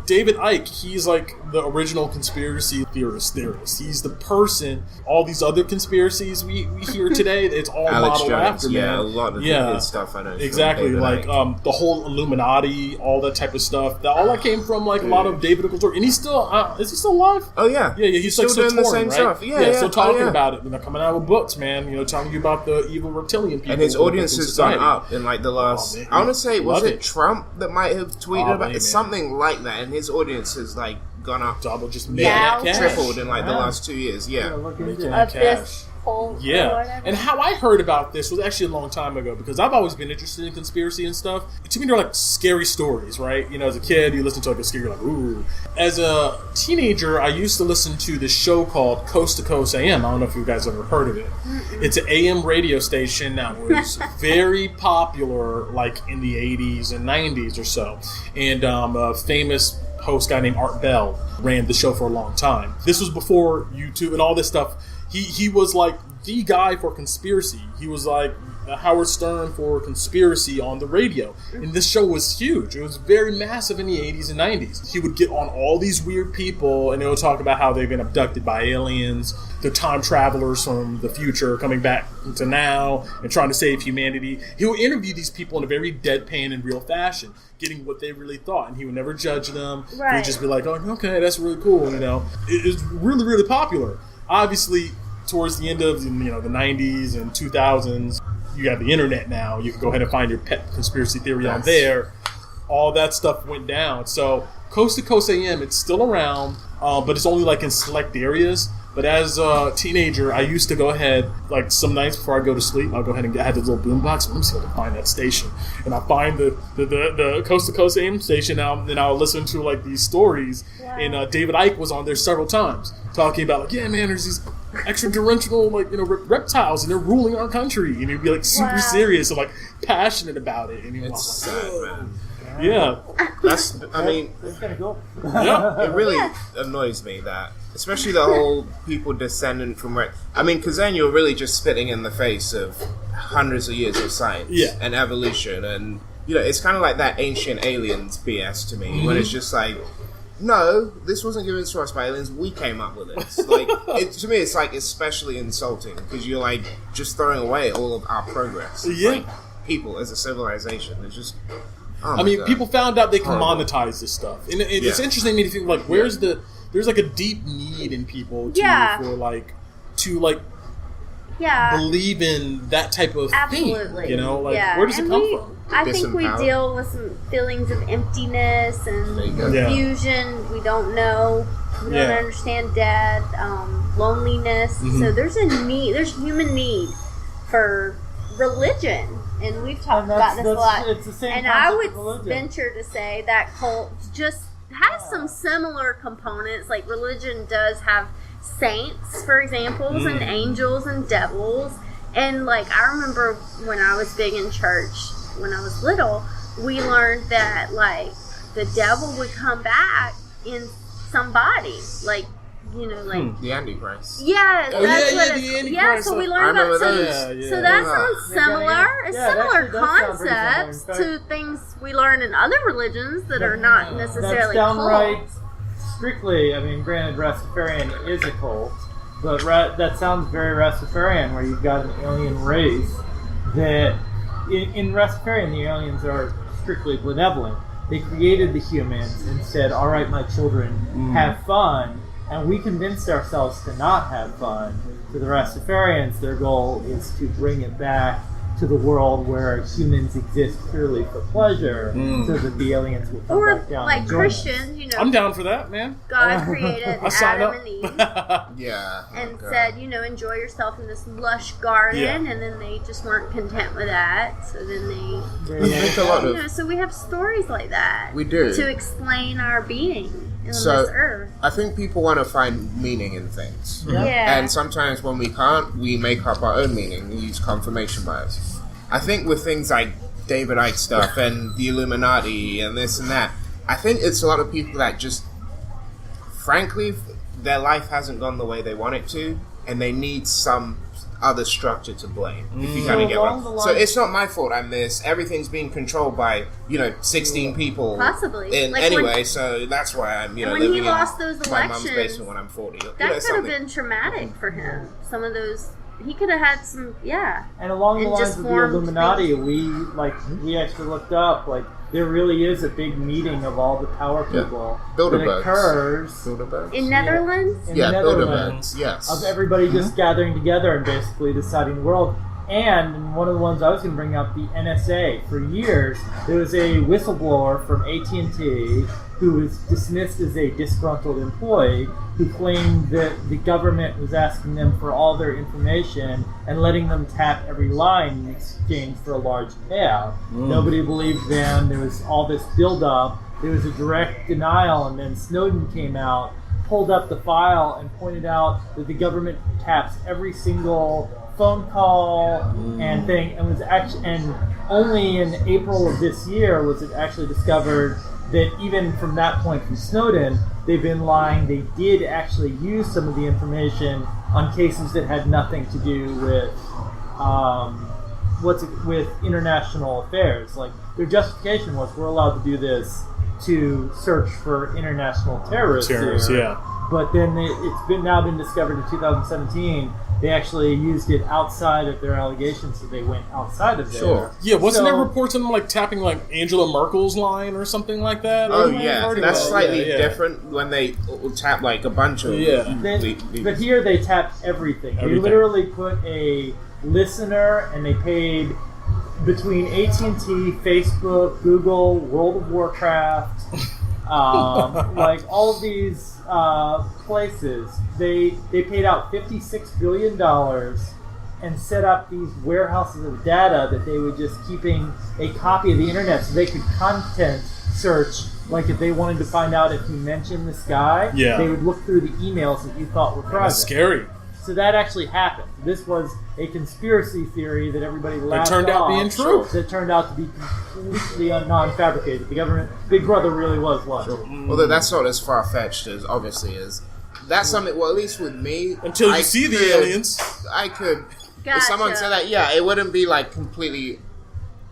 David Icke, he's like the original conspiracy theorist. He's the person. All these other conspiracies we hear today, it's all Alex modeled Jones, after, man. a lot of good stuff I know. Exactly, the whole Illuminati, all that type of stuff. All that came from a lot of David Icke's work. And he's still, is he still alive? Oh yeah, he's still doing touring, the same right? stuff. Still talking about it. Coming out with books, man. Telling you about the evil reptilian people. And his audience has gone up in the last. I want to say, was it Trump that might have tweeted about it? It's something like that, and his audience has gone up, double, just tripled in the last 2 years. And how I heard about this was actually a long time ago, because I've always been interested in conspiracy and stuff. To me, they're scary stories, right? As a kid, you listen to a scary, you're ooh. As a teenager, I used to listen to this show called Coast to Coast AM. I don't know if you guys ever heard of it. It's an AM radio station that was very popular, in the 80s and 90s or so. And a famous host guy named Art Bell ran the show for a long time. This was before YouTube and all this stuff. He was the guy for conspiracy. He was Howard Stern for conspiracy on the radio. And this show was huge. It was very massive in the 80s and 90s. He would get on all these weird people, and they would talk about how they've been abducted by aliens, the time travelers from the future coming back to now and trying to save humanity. He would interview these people in a very deadpan and real fashion, getting what they really thought, and he would never judge them. Right. He would just be like, oh, okay, that's really cool, It was really, really popular. Obviously, towards the end of the 90s and 2000s, you have the internet now. You can go ahead and find your pet conspiracy theory on there. All that stuff went down. So Coast to Coast AM, it's still around, but it's only in select areas. But as a teenager, I used to go ahead, some nights before I go to sleep, I'll go ahead and I had this little boombox. Let me see if I can find that station. And I find the Coast to Coast AM station now, and I'll listen to these stories. Wow. And David Icke was on there several times talking about yeah, man, there's these extraterrestrial reptiles, and they're ruling our country. And he'd be super serious and passionate about it. And it's sad, man. Yeah. That's kind of cool. Yeah. It really annoys me that, especially the whole people descendant from because then you're really just spitting in the face of hundreds of years of science and evolution, and it's kind of like that ancient aliens BS to me, when it's just no, this wasn't given to us by aliens. We came up with it. To me, it's especially insulting, because you're just throwing away all of our progress. Yeah, people as a civilization. It's just. Oh God. People found out they can monetize this stuff, and it's interesting to me to think where's there's a deep need in people to believe in that type of thing. Where does it come from? I think we deal with some feelings of emptiness and confusion. We don't know. We don't understand death, loneliness. So there's a need. There's human need for religion, and we've talked about this a lot. It's the same and I would venture to say that cult just has some similar components. Religion does have saints, for example, and angels and devils. And I remember when I was big in church, when I was little, we learned that the devil would come back in somebody, the Antichrist. Yeah, the Antichrist. Yeah, so we learned about some. So that sounds similar. It's similar concepts to things we learn in other religions that are not necessarily that's downright cults. Strictly, granted, Rastafarian is a cult, but that sounds very Rastafarian, where you've got an alien race that, in Rastafarian, the aliens are strictly benevolent. They created the humans and said, all right, my children, have fun. And we convinced ourselves to not have fun. For the Rastafarians, their goal is to bring it back to the world where humans exist purely for pleasure, so that the aliens will come back down. Or like and join Christians, you know. I'm down for that, man. God created Adam and Eve and said, enjoy yourself in this lush garden, and then they just weren't content with that. So then so we have stories like that. We do. To explain our being on this earth. I think people want to find meaning in things. Yeah. And sometimes when we can't, we make up our own meaning. We use confirmation bias. I think with things like David Icke stuff and the Illuminati and this and that, I think it's a lot of people that just, frankly, their life hasn't gone the way they want it to, and they need some other structure to blame. If you kind of get what So it's not my fault I'm this. Everything's being controlled by, 16 people. Possibly. So that's why I'm, when living he lost those in my mum's elections, basement when I'm 40. That could have been traumatic for him. Some of those... He could have had some, And along the lines of the Illuminati, we actually looked up, there really is a big meeting of all the power people that occurs in Netherlands. In the Netherlands, yes, of everybody just gathering together and basically deciding the world. And one of the ones I was going to bring up, the NSA. For years, there was a whistleblower from AT&T who was dismissed as a disgruntled employee who claimed that the government was asking them for all their information and letting them tap every line in exchange for a large payout. Nobody believed them. There was all this buildup. There was a direct denial, and then Snowden came out, pulled up the file, and pointed out that the government taps every single phone call and thing, and only in April of this year was it actually discovered that even from that point from Snowden, they've been lying. They did actually use some of the information on cases that had nothing to do with with international affairs. Like, their justification was, we're allowed to do this to search for international terrorists. But then it's now been discovered in 2017. They actually used it outside of their allegations, so they went outside of there. Yeah, wasn't there reports of them tapping Angela Merkel's line or something like that? Oh yeah, that's slightly different when they tap a bunch of. But here they tapped everything. They literally put a listener, and they paid between AT&T, Facebook, Google, World of Warcraft, all of these places. They paid out $56 billion and set up these warehouses of data that they were just keeping a copy of the internet so they could content search. Like, if they wanted to find out if you mentioned this guy, they would look through the emails that you thought were private. That's scary. So that actually happened. This was a conspiracy theory that everybody laughed off. That turned out being true. That turned out to be completely non-fabricated. The government, Big Brother really was one. Although that's not as far-fetched as obviously is. That's something, well, at least with me... Until you see the aliens. I could... Gotcha. If someone said that, it wouldn't be completely...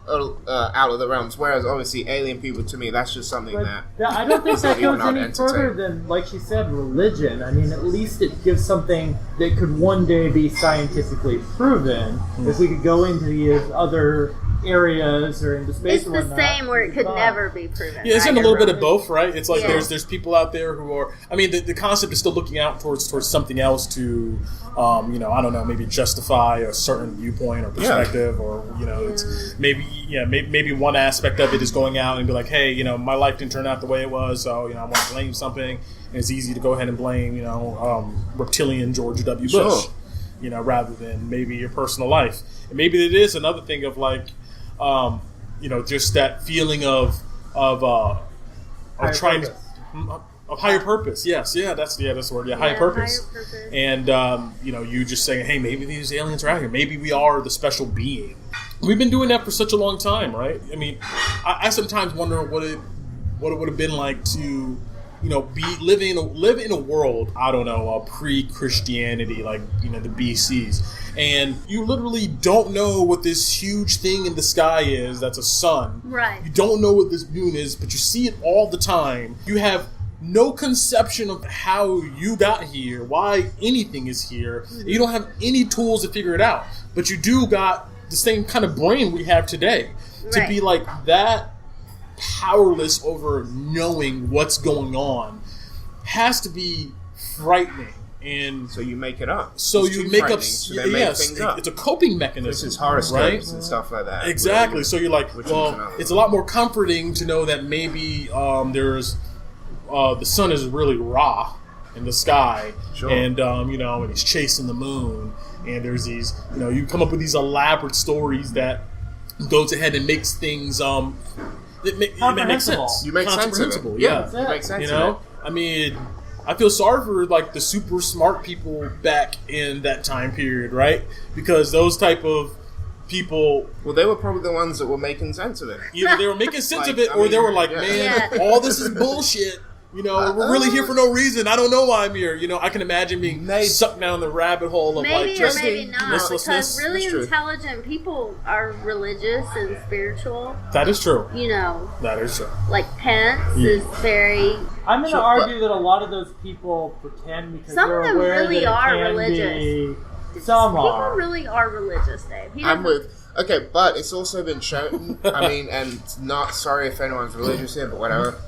out of the realms. Whereas obviously alien people, to me, that's just something that I don't think that goes any further than, like she said, religion. I mean, at least it gives something that could one day be scientifically proven. If we could go into these other areas or into space, it's the same where it could never be proven. Yeah, isn't a little bit of both, right? It's there's people out there who are. I mean, the concept is still looking out towards something else to, I don't know, maybe justify a certain viewpoint or perspective, or it's maybe one aspect of it is going out and be like, hey, my life didn't turn out the way it was, so I want to blame something, and it's easy to go ahead and blame reptilian George W. Bush, rather than maybe your personal life, and maybe it is another thing of just that feeling of trying to. Of higher purpose, yes, that's the word. Higher purpose. And you just saying, hey, maybe these aliens are out here. Maybe we are the special being. We've been doing that for such a long time, right? I mean, I sometimes wonder what it would have been like to, live in a world, I don't know, pre-Christianity, the BCs, and you literally don't know what this huge thing in the sky is. That's a sun. Right. You don't know what this moon is, but you see it all the time. You have no conception of how you got here, why anything is here. Mm-hmm. You don't have any tools to figure it out, but you do got the same kind of brain we have today to be that powerless over knowing what's going on has to be frightening. And so you make it up. So it's you make up. So they make things up. It's a coping mechanism. This is horoscopes and stuff like that. Exactly. So you're like, well, it's a lot more comforting to know that maybe there's the sun is really raw in the sky, and and he's chasing the moon, and there's these, you come up with these elaborate stories that goes ahead and makes things it makes sense. You make sense of it. Yeah, you make sense of it. I mean, I feel sorry for like the super smart people back in that time period, right? Because those type of people, well, they were probably the ones that were making sense of it. Either they were making sense of it, or they were like, man, all this is bullshit. We're really here for no reason. I don't know why I'm here. I can imagine being sucked down the rabbit hole of maybe just or maybe not, listlessness. because really intelligent people are religious and spiritual. That is true. That is true. Like Pence is very. I'm going to argue that a lot of those people pretend because some they're of them aware really that are it can religious. Be, some people are. really are religious, Dave. I'm with. Okay, but it's also been shown. I mean, and not sorry if anyone's religious here, but whatever.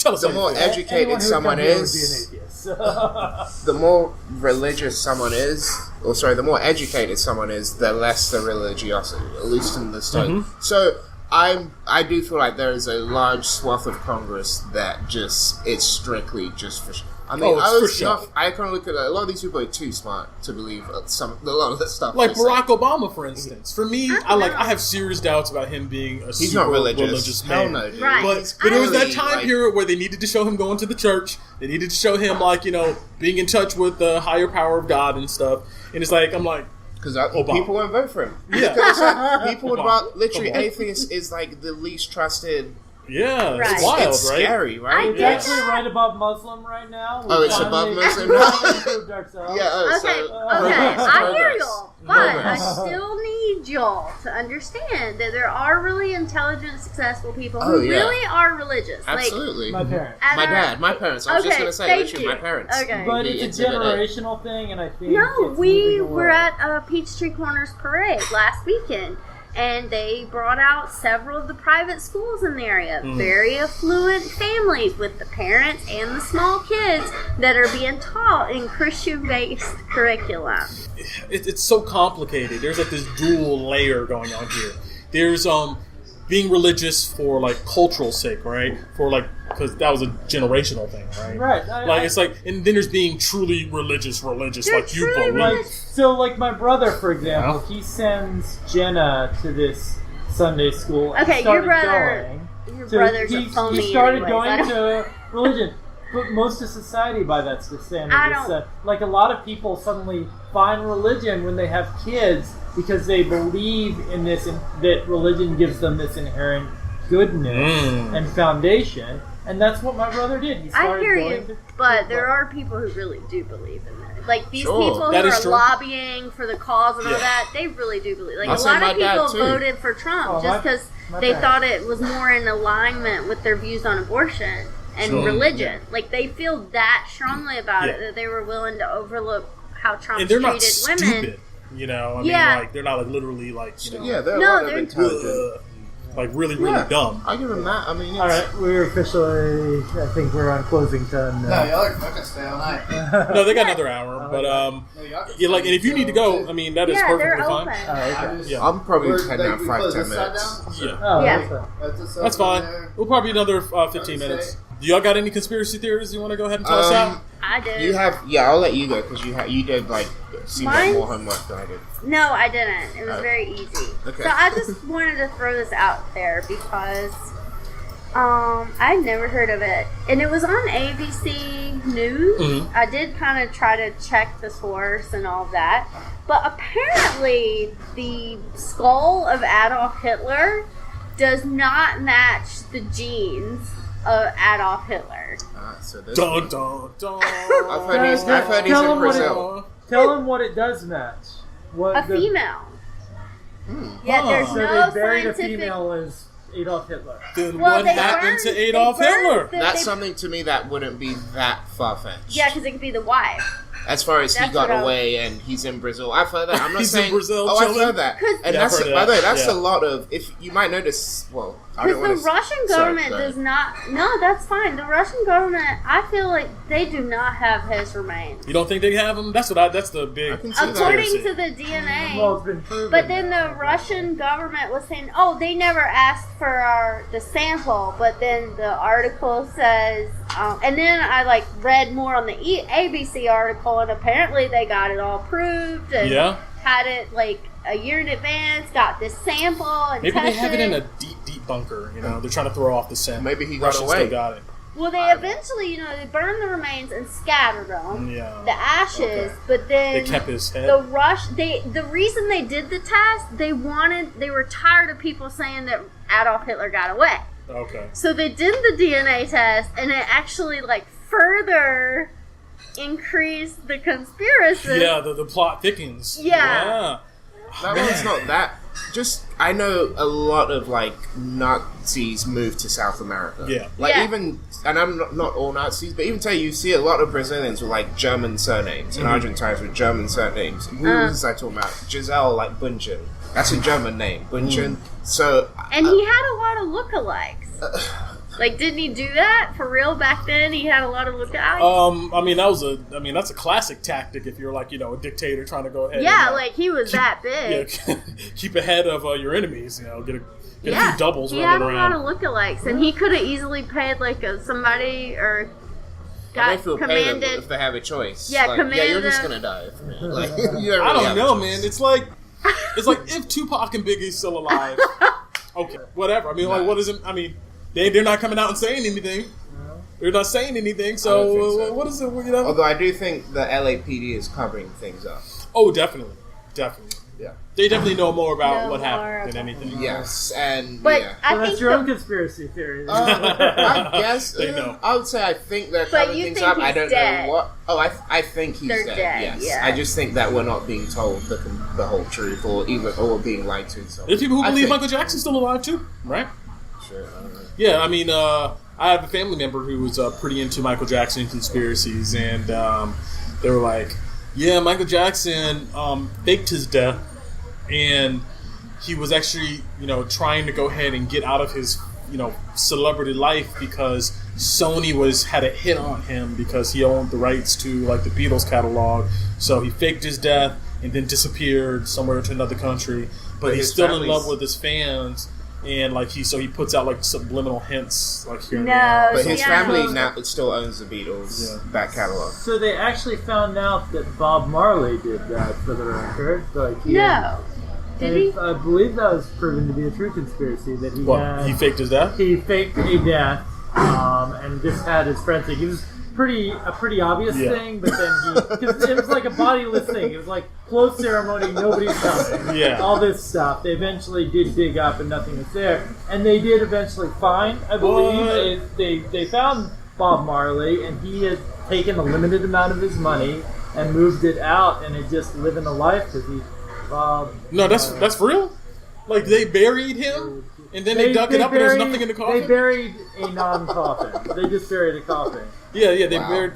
The more educated someone is, the more religious someone is, or sorry, the more educated someone is, the less the religiosity, at least in this time. Mm-hmm. So I do feel like there is a large swath of Congress that it's strictly just for. I mean, I kind of look at a lot of these people are too smart to believe a lot of this stuff. Like Barack Obama, for instance. For me, I have serious doubts about him being a super religious man. No, dude. Right. But it was that time period where they needed to show him going to the church. They needed to show him being in touch with the higher power of God and stuff. And it's like, I'm like, because people won't vote for him. Yeah. Because people would literally atheist is like the least trusted. Yeah, it's wild, it's right? Scary, right? We're actually right above Muslim right now. It's above Muslim now? Yeah, okay, I hear y'all, but I still need y'all to understand that there are really intelligent, successful people who really are religious. Absolutely. My parents. My parents. I was just going to say, literally, my parents. Okay. But it's a generational thing, and I think we were at Peachtree Corners Parade last weekend. And they brought out several of the private schools in the area. Very affluent families with the parents and the small kids that are being taught in Christian-based curriculum. It's so complicated. There's like this dual layer going on here. There's being religious for like cultural sake, right? For like, because that was a generational thing, right? Right. It's like, and then there's being truly religious, like you believe. So, like my brother, for example, he sends Jenna to this Sunday school. Okay, your brother's a phony. He started anyways. going to religion. But most of society, by that standard, like a lot of people suddenly find religion when they have kids because they believe in this, that religion gives them this inherent goodness and foundation, and that's what my brother did. He started I hear you, but there are people who really do believe in that. Like these people who are lobbying for the cause and all that, they really do believe. Like a lot of people voted for Trump just because they thought it was more in alignment with their views on abortion and religion. Like they feel that strongly about it that they were willing to overlook how Trump treated women. Stupid, I mean, like they're not like literally like they're a lot of intelligent. Like really dumb. I give them that. I mean, all right, we're officially. I think we're on closing time now. No, y'all are fucking stay all night. No, they got another hour, but and if you need to go, I mean, that is perfectly fine. I'm probably heading out 5-10 minutes. That's fine. We'll probably another 15 minutes. Do y'all got any conspiracy theories you want to go ahead and tell us out? I do. You have, I'll let you go because you did like seem like more homework than I did. No, I didn't. It was very easy. Okay. So I just wanted to throw this out there because I'd never heard of it, and it was on ABC News. Mm-hmm. I did kind of try to check the source and all that, but apparently the skull of Adolf Hitler does not match the genes of Adolf Hitler. So this dun, dun, dun. I've heard he's in Brazil. Tell him what it does match. A female. Yeah, there's so no they buried scientific... a female as Adolf Hitler. Then what happened to Adolf Hitler? That's something to me that wouldn't be that far-fetched. Yeah, because it could be the wife. As far as he got away and he's in Brazil. I've heard that. I'm not saying... in Brazil I've heard that. And that's, by the way, that's a lot of... If you might notice... Well, Because the Russian government does not. No, that's fine. The Russian government, I feel like they do not have his remains. You don't think they have them? That's the big. According to the DNA. Well, it's been proven. But then the Russian government was saying, "Oh, they never asked for the sample." But then the article says, and then I read more on the ABC article, and apparently they got it all proved and had it a year in advance, got this sample and maybe tested. They have it in a deep bunker. They're trying to throw off the sample. Maybe he got Russians away. Still got it. Well, they eventually, they burned the remains and scattered them, the ashes. But then they kept his head. The reason they did the test, they were tired of people saying that Adolf Hitler got away. Okay. So they did the DNA test, and it actually further increased the conspiracy. Yeah, the plot thickens. Yeah. That one's not that. Just, I know a lot of Nazis moved to South America. Yeah. Even, and I'm not all Nazis, but even you see a lot of Brazilians with German surnames and Argentines with German surnames. Who was I talking about? Giselle, Bunchen. That's a German name, Bunchen. So, and he had a lot of lookalikes. Didn't he do that for real back then? He had a lot of lookalikes. That's a classic tactic if you're a dictator trying to go ahead. Yeah, he was that big. Keep ahead of your enemies. Get a few doubles. He had a lot of lookalikes, and he could have easily paid somebody or got commanded if they have a choice. Yeah, commanded. You're just gonna die. I don't know, man. It's like if Tupac and Biggie's still alive. Okay, whatever. What is it? They're not coming out and saying anything. They're not saying anything. So what is it? Although I do think the LAPD is covering things up. Oh, definitely. Yeah. They definitely know more about what happened than anything. Yes, and but yeah. I think that's your own conspiracy theory. I guess they know. I would say I think they're covering things up. I don't know what. Oh, I think he's dead. Yes, yeah. I just think that we're not being told the whole truth, or being lied to. So there's people who believe Michael Jackson's still alive too, right? Sure. Yeah, I have a family member who was pretty into Michael Jackson conspiracies, and they were like, "Yeah, Michael Jackson faked his death, and he was actually, trying to go ahead and get out of his, celebrity life because Sony had a hit on him because he owned the rights to the Beatles catalog. So he faked his death and then disappeared somewhere to another country, but he's still in love with his fans." And he puts out subliminal hints here and there. But his family now still owns the Beatles back catalog. So they actually found out that Bob Marley did that for the record. Did he? I believe that was proven to be a true conspiracy that he faked his death. He faked a death, and just had his friends think it was a pretty obvious thing. But then because it was a bodiless thing. It was closed ceremony, nobody's coming. Yeah. All this stuff. They eventually did dig up, and nothing was there. And they did eventually find, I believe, they found Bob Marley, and he had taken a limited amount of his money and moved it out, and had just living a life because he. No, that's for real. They buried him, and then they dug it up, and there's nothing in the coffin. They buried a non-coffin. They just buried a coffin. Yeah, they buried.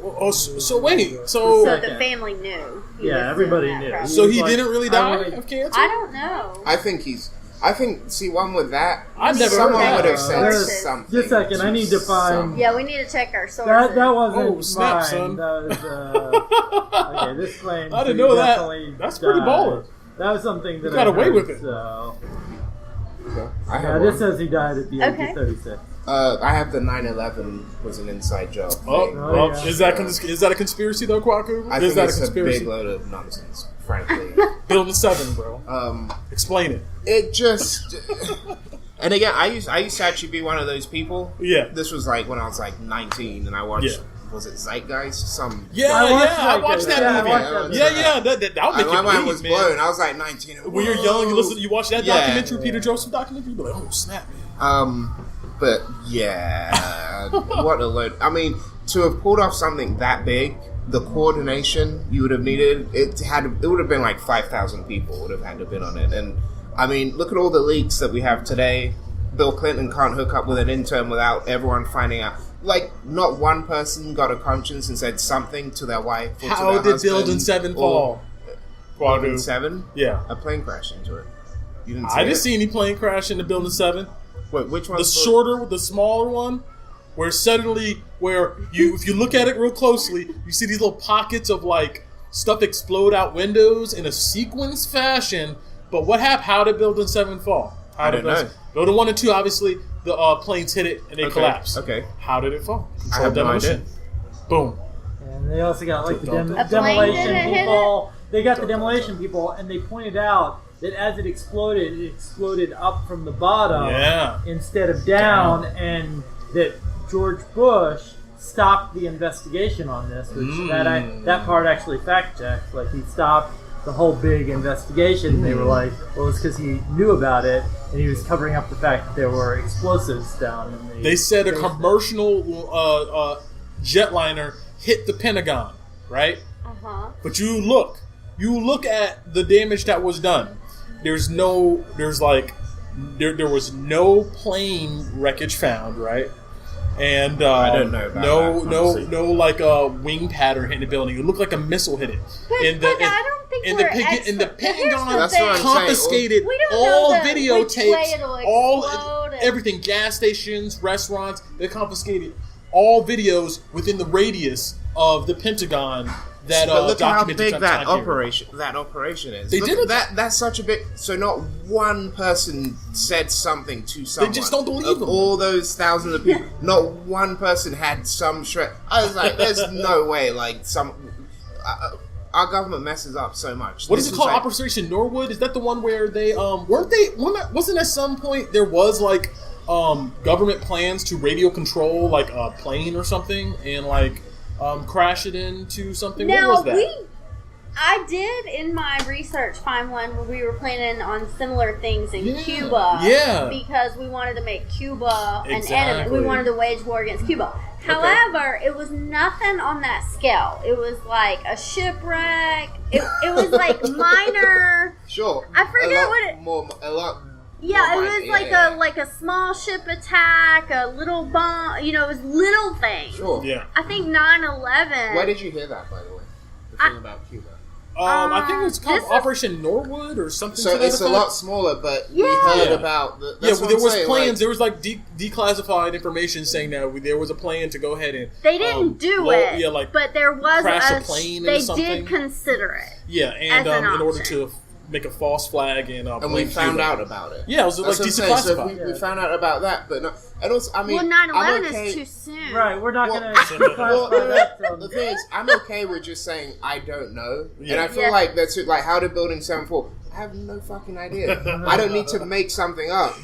Oh, so wait, so the family knew. Everybody knew. So he didn't really die of cancer? I don't know. See, one with that, someone would have said something. Just a second, I need to find. Yeah, we need to check our sources. That wasn't snap, mine. son. That was, okay, this claim. I didn't know that. That's pretty baller. That was something that got away with it. So. This says he died at the age of 36. I have the 9/11 was an inside job. Yeah. Is that a conspiracy though, Kwaku? I think it's a big load of nonsense, frankly. Building 7, bro. Explain it. It just, and again, I used to actually be one of those people. Yeah. This was when I was 19, and I watched. Yeah. Was it Zeitgeist? I watched that movie. That would make my mind was man. blown. I was 19. When you're young, you watch that documentary, Peter Joseph documentary, you're like, oh snap, man. But yeah, what a load. To have pulled off something that big, the coordination you would have needed, it would have been 5,000 people would have had to have been on it. And look at all the leaks that we have today. Bill Clinton can't hook up with an intern without everyone finding out. Not one person got a conscience and said something to their wife. Or How to their did Building 7 fall? Building 7? Yeah. A plane crashed into it. You didn't see I didn't see any plane crash into Building 7. Wait, which one? The shorter, the smaller one, where suddenly, if you look at it real closely, you see these little pockets of like stuff explode out windows in a sequence fashion. But what happened? How did Building 7 fall? I don't know. Building 1 and 2, obviously, the planes hit it and they collapsed. Okay. How did it fall? I have no idea. Boom. And they also got like the plane demolition didn't hit people. They got the demolition people, and they pointed out that as it exploded up from the bottom instead of down, and that George Bush stopped the investigation on this, which that part actually fact checked. Like, he stopped the whole big investigation. They were like, well, it's because he knew about it and he was covering up the fact that there were explosives down in the. They said a commercial jetliner hit the Pentagon, right? But you look at the damage that was done. There was no plane wreckage found, right? And I don't know about no like a wing pattern hitting the building. It looked like a missile hit it. But I don't think we're and the Pentagon That's what I'm confiscated all videotapes, all everything, gas stations, restaurants. They confiscated all videos within the radius of the Pentagon. That but look how documented big that time operation is. They did it. That's such a big. So not one person said something to someone. They just don't believe of them. All those thousands of people, not one person had some shred. I was like, "There's no way." Like our government messes up so much. What is it called? Operation Norwood? Is that the one where they wasn't at some point there was like government plans to radio control like a plane or something and like. Crash it into something. Now, what was that? I did in my research find one where we were planning on similar things in Cuba. Yeah. Because we wanted to make Cuba an enemy. We wanted to wage war against Cuba. However, it was nothing on that scale. It was like a shipwreck. It was like minor. Sure. I forget a lot. Yeah, it was like a small ship attack, a little bomb. It was little things. Sure. Yeah. I think 9/11. Where did you hear that, by the way? The thing about Cuba. I think it's called Operation Norwood or something. So it's a lot smaller, but we heard about the. There was plans. There was like declassified information saying that there was a plan to go ahead and. They didn't do it. Yeah, like but there was crash a plane. They or something. did consider it. Yeah, and in order to make a false flag and we found out about it. Yeah, it was like declassified. So we found out about that, but no, and also I mean, 9/11 is too soon. Right, we're not going to. The thing is, I'm okay with just saying I don't know, and I feel like that's it. Like, how did Building 7 fall? I have no fucking idea. I don't need to make something up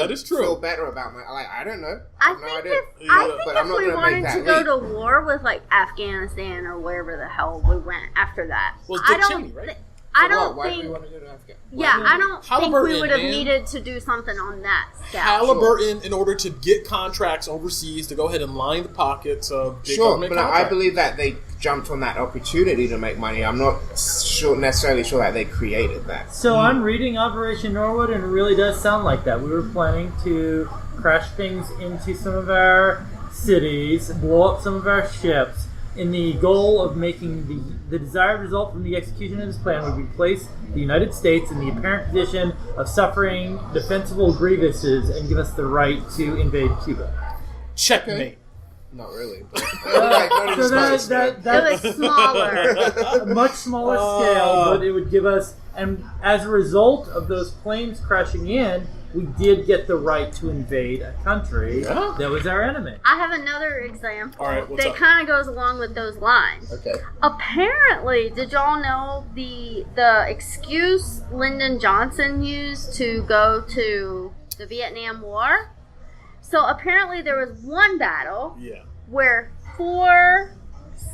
just to feel better about my. Like, I don't know. I have no idea. If we wanted to go to war with like Afghanistan or wherever the hell we went after that, well, Dick Cheney, right? I don't Why think. do we want to go to Afghanistan? Yeah, I don't think we would have man. needed to do something on that scale. Halliburton, in order to get contracts overseas, to go ahead and line the pockets of big government but contracts. I believe that they jumped on that opportunity to make money. I'm not necessarily sure that they created that. So I'm reading Operation Norwood, and it really does sound like that. We were planning to crash things into some of our cities, blow up some of our ships, in the goal of making the desired result from the execution of this plan would be place the United States in the apparent position of suffering defensible grievances and give us the right to invade Cuba. Checkmate. Not really. So that's it was smaller. a much smaller scale, but it would give us, and as a result of those planes crashing in, we did get the right to invade a country that was our enemy. I have another example that kind of goes along with those lines. Okay. Apparently, did y'all know the excuse Lyndon Johnson used to go to the Vietnam War? So apparently there was one battle where four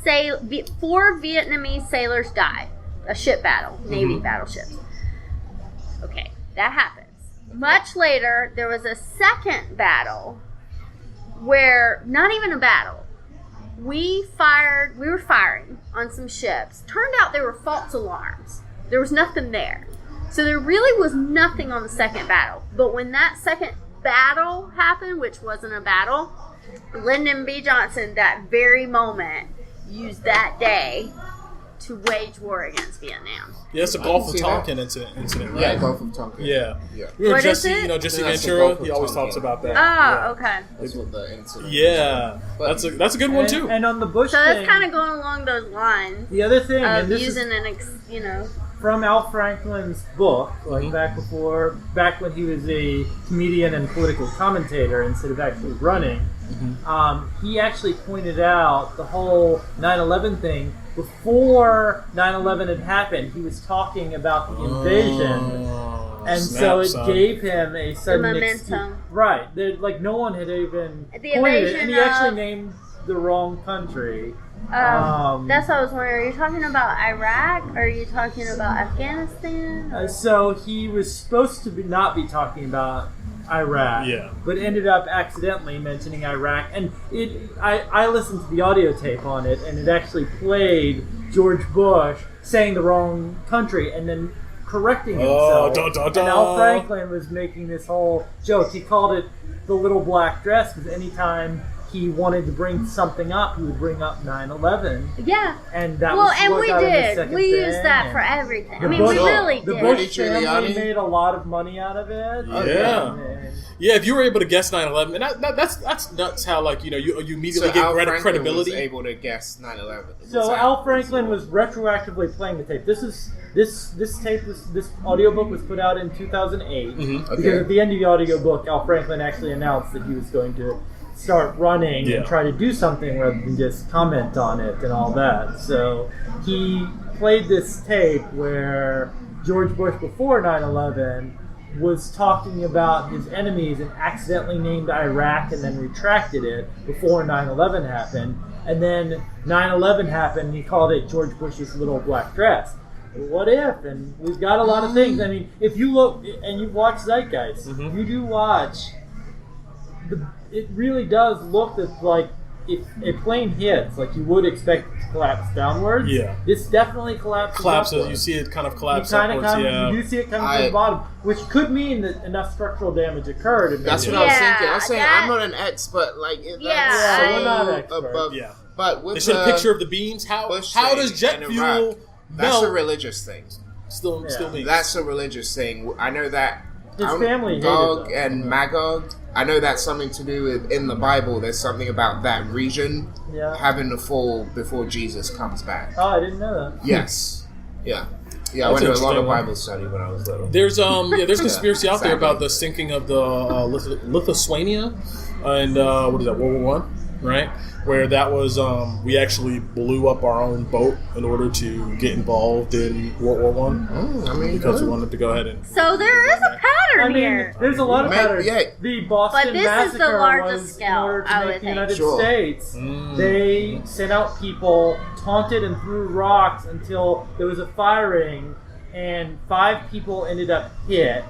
Vietnamese sailors died. A ship battle, Navy battleships. Okay, that happened. Much later, there was a second battle where, not even a battle, we were firing on some ships. Turned out there were false alarms. There was nothing there. So there really was nothing on the second battle. But when that second battle happened, which wasn't a battle, Lyndon B. Johnson, that very moment, used that day to wage war against Vietnam. Yeah, it's the Gulf of Tonkin incident, right? Yeah, Gulf of Tonkin. Yeah. What Jesse, is it? Jesse That's the Ventura, Gulf of he always Tonkin. talks about that. Oh, okay. That's what the incident. Yeah, But- that's a good one too. And on the Bush So thing, that's kind of going along those lines the other thing, and of this using is from Al Franklin's book, like back when he was a comedian and political commentator instead of actually running. He actually pointed out the whole 9/11 thing. Before 9/11 had happened, he was talking about the invasion, and so it gave him a sudden momentum. Right, like no one had even The pointed it, invasion and he actually of- named the wrong country. That's what I was wondering. Are you talking about Iraq or are you talking about Afghanistan? So he was supposed to not be talking about Iraq, but ended up accidentally mentioning Iraq. And I listened to the audio tape on it, and it actually played George Bush saying the wrong country and then correcting himself. And Al Franklin was making this whole joke. He called it the little black dress because anytime he wanted to bring something up, he would bring up 9/11. Yeah. And that well, was and what we got him his did. second We used thing, that and for everything. the I mean, Bush- we really The did. Bush family Giuliani. made a lot of money out of it. Yeah, if you were able to guess 9/11, and that's nuts. How you immediately So get Al Franklin credibility. was able to guess 9/11. So Al Franklin was retroactively playing the tape. This audiobook was put out in 2008 because at the end of the audiobook, Al Franklin actually announced that he was going to start running and try to do something rather than just comment on it and all that. So he played this tape where George Bush before 9/11 was talking about his enemies and accidentally named Iraq and then retracted it before 9/11 happened. And then 9/11 happened and he called it George Bush's little black dress. What if? And we've got a lot of things. I mean, if you look and you watch Zeitgeist, you do watch. It really does look like if a plane hits, like you would expect it to collapse downwards. Yeah. This definitely collapses. You see it kind of collapse upwards. You do see it coming from the bottom, which could mean that enough structural damage occurred. That's what I was thinking. I was saying I'm not an expert. Like that's we're not experts. above. Yeah. But with they showed a picture of the beams. How does jet fuel That's melt? a religious thing. Still means. That's a religious thing. I know that. His family hated Gog them. and Magog. I know that's something to do with in the Bible. There's something about that region having to fall before Jesus comes back. Oh, I didn't know that. Yes. Yeah. I went to a lot of Bible study when I was little. There's conspiracy out there about the sinking of the Lithuania and what is that, World War I, right? Where that was we actually blew up our own boat in order to get involved in World War I. Because we wanted to go ahead and. So there is a pattern here. There's a lot of patterns. Yeah. The Boston But this Massacre is the largest was scale, in order to I make would the United think. States. They sent out people, taunted and threw rocks until there was a firing, and 5 people ended up hit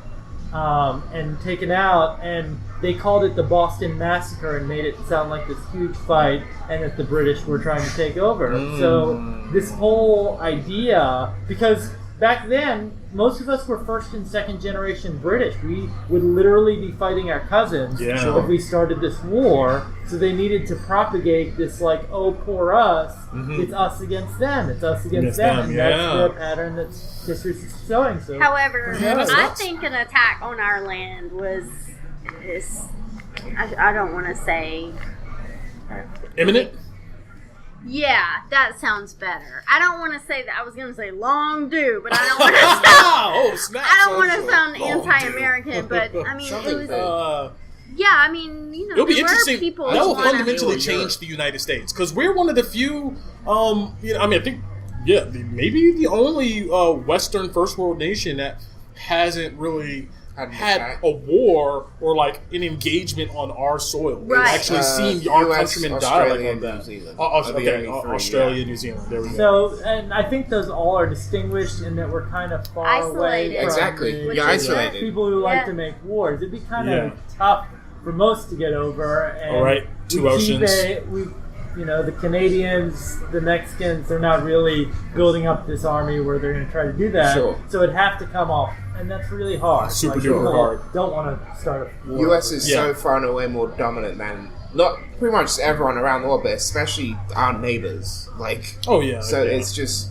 and taken out, and they called it the Boston Massacre and made it sound like this huge fight and that the British were trying to take over. So this whole idea, because back then, most of us were first and second generation British. We would literally be fighting our cousins if we started this war. So they needed to propagate this oh, poor us. It's us against them. It's us against them. And that's the pattern that history's showing. So, However, I think an attack on our land I don't want to say Imminent? Yeah, that sounds better. I don't want to say that. I was going to say long due, but I don't want to sound. I don't want to sound anti-American, but I mean, it was. Yeah, I mean, it'll be interesting. People that will fundamentally change the United States because we're one of the few. I think, maybe the only Western first world nation that hasn't really had a war or an engagement on our soil. Right. We've actually seen our countrymen die on that. New Zealand. Australia, New Zealand. There we go. So, and I think those all are distinguished in that we're kind of far Isolated. away from Exactly. You're isolated. people who like to make wars. It'd be kind of tough for most to get over. And all right, 2 oceans. The Canadians, the Mexicans, they're not really building up this army where they're going to try to do that. Sure. So it'd have to come off, and that's really hard. Super duper hard. Don't want to start a war. U.S. is so far and away more dominant than not pretty much everyone around the world, but especially our neighbors. So it's just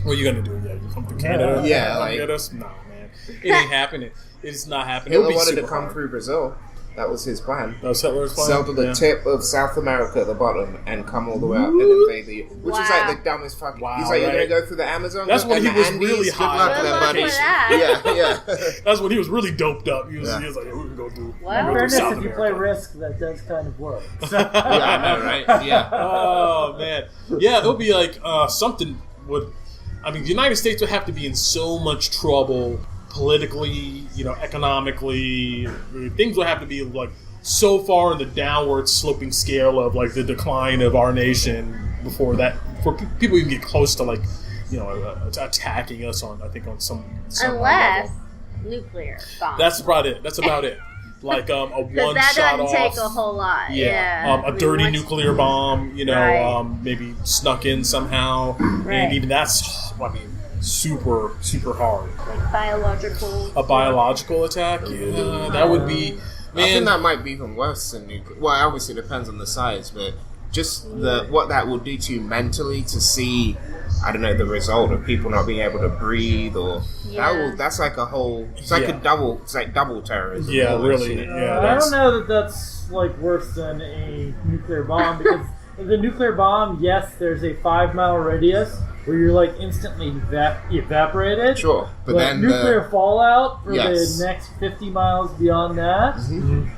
What are you gonna do? Yeah, you come through Canada? Yeah, come like- get us? Nah, man, it ain't happening. It's not happening. Hitler It'll be wanted to super come hard. through Brazil. That was his plan. That was Hitler's plan. Sail to the Yeah. tip of South America at the bottom and come all the way up and invade the... Which is like the dumbest fucking... Wow, He's like, you're right? going to go through the Amazon? That's when and he the was Andes? really Good high. luck Good with luck that, buddy. with that. Yeah. That's when he was really doped up. He was like, hey, we can go do. Well, In we'll go fairness, South if you America. play Risk, that does kind of work. Yeah, I know, right? Yeah. Oh man, yeah, it'll be like something would. I mean, the United States would have to be in so much trouble politically, economically. Things would have to be like so far in the downward sloping scale of like the decline of our nation before people even get close to like, attacking us on some unless level. nuclear bomb. That's about it. Like a one because that shot doesn't take off. a whole lot. Yeah, I a mean, dirty once- nuclear bomb, Right. maybe snuck in somehow, Right. and even that's, super, super hard. Like biological. a biological attack, yeah, that would be, I think man. that might be even worse than nuclear. Well, obviously it depends on the size, but just what that will do to you mentally to see, I don't know, the result of people not being able to breathe or that's like a whole. It's like It's like double terrorism. Yeah, almost, really. you know? Yeah, I that's, don't know that that's like worse than a nuclear bomb because the nuclear bomb, yes, there's a 5-mile radius where you're like instantly evaporated. Sure, but then nuclear fallout for Yes. the next 50 miles beyond that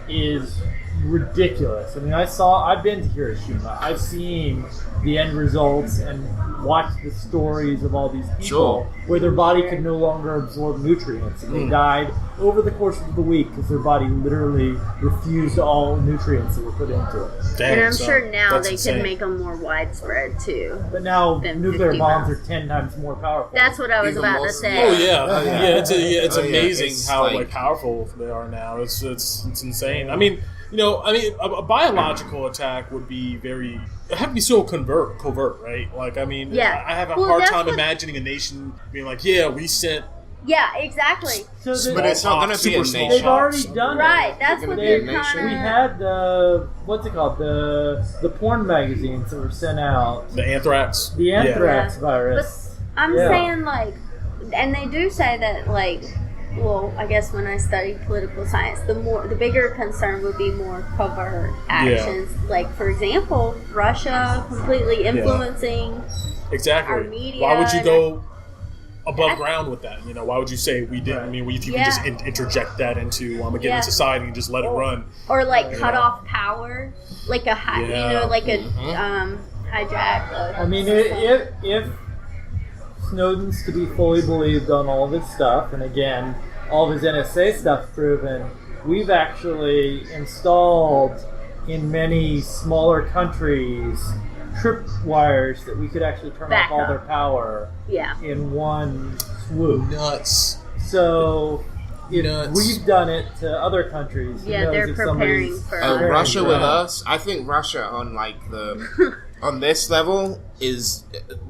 is ridiculous. I mean, I've been to Hiroshima. I've seen the end results and watched the stories of all these people Sure. where their body could no longer absorb nutrients and they died over the course of the week because their body literally refused all nutrients that were put into it. dang, And I'm son, sure now that's they insane. could make them more widespread too. But now Than nuclear 50 bombs miles. are 10 times more powerful. That's what I was Even about more to so. say. Oh yeah, it's Oh, yeah, amazing it's how like- powerful they are now. It's insane. I mean, a biological attack would be it'd have to be so covert, right? Like, I mean, Yeah. I have a Well, hard that's time what- imagining a nation being like, yeah, we sent Yeah, exactly. So the- But it's not going to be a super small nation. they've already done it. Right, that's Is it what gonna they're be a nation? kind We of. had the what's it called the porn magazines that were sent out. the anthrax. The anthrax Yeah. virus. I'm Yeah. saying and they do say that well, I guess when I studied political science, the bigger concern would be more covert actions. Like, for example, Russia completely influencing. Exactly. Our media Why would you and- go above ground with that? Why would you say we didn't? I mean, if you Yeah. could just interject that into a given Yeah. society and just let it run. Or cut off power, like a hijack. I mean, if Snowden's to be fully believed on all of his stuff, and again, all of his NSA stuff proven, we've actually installed in many smaller countries tripwires that we could actually turn Back off all up. their power Yeah. in one swoop. Nuts. So if Nuts. we've done it to other countries, who Yeah, knows they're if preparing somebody's for. preparing Russia for with that. us, I think Russia on on this level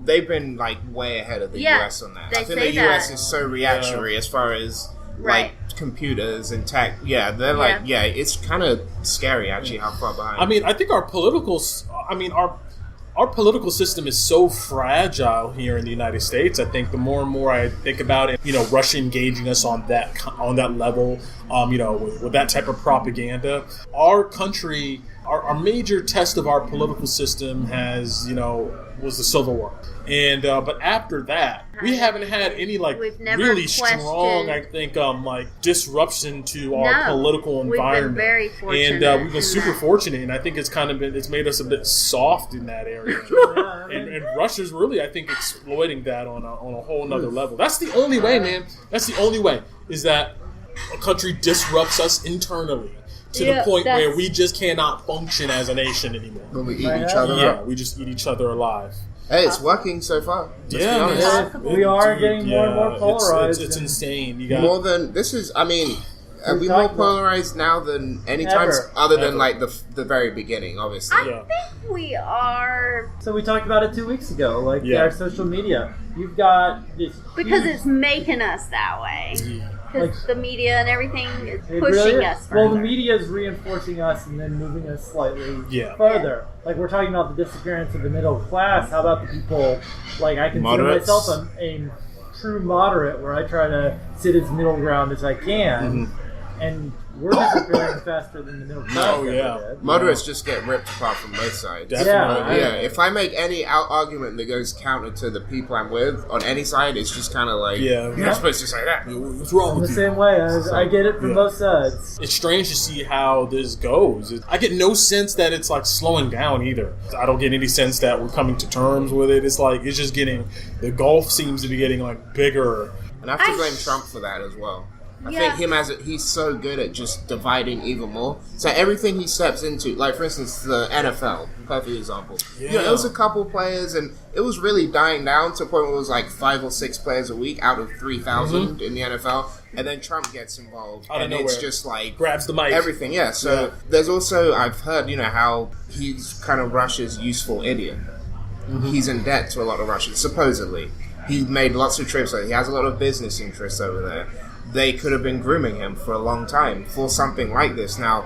they've been way ahead of the Yeah, US on that. they I think say the US that. is so reactionary as far as Right. computers and tech. Yeah, they're it's kind of scary actually how far behind. I mean, I think our political system is so fragile here in the United States. I think the more and more I think about it, Russia engaging us on that level, with that type of propaganda, our country, our major test of our political system was the Civil War. And but after that, we haven't had any We've never really questioned- strong, I think, disruption to our No, political we've been environment. very fortunate and we've been in super that. fortunate, and I think it's made us a bit soft in that area. and Russia's really, I think, exploiting that on a whole nother level. That's the only way, man. That's the only way, is that a country disrupts us internally to the point where we just cannot function as a nation anymore. when we eat each other Yeah, up. we just eat each other alive. Hey, it's working so far. Let's be Yeah, honest. man. We are Dude, getting more and more polarized. It's and- insane. You got More than this is. I mean, are we more talking about- polarized now than any time Ever. other than Ever. the very beginning? Obviously, I Yeah. think we are So we talked about it 2 weeks ago, Yeah. our social media. You've got this because huge- it's making us that way. Because the media and everything is It pushing really- us Well, further. the media is reinforcing us and then moving us slightly Yeah. further. Like we're talking about the disappearance of the middle class. How about the people? Like I consider Moderates. myself a true moderate, where I try to sit as middle ground as I can, and we're disappearing faster than the middle class. Oh, ever yeah. did. Moderates just get ripped apart from both sides. Definitely. Yeah, If I make any argument that goes counter to the people I'm with on any side, it's just kind of like, Yeah. you're not supposed to say that. What's wrong I'm with the you? same way. I get it from both sides. It's strange to see how this goes. I get no sense that it's like slowing down either. I don't get any sense that we're coming to terms with it. It's like it's just getting, the gulf seems to be getting like bigger. And I have to blame Trump for that as well. I think him he's so good at just dividing even more. So everything he steps into, like for instance the NFL, perfect example. Yeah. You know, it was a couple players, and it was really dying down to a point where it was like 5 or 6 players a week out of 3,000 in the NFL. And then Trump gets involved, Out of and it's nowhere. just like Grabs the mic. everything. Yeah. So there's also, I've heard, how he's kind of Russia's useful idiot. He's in debt to a lot of Russians, supposedly. He made lots of trips. He has a lot of business interests over there. They could have been grooming him for a long time for something like this. Now,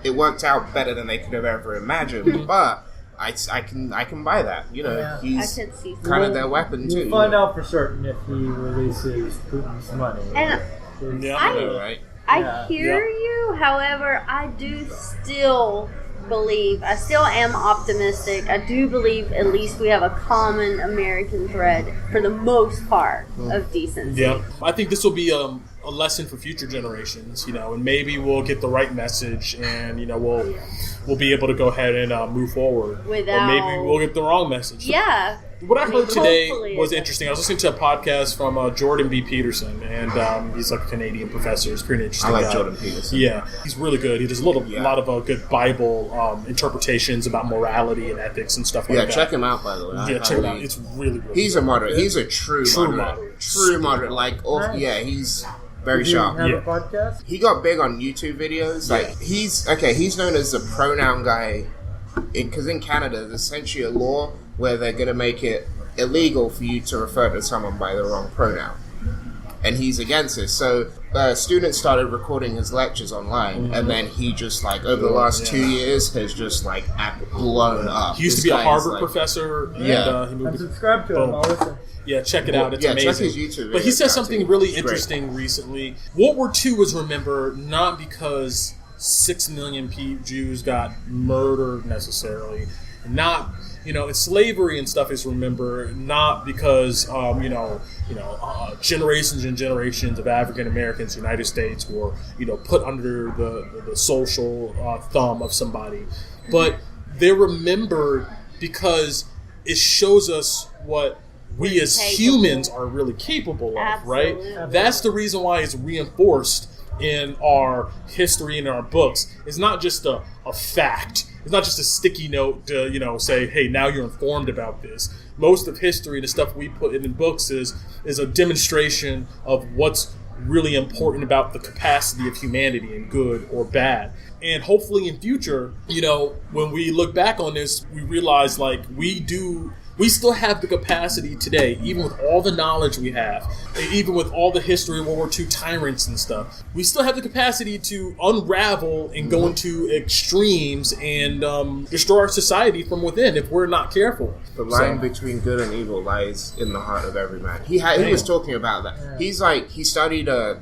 it worked out better than they could have ever imagined, but I can buy that. Yeah. He's I could see kind of their weapon too. We'll find out for certain if he releases Putin's money. And Yeah. I know, right? I hear you, however, I do still believe, I still am optimistic. I do believe at least we have a common American thread for the most part of decency. Yeah, I think this will be a lesson for future generations, and maybe we'll get the right message, and we'll be able to go ahead and move forward. Or maybe we'll get the wrong message. Yeah. What I heard today hopefully was it- interesting. I was listening to a podcast from Jordan B. Peterson, and he's like a Canadian professor. He's pretty interesting. I like guy. Jordan Peterson. Yeah, he's really good. He does a lot of good Bible interpretations about morality and ethics and stuff like that. Yeah, check him out, by the way. Yeah, check it out. It's really, really He's a moderate. He's a true moderate. moderate. True moderate. Like, he's very Do you sharp. have Yeah. a podcast? He got big on YouTube videos. Like he's known as the pronoun guy, because in Canada there's essentially a law where they're going to make it illegal for you to refer to someone by the wrong pronoun, and he's against this. So students started recording his lectures online, and then he just over the last 2 years has just blown up. He used to This be a guy is, Harvard professor. Yeah. And, he moved I'm subscribed to him. Boom. I'll listen. Yeah, check it out. It's amazing. check his YouTube But he videos said out, something too. really It's great. interesting recently. World War II was remembered not because 6 million Jews got murdered necessarily, not slavery and stuff is remembered not because generations and generations of African Americans in the United States were put under the social thumb of somebody, but they're remembered because it shows us what we as humans are really capable of, Absolutely. right? That's the reason why it's reinforced in our history and our books. It's not just a fact. It's not just a sticky note to, say, hey, now you're informed about this. Most of history, the stuff we put in books is a demonstration of what's really important about the capacity of humanity in good or bad. And hopefully in future, when we look back on this, we realize we still have the capacity today, even with all the knowledge we have, even with all the history of World War II tyrants and stuff, we still have the capacity to unravel and go into extremes and destroy our society from within if we're not careful. The line between good and evil lies in the heart of every man. He was talking about that. Yeah. He studied the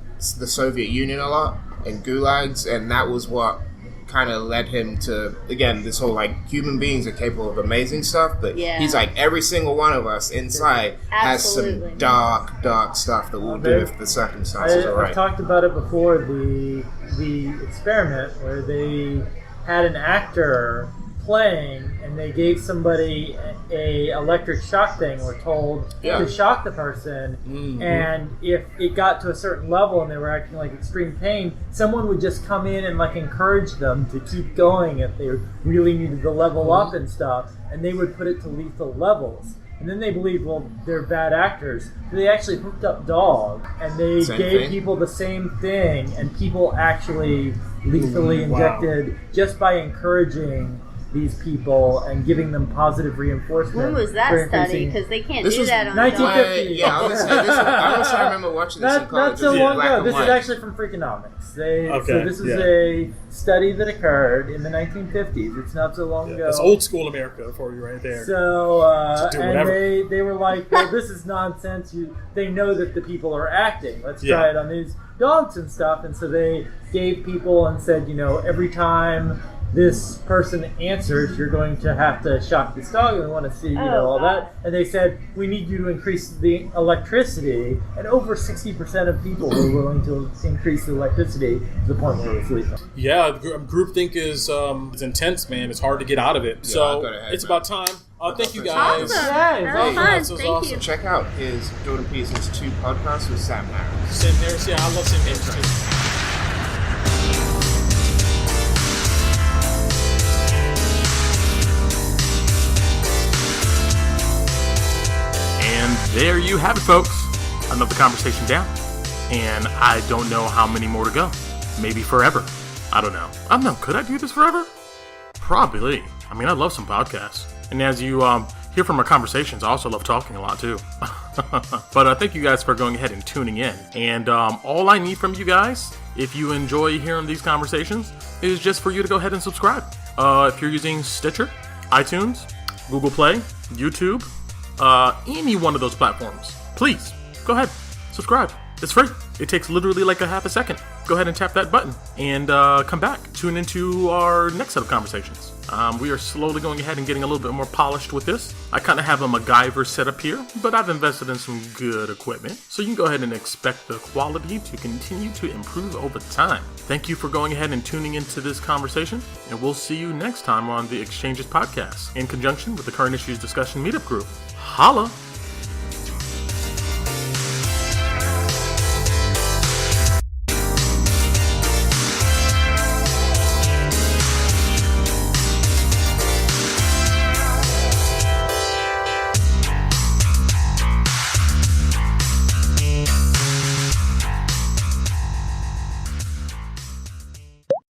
Soviet Union a lot and gulags, and that was what kind of led him to, again, this whole human beings are capable of amazing stuff, but he's every single one of us inside has some dark stuff that we'll do if the circumstances are right. I've talked about it before, the experiment where they had an actor playing and they gave somebody a electric shock thing and were told to shock the person, and if it got to a certain level and they were acting like extreme pain, someone would just come in and encourage them to keep going if they really needed to level up and stuff, and they would put it to lethal levels. And then they believed, well, they're bad actors. So they actually hooked up dogs, and they gave people the same thing, and people actually lethally injected just by encouraging these people and giving them positive reinforcement. When was that for study? increasing- Because they can't This do was that on 1950. dogs. Yeah, I was gonna say this. I remember watching this in Not college. so It was long black ago. and This white. is actually from Freakonomics. So this is yeah. a study that occurred in the 1950s. It's not so long ago. That's old school America for you right there. So do and whatever. they were like, well, this is nonsense. They know that the people are acting. Let's try it on these dogs and stuff. And so they gave people and said, every time this person answers, you're going to have to shock this dog, and we want to see, all that. And they said, we need you to increase the electricity, and over 60% of people were willing to increase the electricity to the point where it was lethal. Yeah, groupthink is intense, man. It's hard to get out of it. I'll so go ahead, it's man. about time. Thank you guys. Awesome. Yeah, That awesome. was fun. This was Thank awesome. you. Check out his Jordan Peterson's 2 podcasts with Sam Harris. Sam Harris, yeah, I love Sam Harris too. And there you have it, folks. Another conversation down. And I don't know how many more to go. Maybe forever. I don't know. Could I do this forever? Probably. I mean, I love some podcasts. And as you hear from our conversations, I also love talking a lot too. But thank you guys for going ahead and tuning in. And all I need from you guys, if you enjoy hearing these conversations, is just for you to go ahead and subscribe. If you're using Stitcher, iTunes, Google Play, YouTube, any one of those platforms, please go ahead, subscribe. It's free. It takes literally like a half a second. Go ahead and tap that button and come back. Tune into our next set of conversations. We are slowly going ahead and getting a little bit more polished with this. I kind of have a MacGyver setup here, but I've invested in some good equipment. So you can go ahead and expect the quality to continue to improve over time. Thank you for going ahead and tuning into this conversation, and we'll see you next time on the Exchanges Podcast in conjunction with the Current Issues Discussion Meetup Group. Holla!